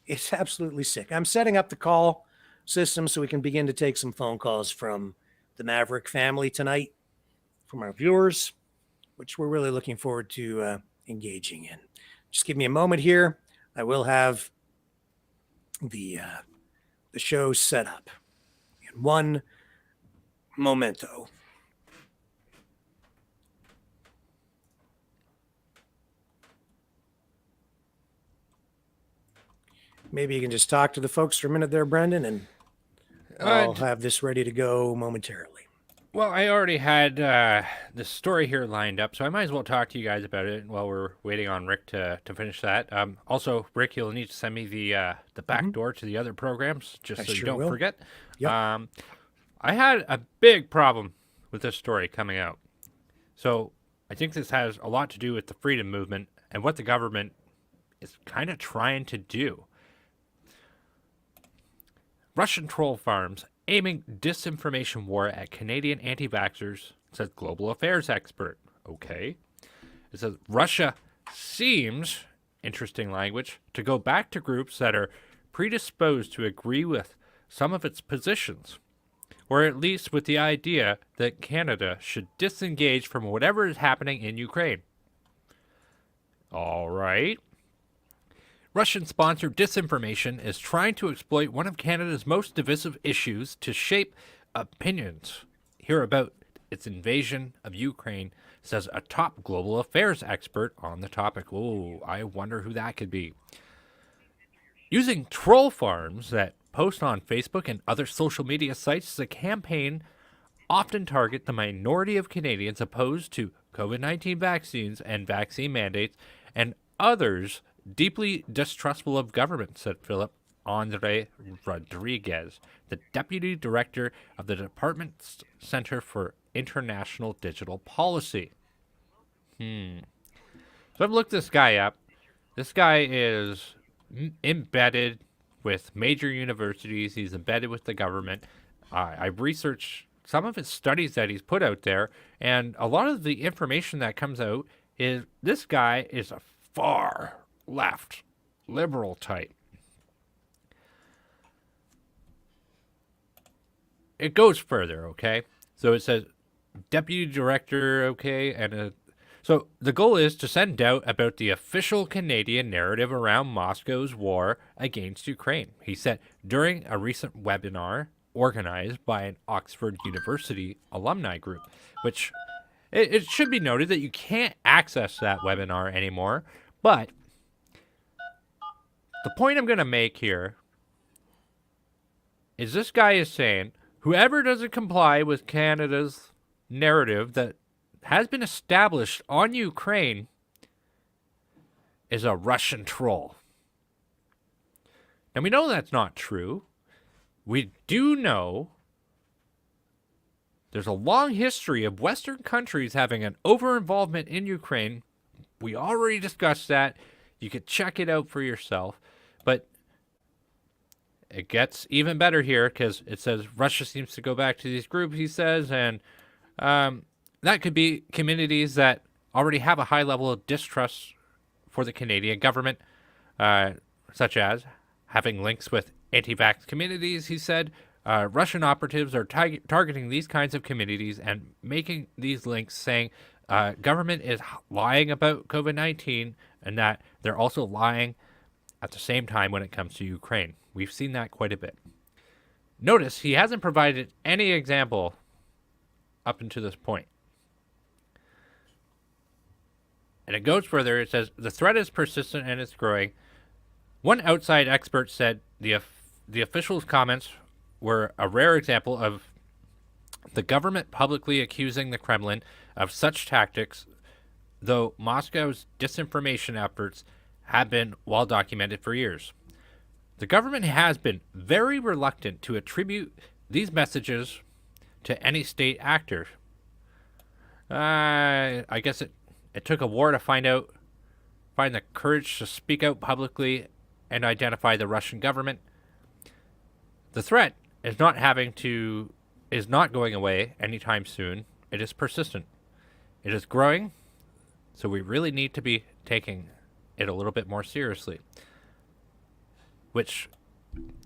It's absolutely sick. I'm setting up the call system so we can begin to take some phone calls from the Maverick family tonight, from our viewers, which we're really looking forward to engaging in. Just give me a moment here. I will have the show set up in one momento. Maybe you can just talk to the folks for a minute there, Brendan, and I'll have this ready to go momentarily. Well, I already had the story here lined up, so I might as well talk to you guys about it while we're waiting on Rick to finish that. Also, Rick, you'll need to send me the back door to the other programs, just so you don't forget. Yep. I had a big problem with this story coming out. So I think this has a lot to do with the freedom movement and what the government is kind of trying to do. Russian troll farms aiming disinformation war at Canadian anti-vaxxers, says global affairs expert. Okay. It says Russia seems, interesting language, to go back to groups that are predisposed to agree with some of its positions, or at least with the idea that Canada should disengage from whatever is happening in Ukraine. All right. Russian-sponsored disinformation is trying to exploit one of Canada's most divisive issues to shape opinions. Hear about its invasion of Ukraine, says a top global affairs expert on the topic. Oh, I wonder who that could be. Using troll farms that post on Facebook and other social media sites, the campaign often target the minority of Canadians opposed to COVID-19 vaccines and vaccine mandates, and others deeply distrustful of government, said Philip Andre Rodriguez, the deputy director of the Department's Center for International Digital Policy. So I've looked this guy up. This guy is embedded with major universities. He's embedded with the government. I've researched some of his studies that he's put out there, and a lot of the information that comes out is this guy is a far left liberal type. It goes further, okay? So it says deputy director, okay, and so the goal is to send doubt about the official Canadian narrative around Moscow's war against Ukraine, he said during a recent webinar organized by an Oxford University alumni group, which it should be noted that you can't access that webinar anymore. But the point I'm going to make here is this guy is saying whoever doesn't comply with Canada's narrative that has been established on Ukraine is a Russian troll. And we know that's not true. We do know there's a long history of Western countries having an over-involvement in Ukraine. We already discussed that. You could check it out for yourself. But it gets even better here because it says Russia seems to go back to these groups, he says, and that could be communities that already have a high level of distrust for the Canadian government, such as having links with anti-vax communities, he said. Russian operatives are targeting these kinds of communities and making these links saying government is lying about COVID-19 and that they're also lying at the same time when it comes to Ukraine. We've seen that quite a bit. Notice he hasn't provided any example up until this point. And it goes further. It says, the threat is persistent and it's growing. One outside expert said the officials' comments were a rare example of the government publicly accusing the Kremlin of such tactics, though Moscow's disinformation efforts have been well documented for years. The government has been very reluctant to attribute these messages to any state actor. I guess it took a war to find the courage to speak out publicly and identify the Russian government. The threat is not going away anytime soon. It is persistent. It is growing, so we really need to be taking it a little bit more seriously. Which,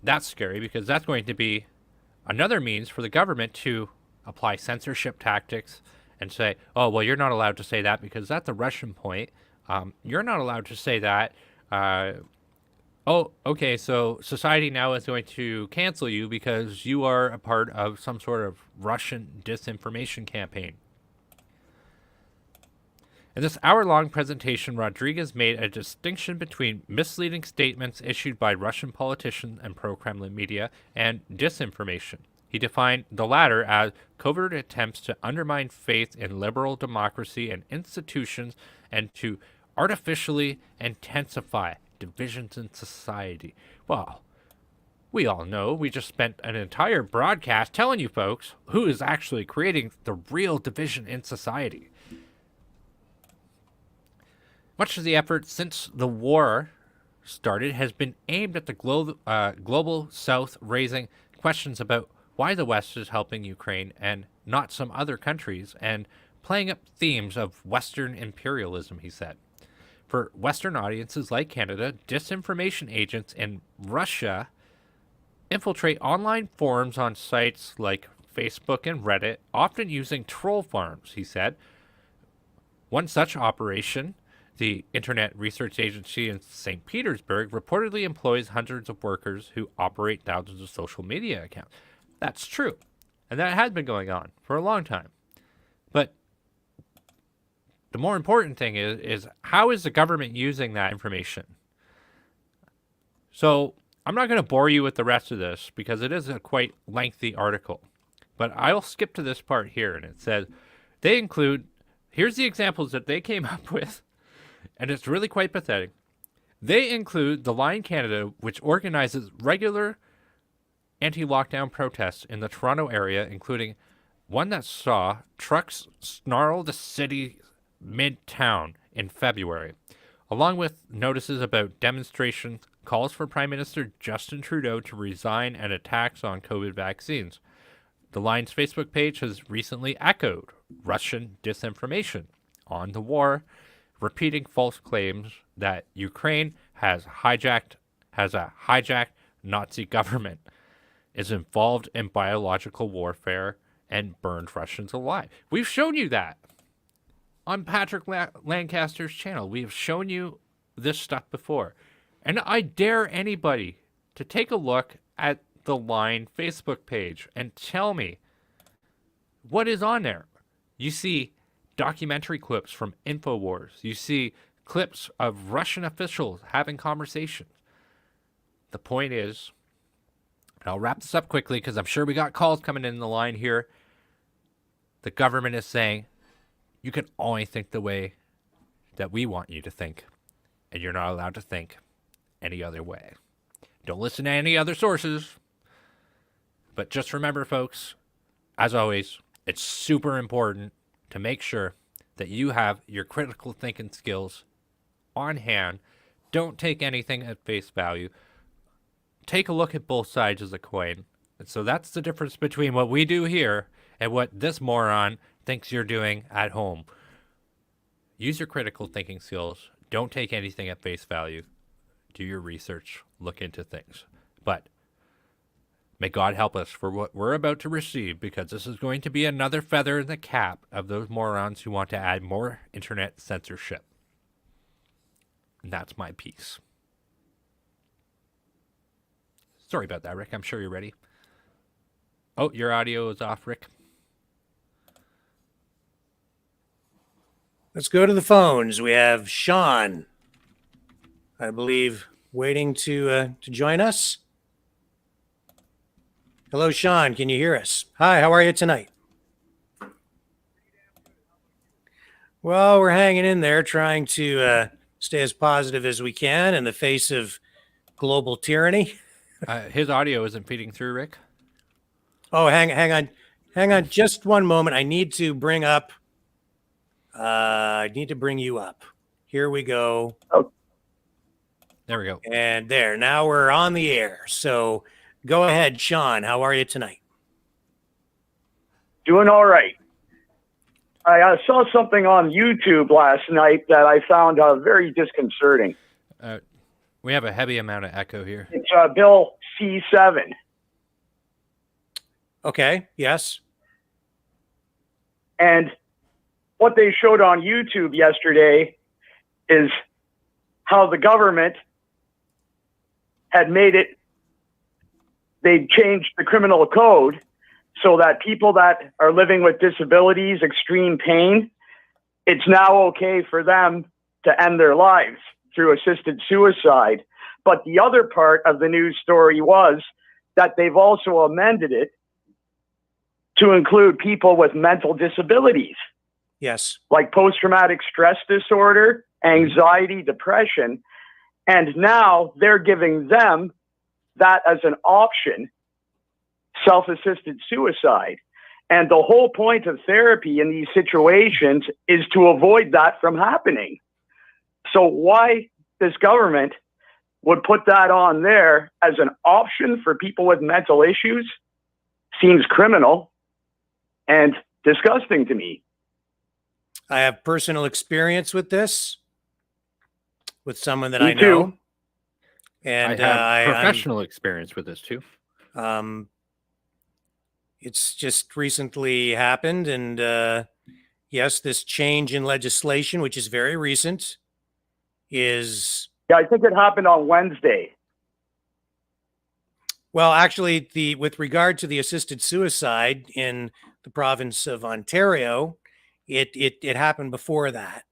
that's scary because that's going to be another means for the government to apply censorship tactics and say, oh, well, you're not allowed to say that because that's a Russian point. You're not allowed to say that. Oh, okay, so society now is going to cancel you because you are a part of some sort of Russian disinformation campaign. In this hour-long presentation, Rodriguez made a distinction between misleading statements issued by Russian politicians and pro-Kremlin media and disinformation. He defined the latter as covert attempts to undermine faith in liberal democracy and institutions and to artificially intensify divisions in society. Well, we all know we just spent an entire broadcast telling you folks who is actually creating the real division in society. Much of the effort since the war started has been aimed at the global South, raising questions about why the West is helping Ukraine and not some other countries, and playing up themes of Western imperialism, he said. For Western audiences like Canada, disinformation agents in Russia infiltrate online forums on sites like Facebook and Reddit, often using troll farms, he said. One such operation, the Internet Research Agency in St. Petersburg, reportedly employs hundreds of workers who operate thousands of social media accounts. That's true, and that has been going on for a long time. the more important thing is how is the government using that information? So I'm not going to bore you with the rest of this because it is a quite lengthy article, but I'll skip to this part here. And it says they include, here's the examples that they came up with, and it's really quite pathetic. They include the Line Canada, which organizes regular anti-lockdown protests in the Toronto area, including one that saw trucks snarl the city mid-town in February, along with notices about demonstrations, calls for Prime Minister Justin Trudeau to resign, and attacks on COVID vaccines. The Line's Facebook page has recently echoed Russian disinformation on the war, repeating false claims that Ukraine has a hijacked Nazi government, is involved in biological warfare, and burned Russians alive. We've shown you that on Patrick Lancaster's channel. We have shown you this stuff before. And I dare anybody to take a look at the Line Facebook page and tell me what is on there. You see documentary clips from InfoWars. You see clips of Russian officials having conversations. The point is, and I'll wrap this up quickly because I'm sure we got calls coming in the line here. The government is saying, you can only think the way that we want you to think, and you're not allowed to think any other way. Don't listen to any other sources. But just remember, folks, as always, it's super important to make sure that you have your critical thinking skills on hand. Don't take anything at face value. Take a look at both sides of the coin. And so that's the difference between what we do here and what this moron thinks you're doing at home. Use your critical thinking skills. Don't take anything at face value. Do your research. Look into things. But may God help us for what we're about to receive, because this is going to be another feather in the cap of those morons who want to add more internet censorship. And that's my piece. Sorry about that, Rick. I'm sure you're ready. Oh, your audio is off, Rick. Let's go to the phones. We have Sean, I believe, waiting to join us. Hello, Sean. Can you hear us? Hi, how are you tonight? Well, we're hanging in there, trying to stay as positive as we can in the face of global tyranny. His audio isn't feeding through, Rick. Oh, hang on just one moment. I need to bring up. I need to bring you up. Here we go. Oh, there we go. And there. Now we're on the air. So go ahead, Sean. How are you tonight? doing all right. I saw something on YouTube last night that I found very disconcerting. We have a heavy amount of echo here. It's Bill C7. Okay, yes. And what they showed on YouTube yesterday is how the government had made it, they changed the criminal code so that people that are living with disabilities, extreme pain, it's now okay for them to end their lives through assisted suicide. But the other part of the news story was that they've also amended it to include people with mental disabilities. Yes. Like post-traumatic stress disorder, anxiety, depression. And now they're giving them that as an option, self-assisted suicide. And the whole point of therapy in these situations is to avoid that from happening. So why this government would put that on there as an option for people with mental issues seems criminal and disgusting to me. I have personal experience with this, with someone that Me I know. too. And I have professional experience with this too. It's just recently happened. And yes, this change in legislation, which is very recent, is... Yeah, I think it happened on Wednesday. Well, actually, with regard to the assisted suicide in the province of Ontario, It happened before that.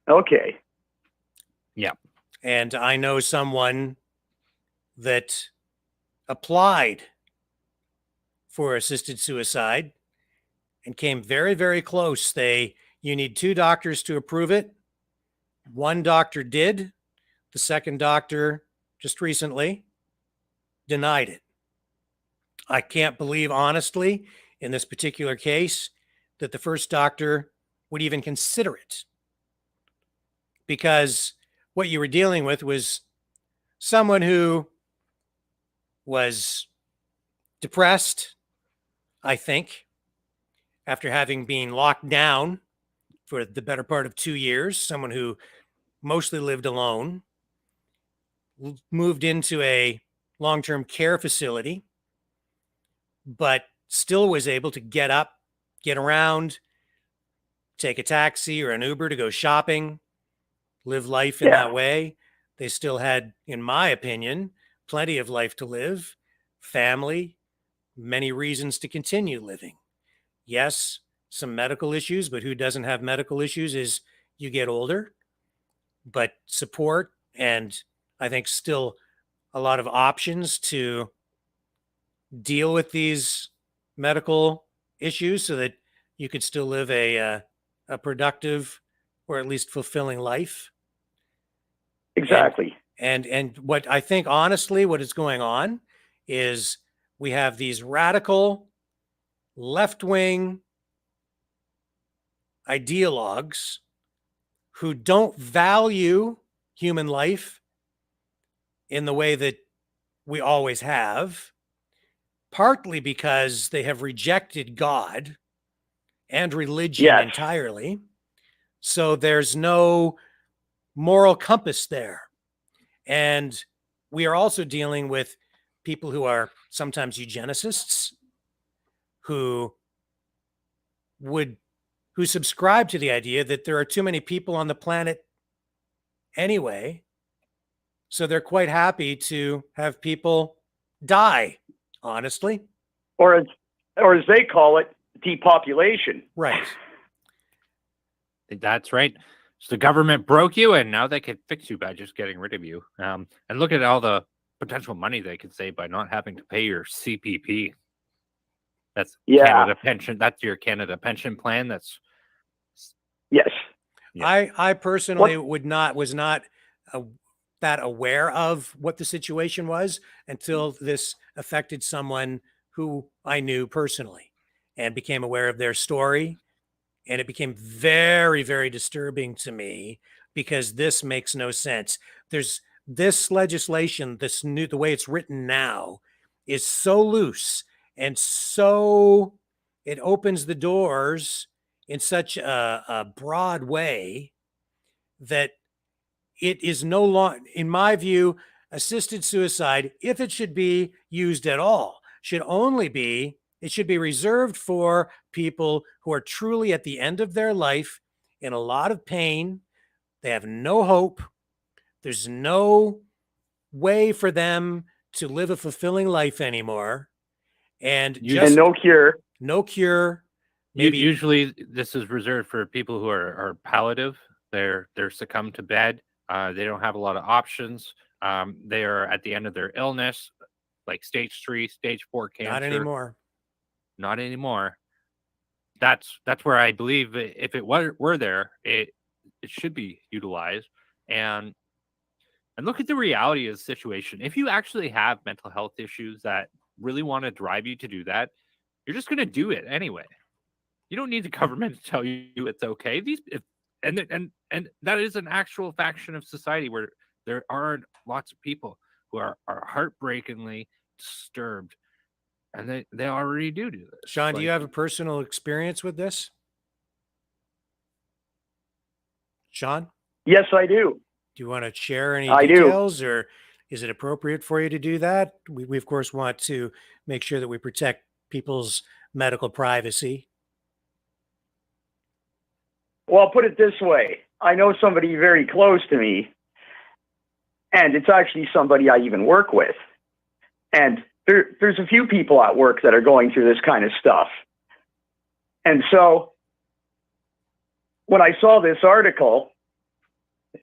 Okay. Yeah. And I know someone that applied for assisted suicide and came very, very close. You need 2 doctors to approve it. 1 doctor did. The second doctor just recently denied it. I can't believe, honestly, in this particular case, that the first doctor would even consider it. Because what you were dealing with was someone who was depressed, I think, after having been locked down for the better part of 2 years, someone who mostly lived alone, moved into a long-term care facility, but still was able to get up, get around, take a taxi or an Uber to go shopping, live life in that way. They still had, in my opinion, plenty of life to live, family, many reasons to continue living. Yes, some medical issues, but who doesn't have medical issues as you get older? But support, and I think still a lot of options to deal with these medical issues so that you could still live a productive or at least fulfilling life. Exactly. And what I think, honestly, what is going on is we have these radical left-wing ideologues who don't value human life in the way that we always have, partly because they have rejected God and religion entirely. So there's no moral compass there. And we are also dealing with people who are sometimes eugenicists who subscribe to the idea that there are too many people on the planet anyway. So they're quite happy to have people die, honestly. Or as they call it, depopulation. Right. That's right. So the government broke you, and now they can fix you by just getting rid of you. And look at all the potential money they could save by not having to pay your CPP. That's Canada pension. That's your Canada pension plan. That's yes. Yeah. I personally was not that aware of what the situation was until this affected someone who I knew personally and became aware of their story. And it became very, very disturbing to me because this makes no sense. There's this legislation, the way it's written now is so loose and so it opens the doors in such a broad way that it is no longer, in my view, assisted suicide, if it should be used at all, it should be reserved for people who are truly at the end of their life in a lot of pain. They have no hope. There's no way for them to live a fulfilling life anymore. And no cure. No cure. Maybe usually this is reserved for people who are palliative. They're succumbed to bed. They don't have a lot of options. They are at the end of their illness, like stage 3, stage 4 cancer. Not anymore. That's where I believe if it were there, it should be utilized. And look at the reality of the situation. If you actually have mental health issues that really want to drive you to do that, you're just going to do it anyway. You don't need the government to tell you it's okay. And that is an actual faction of society where there are lots of people who are heartbreakingly disturbed, and they already do this. Sean, do you have a personal experience with this? Sean? Yes, I do. Do you want to share any details, or is it appropriate for you to do that? We of course want to make sure that we protect people's medical privacy. Well, I'll put it this way. I know somebody very close to me, and it's actually somebody I even work with. And there's a few people at work that are going through this kind of stuff. And so when I saw this article,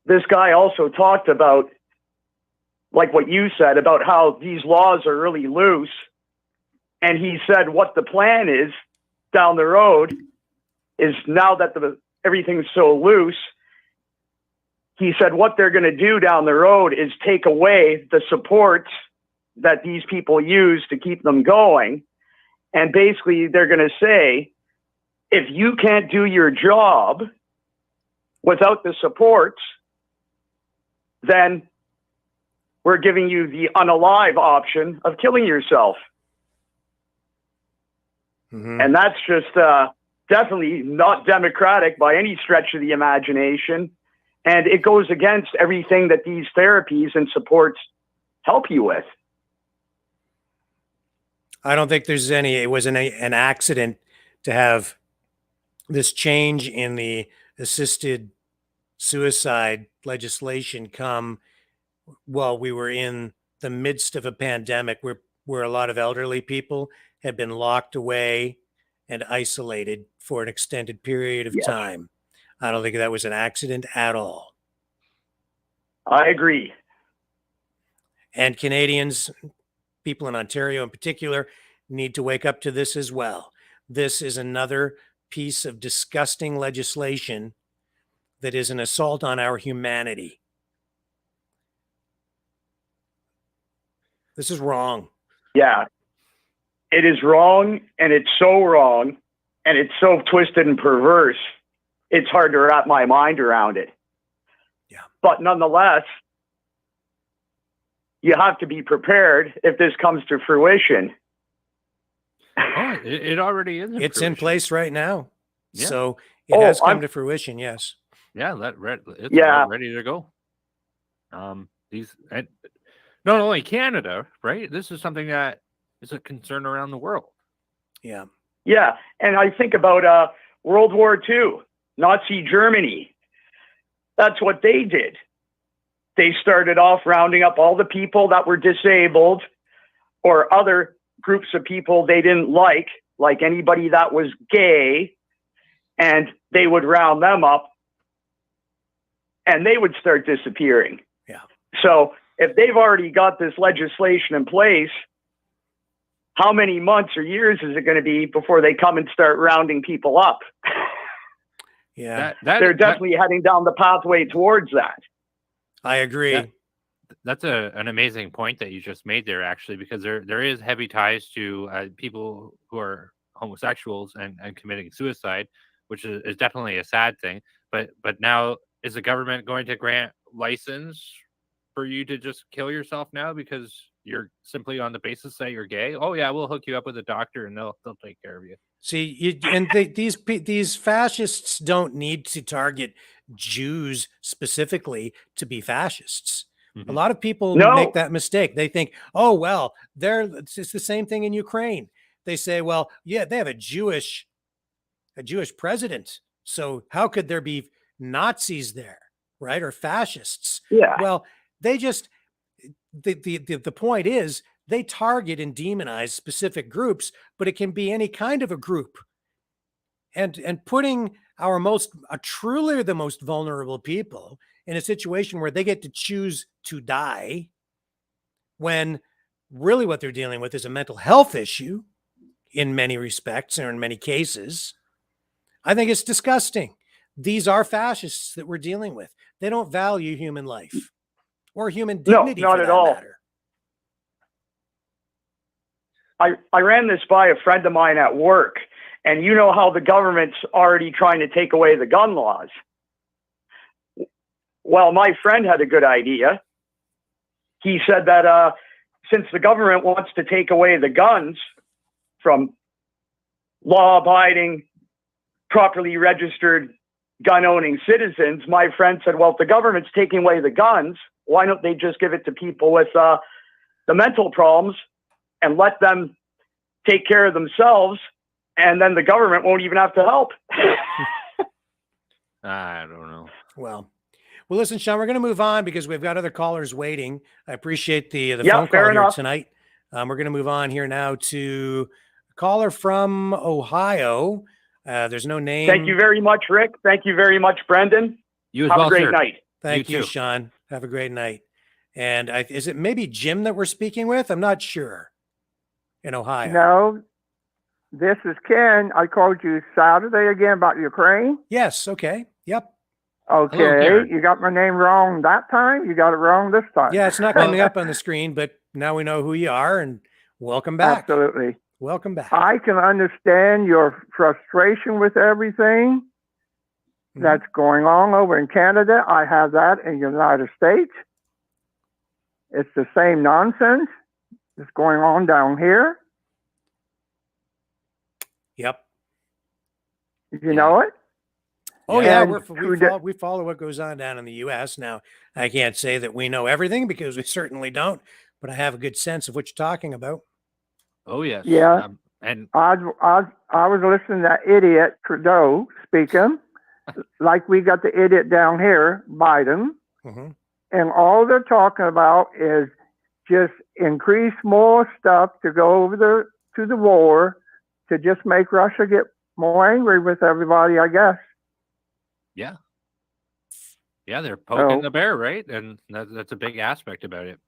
this guy also talked about, like what you said, about how these laws are really loose. And he said what the plan is down the road is, now that everything's so loose, he said what they're going to do down the road is take away the supports that these people use to keep them going. And basically they're going to say, if you can't do your job without the supports, then we're giving you the unalive option of killing yourself. Mm-hmm. And that's just definitely not democratic by any stretch of the imagination. And it goes against everything that these therapies and supports help you with. I don't think it was an accident to have this change in the assisted suicide legislation come while we were in the midst of a pandemic where a lot of elderly people had been locked away and isolated for an extended period of time. I don't think that was an accident at all. I agree. And Canadians, people in Ontario in particular, need to wake up to this as well. This is another piece of disgusting legislation that is an assault on our humanity. This is wrong. Yeah. It is wrong, and it's so wrong, and it's so twisted and perverse. It's hard to wrap my mind around it. Yeah. But nonetheless, you have to be prepared if this comes to fruition. Oh, it already is. It's in place right now. Yeah. So it has come to fruition, yes. Yeah, it's all ready to go. Not only Canada, right? This is something that is a concern around the world. Yeah. Yeah. And I think about World War II, Nazi Germany. That's what they did. They started off rounding up all the people that were disabled or other groups of people they didn't like anybody that was gay, and they would round them up and they would start disappearing. Yeah. So if they've already got this legislation in place, how many months or years is it going to be before they come and start rounding people up? Yeah. They're definitely heading down the pathway towards that. I agree. That's an amazing point that you just made there, actually, because there is heavy ties to people who are homosexuals and committing suicide, which is definitely a sad thing. But now, is the government going to grant license for you to just kill yourself now because you're simply on the basis that you're gay? Oh yeah, we'll hook you up with a doctor and they'll take care of you. See, these fascists don't need to target Jews specifically to be fascists. Mm-hmm. A lot of people make that mistake. They think, oh well, it's the same thing in Ukraine. They say, well, yeah, they have a Jewish president, so how could there be Nazis there, right? Or fascists? Yeah. Well, they just the point is they target and demonize specific groups, but it can be any kind of a group. And putting truly the most vulnerable people in a situation where they get to choose to die, when really what they're dealing with is a mental health issue in many respects or in many cases, I think it's disgusting. These are fascists that we're dealing with. They don't value human life or human dignity. No, not at all. Matter. I ran this by a friend of mine at work, and you know how the government's already trying to take away the gun laws. Well, my friend had a good idea. He said that since the government wants to take away the guns from law-abiding, properly registered gun-owning citizens, my friend said, well, if the government's taking away the guns, why don't they just give it to people with the mental problems and let them take care of themselves, and then the government won't even have to help? I don't know. Well, listen, Sean, we're going to move on because we've got other callers waiting. I appreciate the phone call here tonight. We're going to move on here now to a caller from Ohio. There's no name. Thank you very much, Rick. Thank you very much, Brendan. You as Have well, a great sir. night. Thank you, too. Sean. Have a great night. And is it maybe Jim that we're speaking with? I'm not sure. In Ohio. No, this is Ken. I called you Saturday again about Ukraine. Yes. Okay. Yep. Okay, Karen. you got my name wrong that time. You got it wrong this time. Yeah, it's not coming up on the screen, but now we know who you are, and welcome back. Absolutely. Welcome back. I can understand your frustration with everything that's going on over in Canada. I have that in the United States. It's the same nonsense that's going on down here. Yep. You know it? Oh yeah, And we follow what goes on down in the U.S. Now, I can't say that we know everything because we certainly don't, but I have a good sense of what you're talking about. Oh yes. Yeah. And I was listening to that idiot Trudeau speaking, like we got the idiot down here, Biden, and all they're talking about is just increase more stuff to go over to the war to just make Russia get more angry with everybody, I guess. yeah. Yeah, they're poking the bear, right? And that's a big aspect about it.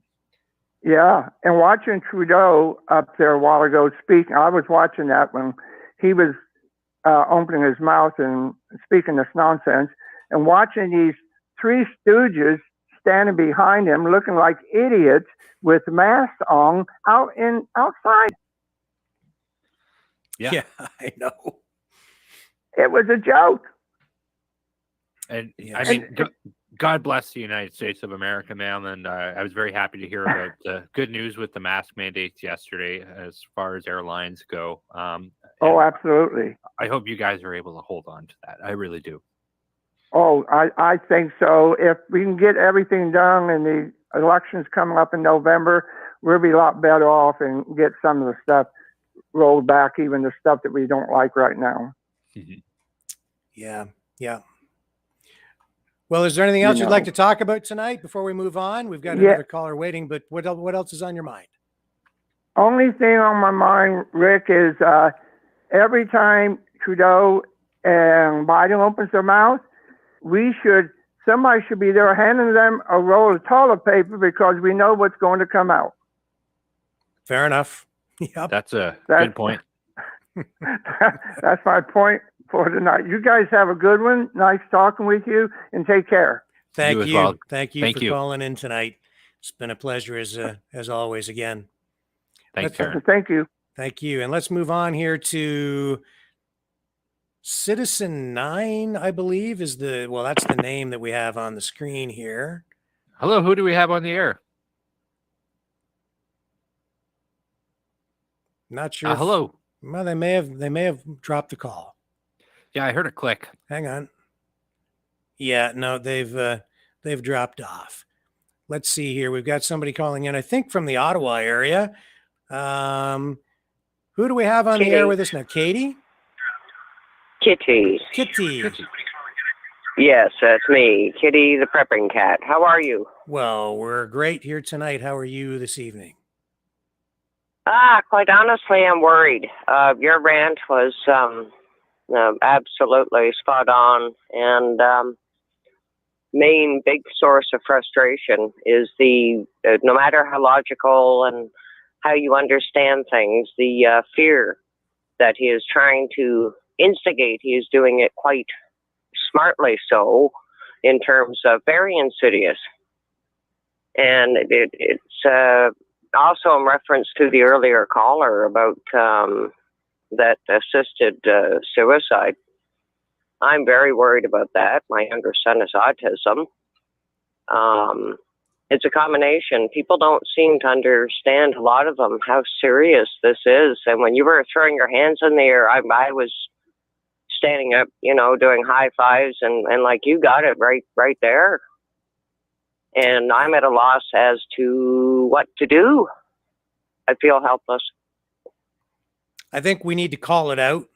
Yeah, and watching Trudeau up there a while ago speaking, I was watching that when he was opening his mouth and speaking this nonsense, and watching these three stooges standing behind him looking like idiots with masks on outside. Yeah, I know. It was a joke. And I mean, God bless the United States of America, ma'am. And I was very happy to hear about the good news with the mask mandates yesterday as far as airlines go. Oh, absolutely. I hope you guys are able to hold on to that. I really do. Oh, I think so. If we can get everything done and the elections coming up in November, we'll be a lot better off and get some of the stuff rolled back, even the stuff that we don't like right now. Yeah, yeah. Well, is there anything else you'd like to talk about tonight before we move on? We've got another caller waiting, but what else is on your mind? Only thing on my mind, Rick, is every time Trudeau and Biden opens their mouth, somebody should be there handing them a roll of toilet paper because we know what's going to come out. Fair enough. Yep. That's a good point. That's my point for tonight. You guys have a good one. Nice talking with you, and take care. Thank You as you. well. Thank you for calling in tonight. It's been a pleasure as always again. Thanks, Karen. Thank you. Thank you. And let's move on here to Citizen 9, I believe that's the name that we have on the screen here. Hello, who do we have on the air? Not sure. Hello. Well, they may have dropped the call. Yeah, I heard a click. Hang on. Yeah, no, they've dropped off. Let's see here. We've got somebody calling in, I think from the Ottawa area. Who do we have on the air with us now? Katie? Kitty. Kitty. Yes, that's me, Kitty the prepping cat. How are you? Well, we're great here tonight. How are you this evening? Quite honestly, I'm worried. Your rant was absolutely spot on, and main big source of frustration is no matter how logical and how you understand things, the fear that he is trying to instigate. He is doing it quite smartly so, in terms of very insidious. And it's also in reference to the earlier caller about that assisted suicide. I'm very worried about that. My younger son has autism. It's a combination. People don't seem to understand, a lot of them, how serious this is. And when you were throwing your hands in the air, I was standing up, doing high fives, and like, you got it right there. And I'm at a loss as to what to do. I feel helpless. I think we need to call it out.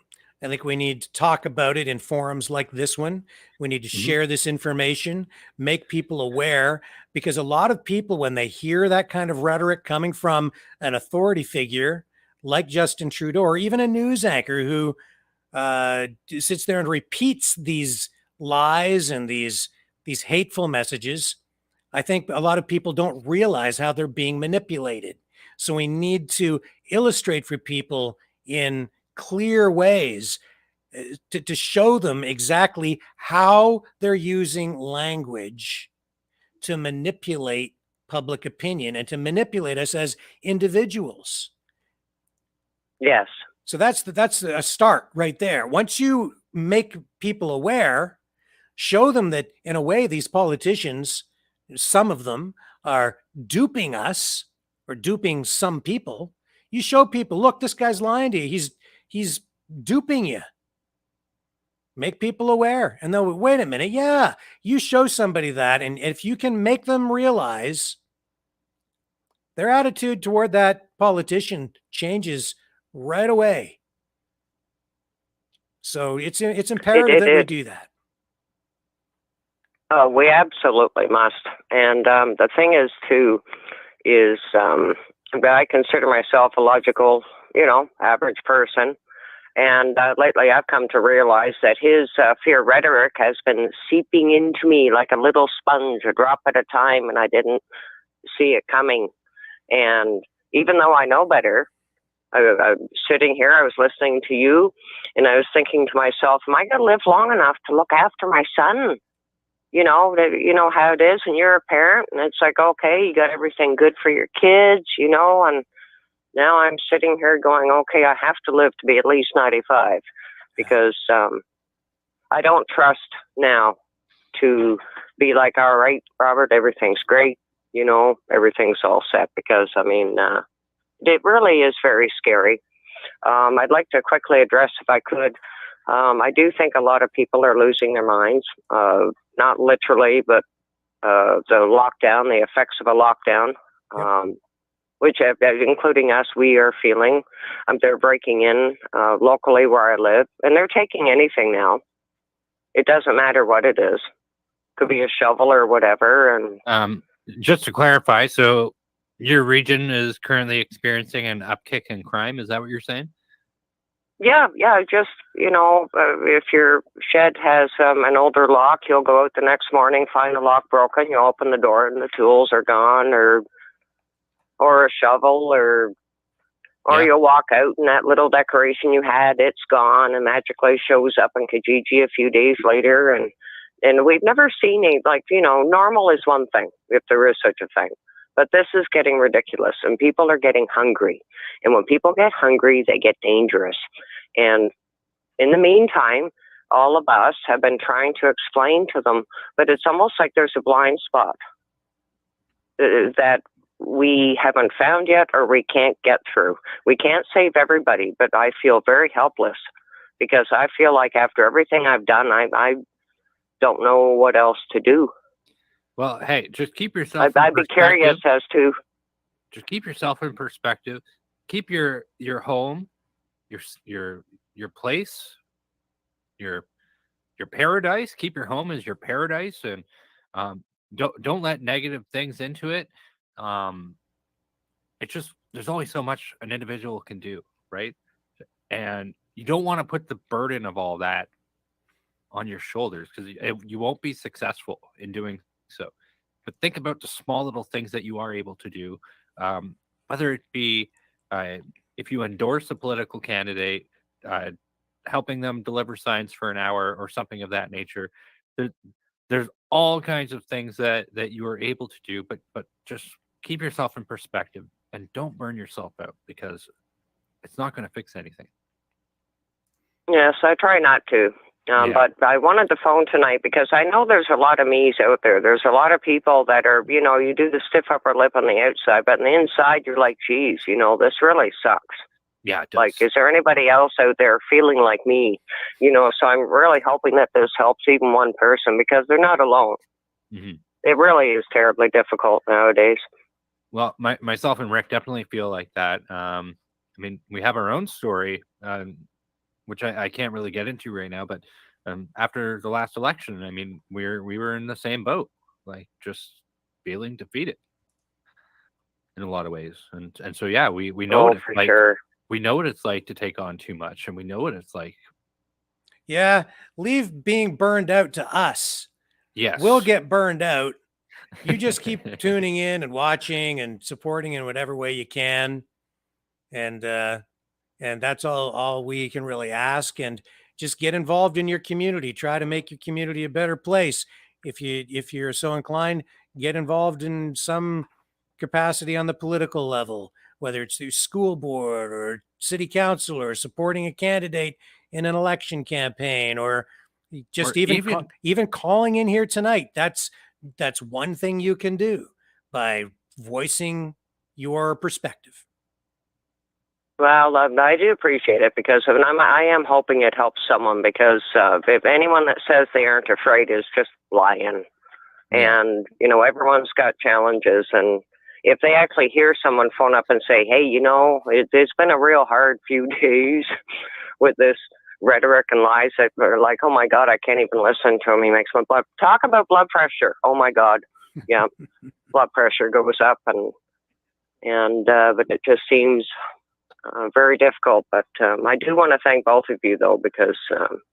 I think we need to talk about it in forums like this one. We need to share this information, make people aware, because a lot of people, when they hear that kind of rhetoric coming from an authority figure like Justin Trudeau, or even a news anchor who sits there and repeats these lies and these hateful messages, I think a lot of people don't realize how they're being manipulated. So we need to illustrate for people in clear ways to show them exactly how they're using language to manipulate public opinion and to manipulate us as individuals. Yes. So that's a start right there. Once you make people aware, show them that in a way these politicians, some of them, are duping us or duping some people. You show people, look, this guy's lying to you. He's duping you. Make people aware. And they'll, wait a minute, yeah, you show somebody that, and if you can make them realize, their attitude toward that politician changes right away. So it's imperative that we do that. We absolutely must. And the thing is, too, I consider myself a logical, average person. And lately I've come to realize that his fear rhetoric has been seeping into me like a little sponge, a drop at a time, and I didn't see it coming. And even though I know better, I'm sitting here, I was listening to you, and I was thinking to myself, am I going to live long enough to look after my son? You know how it is, and you're a parent, and it's like, okay, you got everything good for your kids, and now I'm sitting here going, okay, I have to live to be at least 95 because I don't trust now to be like, all right, Robert, everything's great, everything's all set, because, it really is very scary. I'd like to quickly address, if I could, I do think a lot of people are losing their minds, not literally, but the lockdown, the effects of a lockdown, which, including us, we are feeling. They're breaking in locally where I live, and they're taking anything now. It doesn't matter what it is. Could be a shovel or whatever. And just to clarify, so your region is currently experiencing an upkick in crime. Is that what you're saying? Yeah. Just, if your shed has an older lock, you'll go out the next morning, find the lock broken, you open the door and the tools are gone, or a shovel, or you'll walk out and that little decoration you had, it's gone and magically shows up in Kijiji a few days later. And we've never seen normal is one thing, if there is such a thing. But this is getting ridiculous, and people are getting hungry. And when people get hungry, they get dangerous. And in the meantime, all of us have been trying to explain to them, but it's almost like there's a blind spot that we haven't found yet, or we can't get through. We can't save everybody, but I feel very helpless because I feel like after everything I've done, I don't know what else to do. Well, hey, just keep yourself. I'd be curious as to. Just keep yourself in perspective. Keep your home, your place, your paradise. Keep your home as your paradise, and don't let negative things into it. It's just, there's only so much an individual can do, right? And you don't want to put the burden of all that on your shoulders, because you won't be successful in doing so. But think about the small little things that you are able to do, whether it be if you endorse a political candidate, helping them deliver signs for an hour or something of that nature. There's all kinds of things that you are able to do, but just keep yourself in perspective and don't burn yourself out, because it's not going to fix anything. Yes, I try not to. But I wanted to phone tonight because I know there's a lot of me's out there. There's a lot of people that are, you do the stiff upper lip on the outside, but on the inside, you're like, geez, this really sucks. Yeah, it does. Like, is there anybody else out there feeling like me? So I'm really hoping that this helps even one person, because they're not alone. Mm-hmm. It really is terribly difficult nowadays. Well, myself and Rick definitely feel like that. We have our own story, which I can't really get into right now, but after the last election, we were in the same boat, like just feeling defeated in a lot of ways. And so, yeah, we know what it's like. Sure. We know what it's like to take on too much, and we know what it's like Yeah, leave being burned out to us. Yes. We'll get burned out. You just keep tuning in and watching and supporting in whatever way you can. And that's all we can really ask. And just get involved in your community. Try to make your community a better place. If you're so inclined, get involved in some capacity on the political level, whether it's through school board or city council or supporting a candidate in an election campaign, or just Or even calling in here tonight. That's one thing you can do by voicing your perspective. Well, I do appreciate it because I am hoping it helps someone because if anyone that says they aren't afraid is just lying. And, everyone's got challenges. And if they actually hear someone phone up and say, hey, it's been a real hard few days with this rhetoric and lies that are like, oh, my God, I can't even listen to him. He makes my blood. Talk about blood pressure. Oh, my God. Yeah. Blood pressure goes up. But it just seems very difficult. But I do want to thank both of you, though, because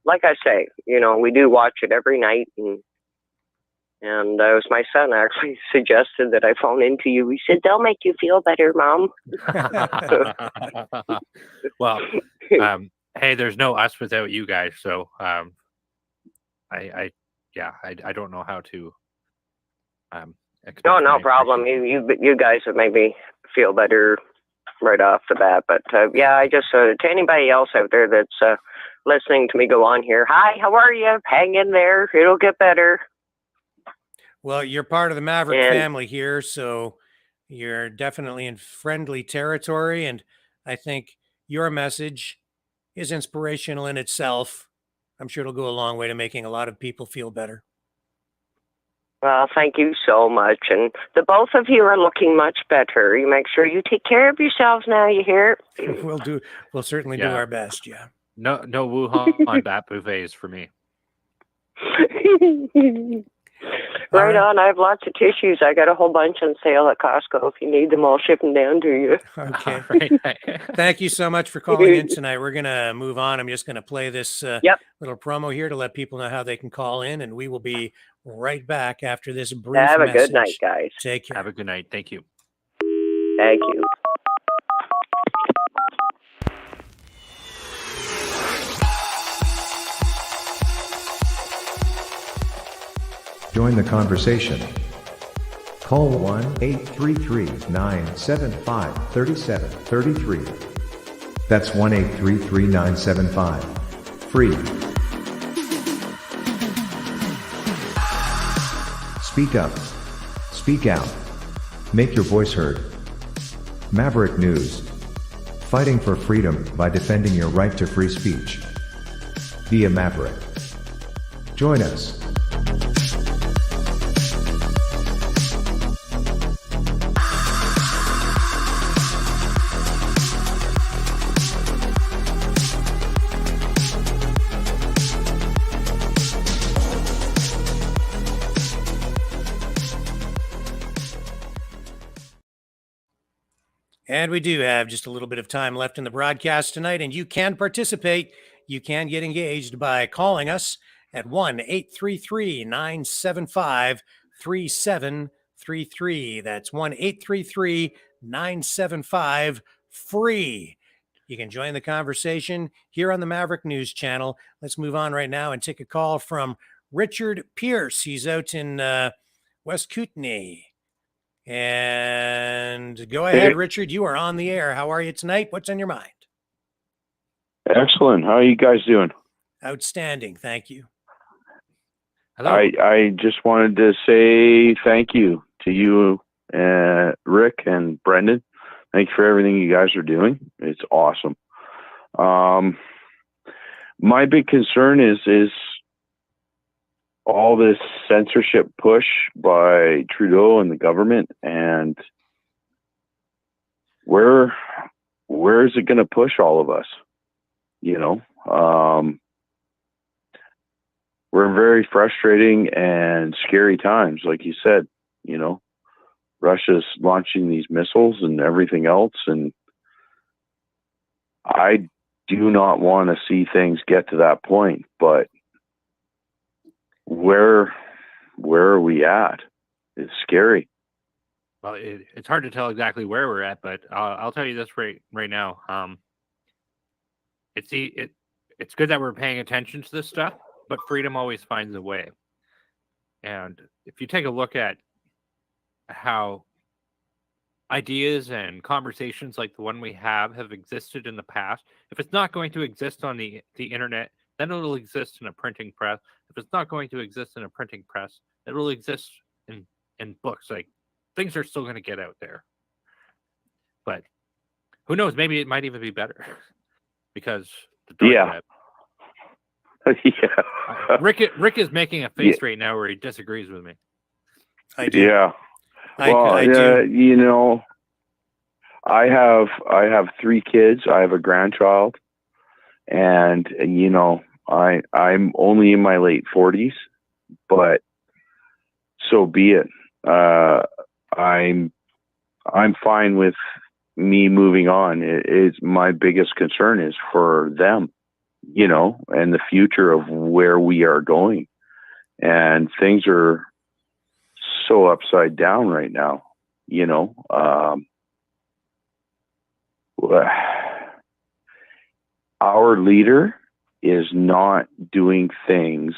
like I say, we do watch it every night. And it was my son actually suggested that I phone into you. He said, they'll make you feel better, Mom. Well, hey, there's no us without you guys. So I don't know how to. No problem. You guys have made me feel better right off the bat. But I just to anybody else out there that's listening to me go on here. Hi, how are you? Hang in there. It'll get better. Well, you're part of the Maverick family here, so you're definitely in friendly territory. And I think your message is inspirational in itself. I'm sure it'll go a long way to making a lot of people feel better. Well, thank you so much. And the both of you are looking much better. You make sure you take care of yourselves now, you hear? We'll certainly do our best, yeah. No Wuhan on bat buffets for me. Right on. I have lots of tissues. I got a whole bunch on sale at Costco. If you need them, I'll ship them down to you. Okay. Thank you so much for calling in tonight. We're going to move on. I'm just going to play this little promo here to let people know how they can call in, and we will be right back after this brief message. Have a good night, guys. Take care. Have a good night. Thank you. Thank you. Join the conversation. Call 1-833-975-3733. That's 1-833-975-FREE. Speak up. Speak out. Make your voice heard. Maverick News. Fighting for freedom by defending your right to free speech. Be a Maverick. Join us. And we do have just a little bit of time left in the broadcast tonight, and you can participate. You can get engaged by calling us at 1-833-975-3733. That's 1-833-975-FREE. You can join the conversation here on the Maverick News Channel. Let's move on right now and take a call from Richard Pierce. He's out in West Kootenay. And go ahead, Richard. You are on the air. How are you tonight? What's on your mind? Excellent. How are you guys doing? Outstanding. Thank you. Hello. I just wanted to say thank you to you, Rick and Brendan. Thank you for everything you guys are doing. It's awesome. My big concern is all this censorship push by Trudeau and the government, and where is it going to push all of us? We're in very frustrating and scary times. Like you said, Russia's launching these missiles and everything else. And I do not want to see things get to that point, but where are we at? It's scary. Well, it's hard to tell exactly where we're at, but I'll tell you this right now. It's good that we're paying attention to this stuff, but freedom always finds a way. And if you take a look at how ideas and conversations like the one we have existed in the past, if it's not going to exist on the internet, then it'll exist in a printing press. If it's not going to exist in a printing press, it will exist in books. Like, things are still going to get out there. But who knows? Maybe it might even be better because the dark web. Yeah. Rick is making a face right now where he disagrees with me. I do. Yeah. Well, I do. you know, I have 3 kids. I have a grandchild, and you know, I'm only in my late 40s, but so be it. I'm fine with me moving on. It's my biggest concern is for them, you know, and the future of where we are going. And things are so upside down right now, you know. Our leader is not doing things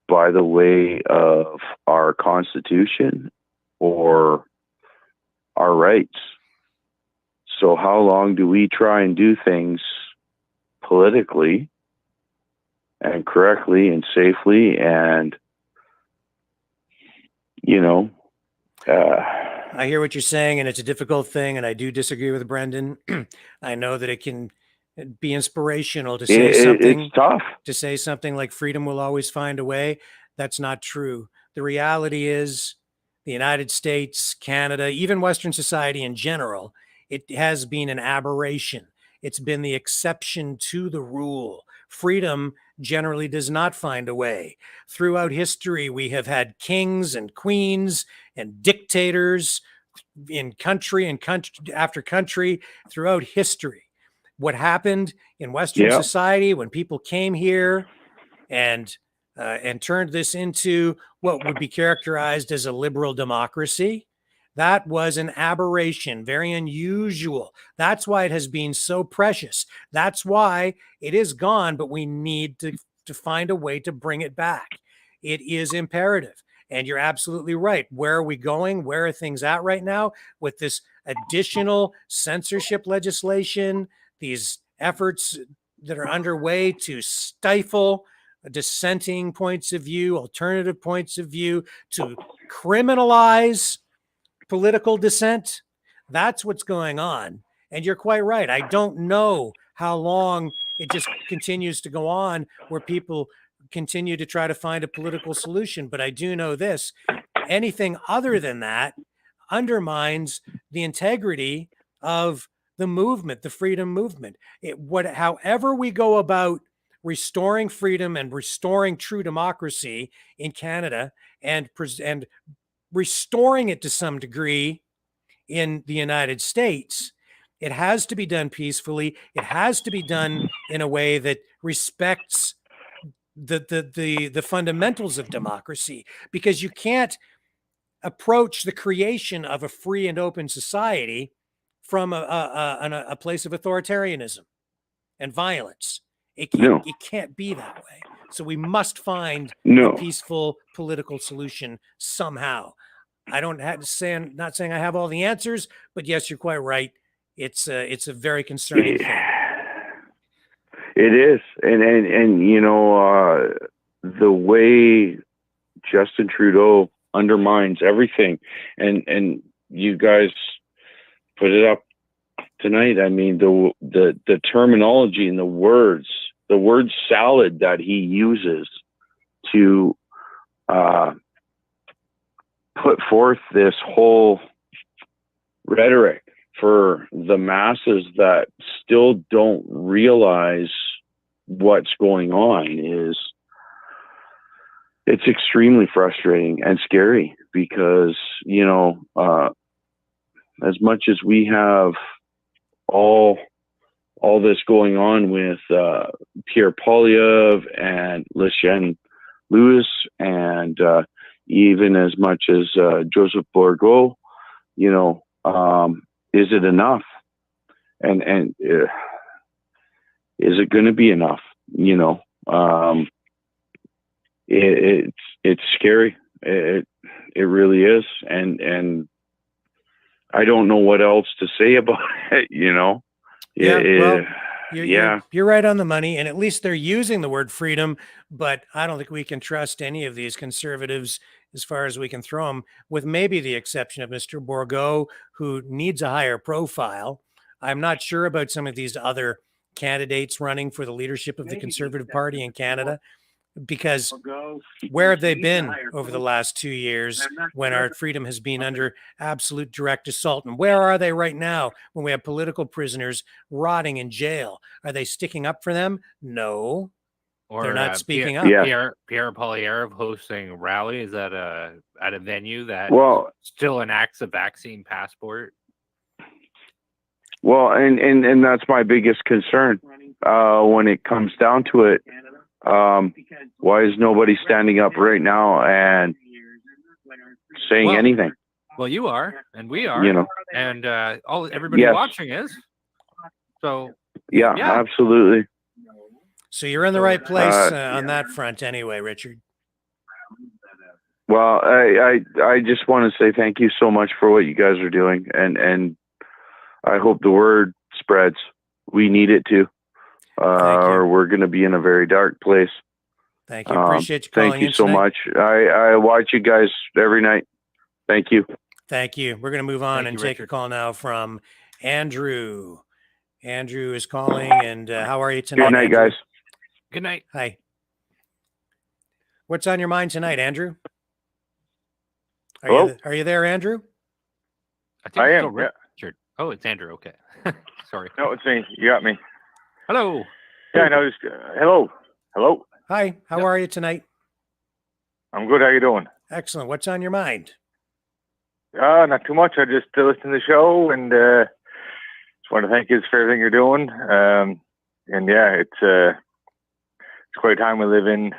by the way of our Constitution or our rights. So how long do we try and do things politically and correctly and safely and, you know, I hear what you're saying, and it's a difficult thing, and I do disagree with Brendan. I know that it can be inspirational to say something. It's tough. To say something like freedom will always find a way. That's not true. The reality is the United States, Canada, even Western society in general, it has been an aberration. It's been the exception to the rule. Freedom generally does not find a way. Throughout history, we have had kings and queens and dictators in country and country after country throughout history. What happened in Western society when people came here and turned this into what would be characterized as a liberal democracy, that was an aberration, very unusual. That's why it has been so precious. That's why it is gone, but we need to find a way to bring it back. It is imperative. And you're absolutely right. Where are we going? Where are things at right now with this additional censorship legislation, these efforts that are underway to stifle dissenting points of view, alternative points of view, to criminalize political dissent? That's what's going on. And you're quite right. I don't know how long it just continues to go on where people continue to try to find a political solution. But I do know this: anything other than that undermines the integrity of the movement, the freedom movement. However we go about restoring freedom and restoring true democracy in Canada and restoring it to some degree in the United States, it has to be done peacefully. It has to be done in a way that respects the fundamentals of democracy, because you can't approach the creation of a free and open society from a place of authoritarianism and violence. It can't be that way. So we must find a peaceful political solution somehow. I don't have to say, I'm not saying I have all the answers, but yes, you're quite right. It's a very concerning thing. It is, and you know, the way Justin Trudeau undermines everything, and you guys put it up tonight. I mean, the terminology and the word salad that he uses to put forth this whole rhetoric for the masses that still don't realize what's going on it's extremely frustrating and scary, because, you know, as much as we have all all this going on with Pierre Poilievre and Lucien Lewis, and even as much as Joseph Bourgault, you know, is it enough? And is it going to be enough? You know, it's scary. It really is, and I don't know what else to say about it. You know. You're right on the money, and at least they're using the word freedom, but I don't think we can trust any of these conservatives as far as we can throw them, with maybe the exception of Mr. Bourgault, who needs a higher profile. I'm not sure about some of these other candidates running for the leadership of the Conservative Party in Canada, because where have they been over the last 2 years when our freedom has been under absolute direct assault? And where are they right now when we have political prisoners rotting in jail? Are they sticking up for them? No, Or they're not speaking up. Pierre Poilievre hosting rallies at a venue that still enacts a vaccine passport. Well, and that's my biggest concern when it comes down to it. Why is nobody standing up right now and saying anything? Well, you are, and we are, you know, and everybody watching is. So yeah, absolutely. So you're in the right place on that front, anyway, Richard. Well, I just want to say thank you so much for what you guys are doing, and I hope the word spreads. We need it to. Or we're going to be in a very dark place. Thank you. Appreciate you calling Thank you in so tonight. much. I watch you guys every night. Thank you. Thank you. We're going to move on and take a call now from Andrew. Andrew is calling, and how are you tonight? Good night, Andrew? guys. Good night. Hi. What's on your mind tonight, Andrew? Hello? Are you there, Andrew? I am. Yeah. Richard. Oh, it's Andrew. Okay. Sorry. No, it's me. You got me. Hello. Yeah, I noticed. Hello. Hello. Hi. How are you tonight? I'm good. How you doing? Excellent. What's on your mind? Not too much. I just listened to the show and just want to thank you for everything you're doing. And yeah, it's quite a time we live in.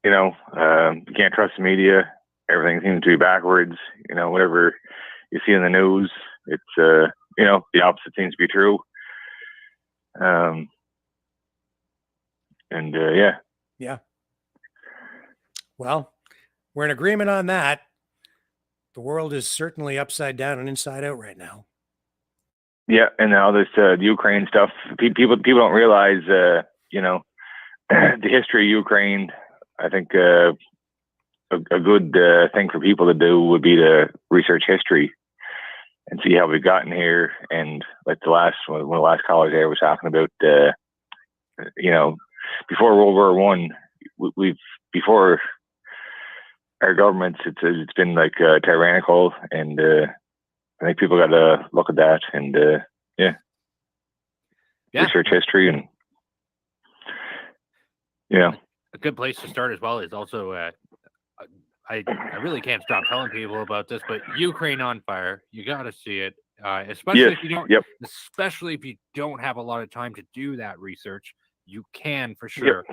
You know, you can't trust the media. Everything seems to be backwards. You know, whatever you see in the news, it's you know, the opposite seems to be true. And yeah. Yeah. Well, we're in agreement on that. The world is certainly upside down and inside out right now. Yeah, and now this Ukraine stuff. People don't realize, you know, the history of Ukraine. I think a good thing for people to do would be to research history and see how we've gotten here. And like one of the last callers there was talking about, you know, before World War One, before our governments, it's been like tyrannical, and I think people got to look at that and research history, and you know, a good place to start as well is also I really can't stop telling people about this, but Ukraine on Fire, you got to see it, especially if you don't, especially if you don't have a lot of time to do that research. You can for sure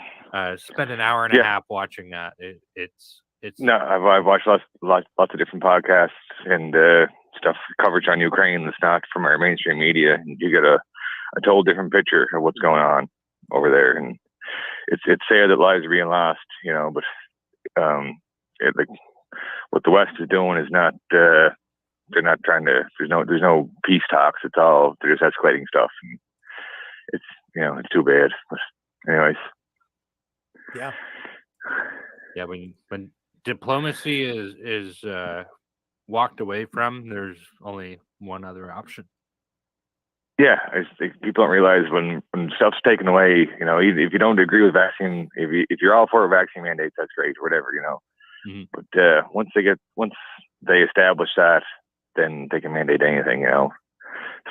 spend an hour and a half watching that. It's no, I've watched lots of different podcasts and stuff, coverage on Ukraine that's not from our mainstream media, and you get a total different picture of what's going on over there. And it's sad that lives are being lost, you know, but what the West is doing is not they're not trying to. There's no peace talks. It's all they're just escalating stuff. And it's, you know, it's too bad. But anyways. Yeah. Yeah. When diplomacy is walked away from, there's only one other option. Yeah, I think people don't realize when stuff's taken away, you know, if you don't agree with vaccine, if you're all for vaccine mandates, that's great, or whatever, you know. Mm-hmm. But once they establish that, then they can mandate anything, you know.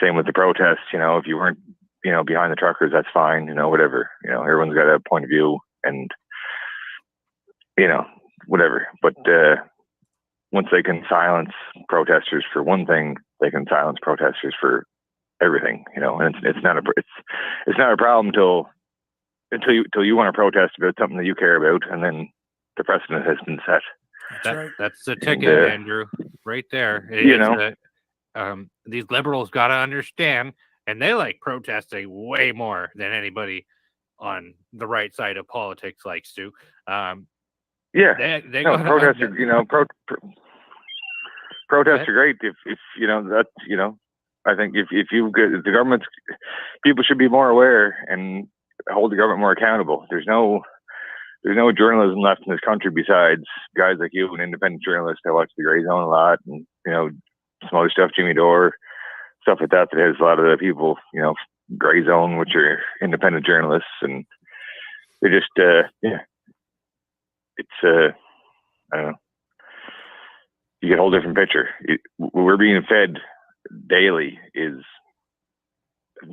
Same with the protests, you know. If you weren't, you know, behind the truckers, that's fine, you know, whatever. You know, everyone's got a point of view, and you know, whatever. But once they can silence protesters for one thing, they can silence protesters for everything, you know, and it's not a problem until you want to protest about something that you care about, and then the precedent has been set. That's the ticket, Andrew, right there. These liberals got to understand, and they like protesting way more than anybody on the right side of politics likes to. They protests are, you know, protests are great if you know that, you know, I think if the government, people should be more aware and hold the government more accountable. There's no journalism left in this country besides guys like you, an independent journalist. I watch the Grey Zone a lot, and you know, some other stuff, Jimmy Dore, stuff like that has a lot of the people, you know, Grey Zone, which are independent journalists, and they just it's I don't know, you get a whole different picture. We're being fed daily is,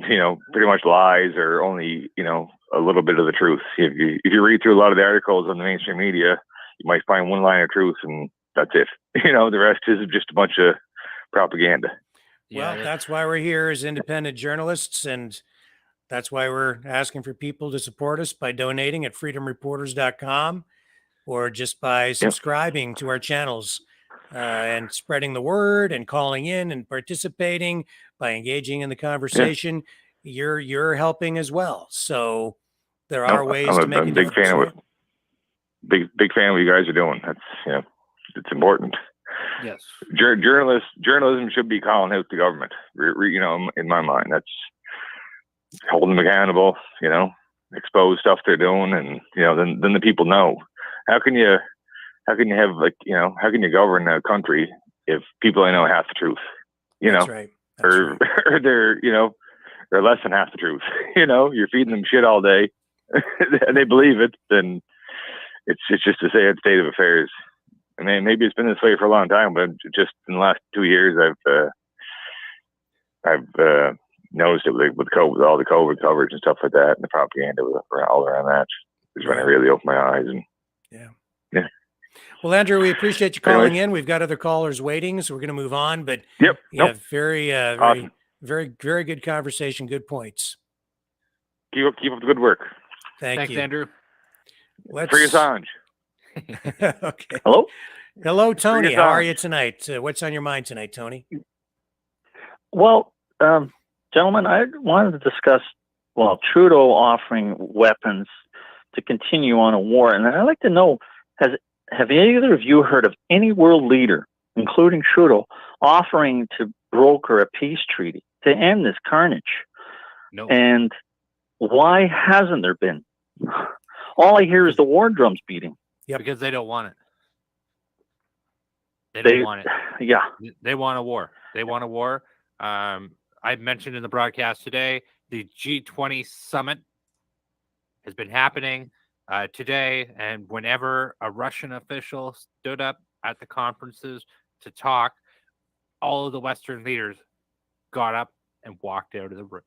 you know, pretty much lies or only, you know, a little bit of the truth. If you read through a lot of the articles on the mainstream media, you might find one line of truth and that's it. You know, the rest is just a bunch of propaganda. Well, that's why we're here as independent journalists, and that's why we're asking for people to support us by donating at freedomreporters.com or just by subscribing to our channels and spreading the word and calling in and participating by engaging in the conversation. You're helping as well. So there are ways to make a difference. Big fan of what you guys are doing. That's, you know, it's important. Yes. Journalism should be calling out the government. You know, in my mind, that's holding them accountable. You know, expose stuff they're doing, and you know, then the people know. How can you have, like, you know, how can you govern a country if people only know half the truth? You know, or they're, you know, they're less than half the truth. You know, you're feeding them shit all day, and they believe it. Then it's just a sad state of affairs. I mean, maybe it's been this way for a long time, but just in the last 2 years, I've noticed it with all the COVID coverage and stuff like that, and the propaganda all around that is when I really opened my eyes. And yeah. Well, Andrew, we appreciate you calling in. We've got other callers waiting, so we're going to move on. But very awesome. very good conversation. Good points. Keep up the good work. Thanks, Andrew. Free Assange. Okay. Hello, Tony. How are you tonight? What's on your mind tonight, Tony? Well, gentlemen, I wanted to discuss, Trudeau offering weapons to continue on a war. And I'd like to know, have either of you heard of any world leader, including Trudeau, offering to broker a peace treaty to end this carnage? No. And why hasn't there been? All I hear is the war drums beating. Yeah, because they don't want it. They don't want it. Yeah. They want a war. They want a war. I mentioned in the broadcast today, the G20 summit has been happening today. And whenever a Russian official stood up at the conferences to talk, all of the Western leaders got up and walked out of the room.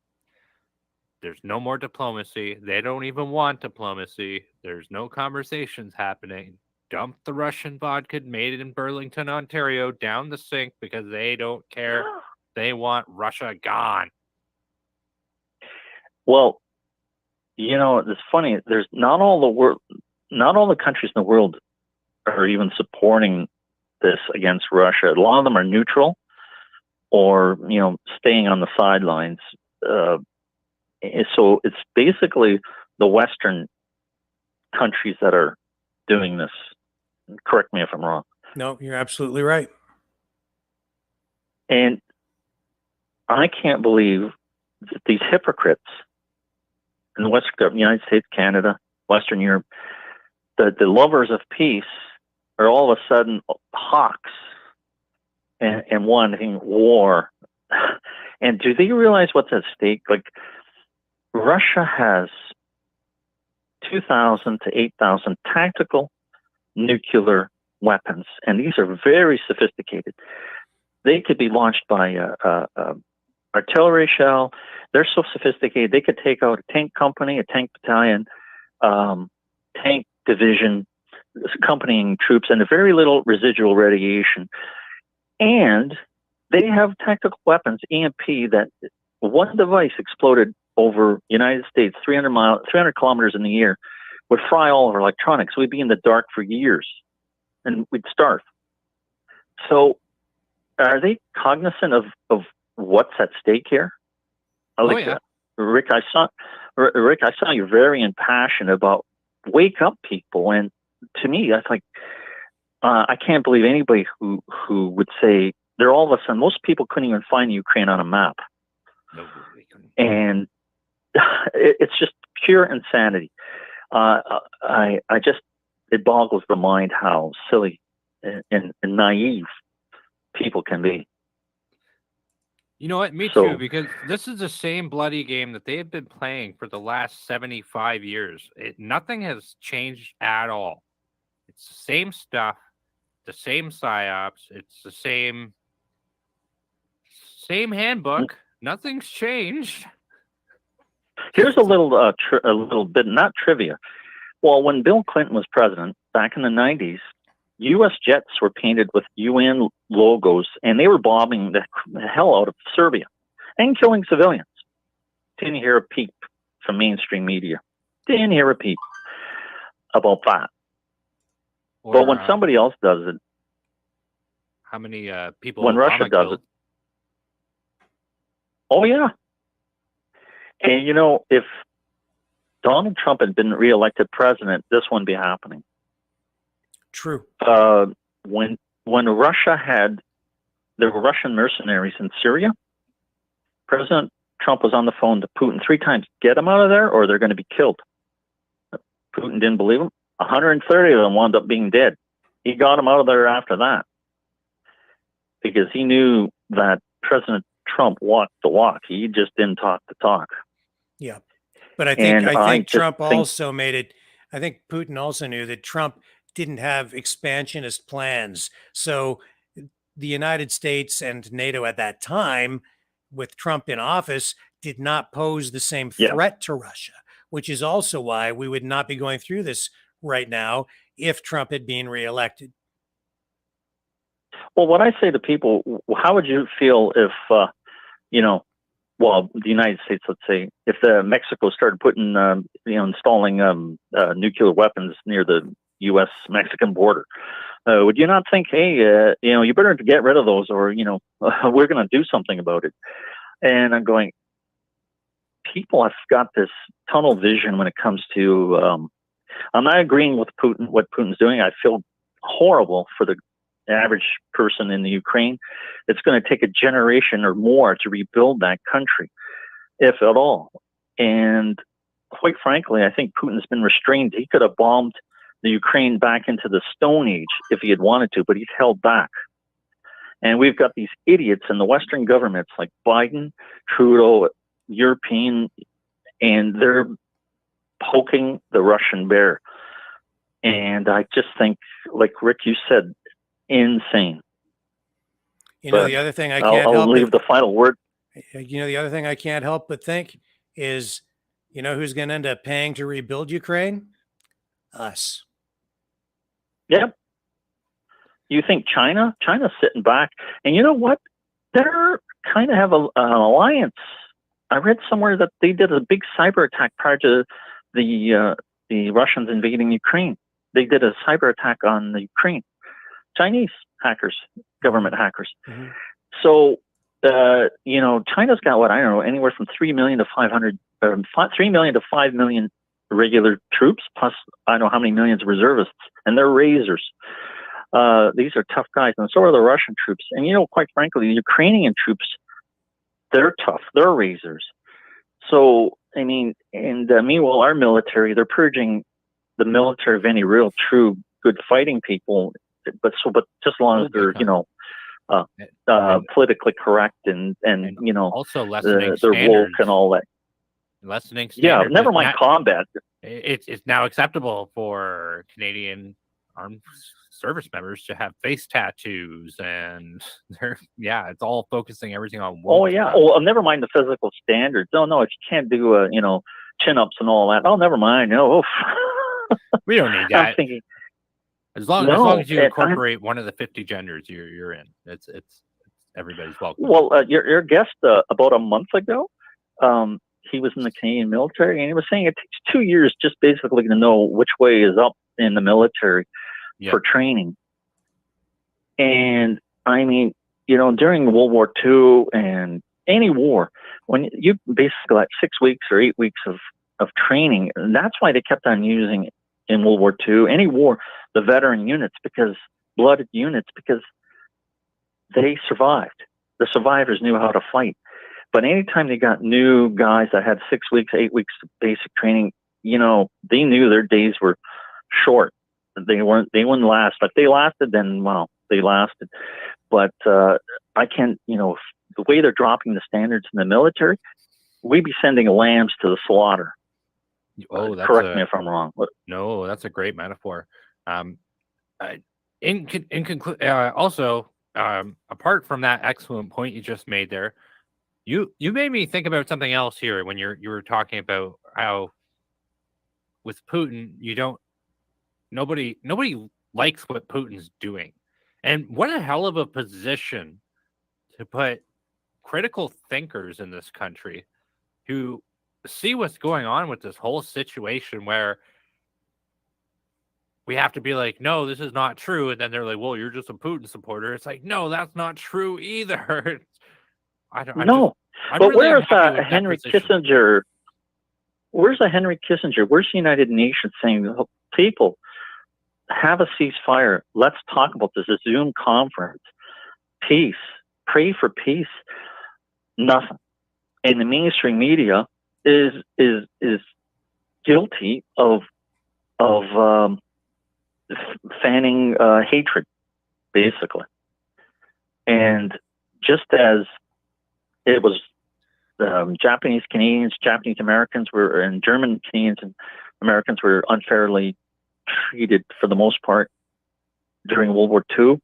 There's no more diplomacy. They don't even want diplomacy. There's no conversations happening. Dump the Russian vodka made in Burlington, Ontario down the sink because they don't care. They want Russia gone. Well, you know, it's funny. There's not all the countries in the world are even supporting this against Russia. A lot of them are neutral or, you know, staying on the sidelines. So it's basically the Western countries that are doing this. Correct me if I'm wrong. No, you're absolutely right. And I can't believe that these hypocrites in the Western, United States, Canada, Western Europe, the lovers of peace are all of a sudden hawks and wanting war. And do they realize what's at stake? Like, Russia has 2,000 to 8,000 tactical nuclear weapons, and these are very sophisticated. They could be launched by artillery shell. They're so sophisticated, they could take out a tank company, a tank battalion, tank division, accompanying troops, and a very little residual radiation. And they have tactical weapons, EMP, that one device exploded over United States, 300 kilometers in the air, would fry all of our electronics. We'd be in the dark for years, and we'd starve. So, are they cognizant of what's at stake here? Rick, I saw you're very impassioned about wake up people, and to me, that's like I can't believe anybody who would say they're all of a sudden. Most people couldn't even find Ukraine on a map, and it's just pure insanity. It boggles the mind how silly and naive people can be. You know what? Me too, because this is the same bloody game that they have been playing for the last 75 years. Nothing has changed at all. It's the same stuff, the same psyops. It's the same handbook. Nothing's changed. Here's a little bit, not trivia. Well, when Bill Clinton was president back in the 90s, U.S. jets were painted with UN logos, and they were bombing the hell out of Serbia and killing civilians. Didn't hear a peep from mainstream media. Didn't hear a peep about that. But when somebody else does it, how many people? When Russia does it, oh yeah. And you know, if Donald Trump had been reelected president, this wouldn't be happening. True. When Russia had there were Russian mercenaries in Syria, President Trump was on the phone to Putin 3 times. Get them out of there, or they're going to be killed. Putin didn't believe him. 130 of them wound up being dead. He got them out of there after that because he knew that President Trump walked the walk. He just didn't talk the talk. Yeah, but I think Trump also made it. I think Putin also knew that Trump didn't have expansionist plans. So the United States and NATO at that time, with Trump in office, did not pose the same threat to Russia, which is also why we would not be going through this right now if Trump had been reelected. Well, what I say to people, how would you feel if, the United States, let's say, if Mexico started putting, installing nuclear weapons near the U.S.-Mexican border? Would you not think, hey, you better get rid of those, or, we're going to do something about it? And I'm going, people have got this tunnel vision when it comes to, I'm not agreeing with Putin, what Putin's doing. I feel horrible for the average person in the Ukraine. It's going to take a generation or more to rebuild that country, if at all. And quite frankly, I think Putin's been restrained. He could have bombed the Ukraine back into the Stone Age if he had wanted to, but he's held back. And we've got these idiots in the Western governments like Biden, Trudeau, European, and they're poking the Russian bear. And I just think, like Rick, you said, insane. The other thing I can't I'll leave the final word. The other thing I can't help but think is, who's going to end up paying to rebuild Ukraine? Us. Yep. You think China's sitting back, and you know what? They're kind of have an alliance. I read somewhere that they did a big cyber attack prior to the Russians invading Ukraine. They did a cyber attack on the Ukraine. Chinese hackers, government hackers. Mm-hmm. So, China's got what, I don't know, anywhere from 3 million to 3 million to 5 million regular troops, plus I don't know how many millions of reservists, and they're razors. These are tough guys, and so are the Russian troops. And, quite frankly, the Ukrainian troops, they're tough. They're razors. So, meanwhile, our military, they're purging the military of any real, true, good fighting people, but just as long as they're, politically correct and also lessening they're woke and all that. Lessening standards. Yeah, never mind combat. It's now acceptable for Canadian armed service members to have face tattoos, and it's all focusing everything on woke. Oh yeah. Oh, never mind the physical standards. No, if you can't do chin ups and all that. Oh, never mind. No. We don't need that. I'm thinking, as long as you incorporate one of the 50 genders you're in, it's everybody's welcome. Well, your guest about a month ago, he was in the Canadian military, and he was saying it takes 2 years just basically to know which way is up in the military for training. And I mean, during World War II and any war, when you basically like 6 weeks or 8 weeks of training, and that's why they kept on using in World War II, any war, the veteran units, blooded units, because they survived. The survivors knew how to fight. But anytime they got new guys that had 6 weeks, 8 weeks of basic training, they knew their days were short. They wouldn't last. But if they lasted, then, well, they lasted. But I can't, the way they're dropping the standards in the military, we'd be sending lambs to the slaughter. Oh, correct me if I'm wrong. No, that's a great metaphor. Also, apart from that excellent point you just made there, you made me think about something else here when you were talking about how with Putin nobody likes what Putin's doing, and what a hell of a position to put critical thinkers in this country who see what's going on with this whole situation, where we have to be like, no, this is not true. And then they're like, well, you're just a Putin supporter. It's like, no, that's not true either. But where's Henry Kissinger? Where's a Henry Kissinger? Where's the United Nations saying, people, have a ceasefire. Let's talk about this. A Zoom conference. Peace. Pray for peace. Nothing. And the mainstream media is guilty of fanning hatred, basically. And just as it was Japanese Canadians, Japanese Americans were, and German Canadians and Americans were unfairly treated for the most part during World War II.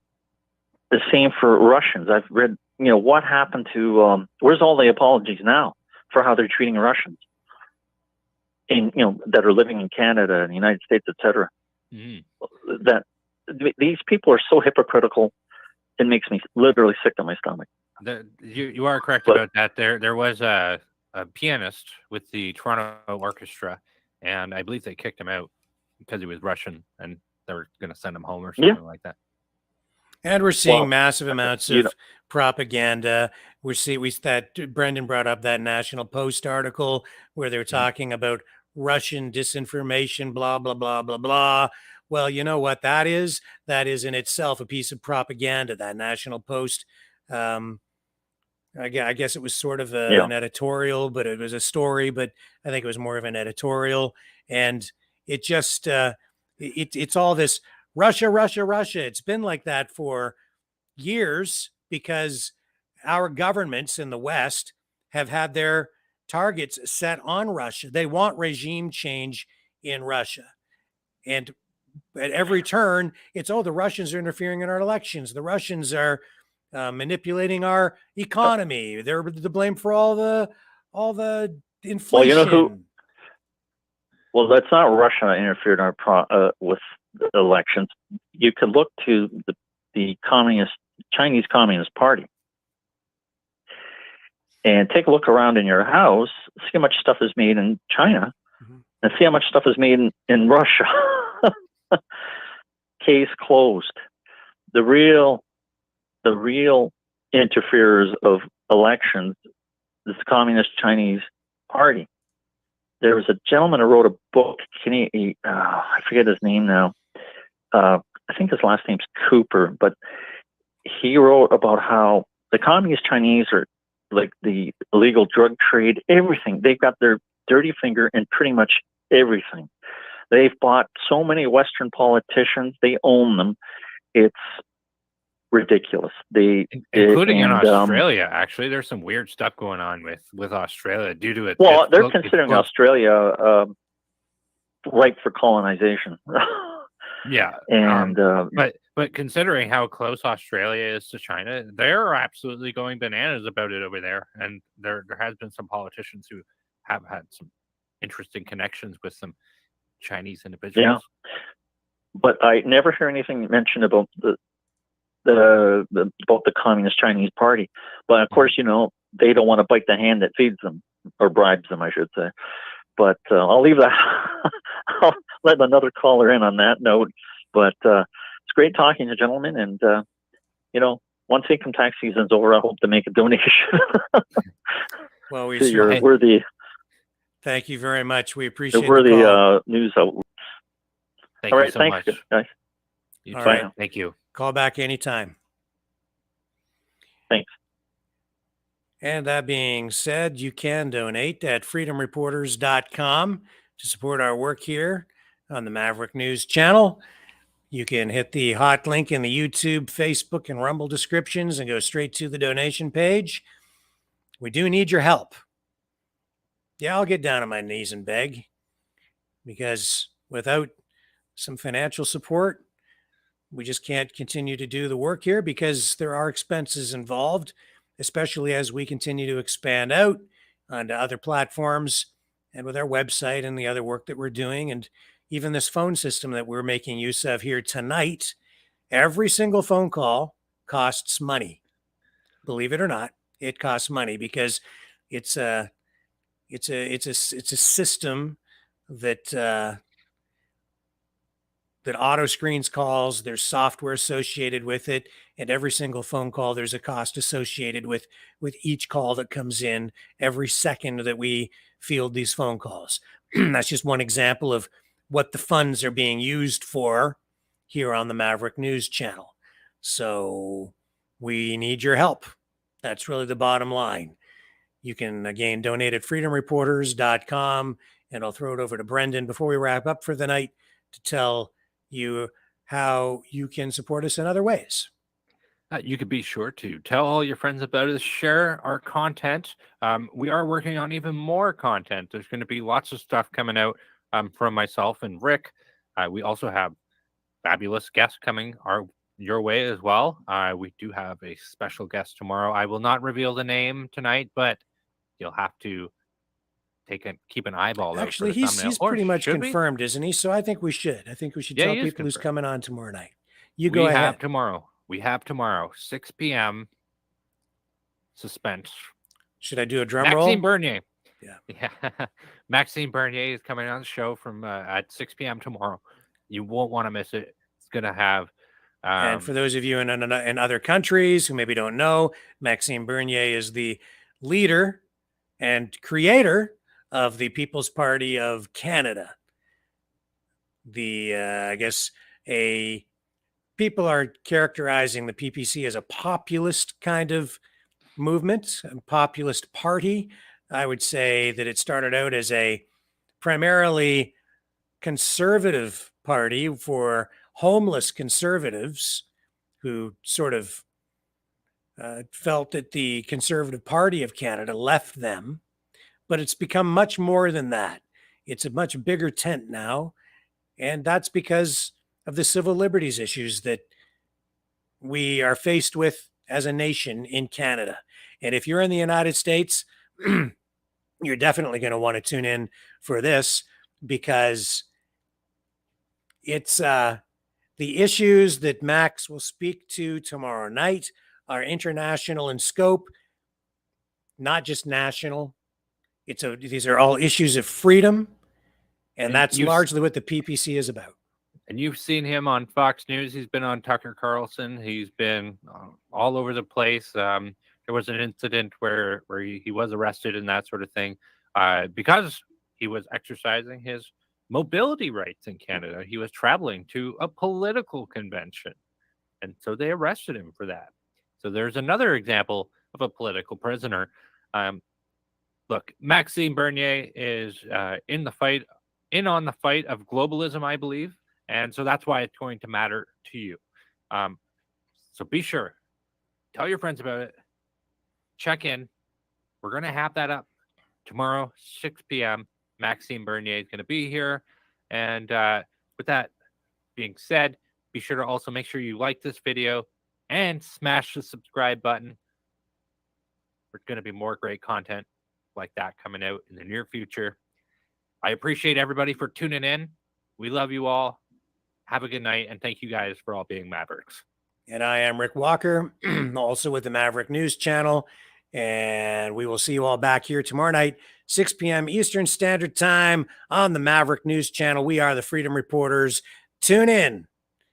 The same for Russians. I've read, what happened to, where's all the apologies now for how they're treating Russians that are living in Canada and the United States, etc. That these people are so hypocritical, it makes me literally sick to my stomach. You are correct about that. There was a pianist with the Toronto Orchestra, and I believe they kicked him out because he was Russian, and they were going to send him home or something like that. And we're seeing massive amounts of propaganda. That Brendan brought up that National Post article where they're talking about Russian disinformation, blah, blah, blah, blah, blah. Well, you know what that is? That is in itself a piece of propaganda, that National Post. I guess it was sort of an editorial, but it was a story, but I think it was more of an editorial. And it just, it's all this Russia, Russia, Russia. It's been like that for years because our governments in the West have had their targets set on Russia. They want regime change in Russia. And at every turn, it's, the Russians are interfering in our elections. The Russians are manipulating our economy. They're to blame for all the inflation. Well, that's not Russia interfered in our with the elections. You could look to the Chinese Communist Party and take a look around in your house, see how much stuff is made in China, and see how much stuff is made in Russia. Case closed. The real interferers of elections is the Communist Chinese Party. There was a gentleman who wrote a book. I forget his name now. I think his last name's Cooper, but he wrote about how the Communist Chinese are like the illegal drug trade, everything. They've got their dirty finger in pretty much everything. They've bought so many Western politicians. They own them. It's ridiculous. Including in Australia, actually, there's some weird stuff going on with Australia due to it. Well, they're considering Australia ripe for colonization. Yeah, and but considering how close Australia is to China, they're absolutely going bananas about it over there. And there has been some politicians who have had some interesting connections with some Chinese individuals. Yeah, but I never hear anything mentioned about the about the Communist Chinese Party. But of course, they don't want to bite the hand that feeds them, or bribes them, I should say. But I'll leave that. I'll let another caller in on that note. But it's great talking to you, gentlemen. And, once income tax season's over, I hope to make a donation Well, we to your certainly worthy, thank you very much. We appreciate your worthy the call. news outlet. Thank All you right, so thanks, much. guys. You All too. right. Thank you. Call back anytime. Thanks. And that being said, you can donate at freedomreporters.com to support our work here on the Maverick News channel. You can hit the hot link in the YouTube, Facebook, and Rumble descriptions and go straight to the donation page. We do need your help. Yeah, I'll get down on my knees and beg, because without some financial support, we just can't continue to do the work here, because there are expenses involved, especially as we continue to expand out onto other platforms and with our website and the other work that we're doing. And even this phone system that we're making use of here tonight, every single phone call costs money. Believe it or not, it costs money, because it's a system that that auto screens calls. There's software associated with it, and every single phone call, there's a cost associated with each call that comes in every second that we field these phone calls. That's just one example of what the funds are being used for here on the Maverick News channel. So we need your help. That's really the bottom line. You can, again, donate at freedomreporters.com, and I'll throw it over to Brendan before we wrap up for the night to tell you how you can support us in other ways. You could be sure to tell all your friends about us, share our content. We are working on even more content. There's going to be lots of stuff coming out from myself and Rick. We also have fabulous guests coming your way as well. We do have a special guest tomorrow. I will not reveal the name tonight, but you'll have to keep an eyeball Actually, out for the he's thumbnail. pretty much should we? confirmed, isn't he? So I think we should. I think we should Yeah, tell he is people who's confirmed. coming on tomorrow night. You go We have ahead. tomorrow. We have tomorrow, 6 p.m. Suspense. Should I do a drum Maxime roll? Bernier. Yeah. Maxime Bernier is coming on the show from at 6 p.m. tomorrow. You won't want to miss it. It's going to have. And for those of you in other countries who maybe don't know, Maxime Bernier is the leader and creator of the People's Party of Canada. I guess people are characterizing the PPC as a populist kind of movement, a populist party. I would say that it started out as a primarily conservative party for homeless conservatives who sort of felt that the Conservative Party of Canada left them. But it's become much more than that. It's a much bigger tent now. And that's because of the civil liberties issues that we are faced with as a nation in Canada. And if you're in the United States, you're definitely going to want to tune in for this, because it's the issues that Max will speak to tomorrow night are international in scope, not just national. These are all issues of freedom, and that's largely what the PPC is about. And you've seen him on Fox News. He's been on Tucker Carlson. He's been all over the place. There was an incident where he was arrested and that sort of thing because he was exercising his mobility rights in Canada. He was traveling to a political convention, and so they arrested him for that. So there's another example of a political prisoner. Look, Maxime Bernier is in on the fight of globalism, I believe. And so that's why it's going to matter to you. So be sure, tell your friends about it. Check in. We're going to have that up tomorrow, 6 p.m. Maxime Bernier is going to be here. And with that being said, be sure to also make sure you like this video and smash the subscribe button. There's going to be more great content like that coming out in the near future. I appreciate everybody for tuning in. We love you all. Have a good night, and thank you guys for all being Mavericks. And I am Rick Walker, also with the Maverick News Channel. And we will see you all back here tomorrow night, 6 p.m. Eastern Standard Time on the Maverick News Channel. We are the Freedom Reporters. Tune in.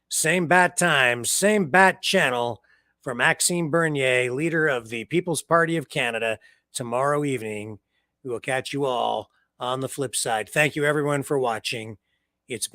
Same bat time, same bat channel for Maxime Bernier, leader of the People's Party of Canada, tomorrow evening. We will catch you all on the flip side. Thank you, everyone, for watching. It's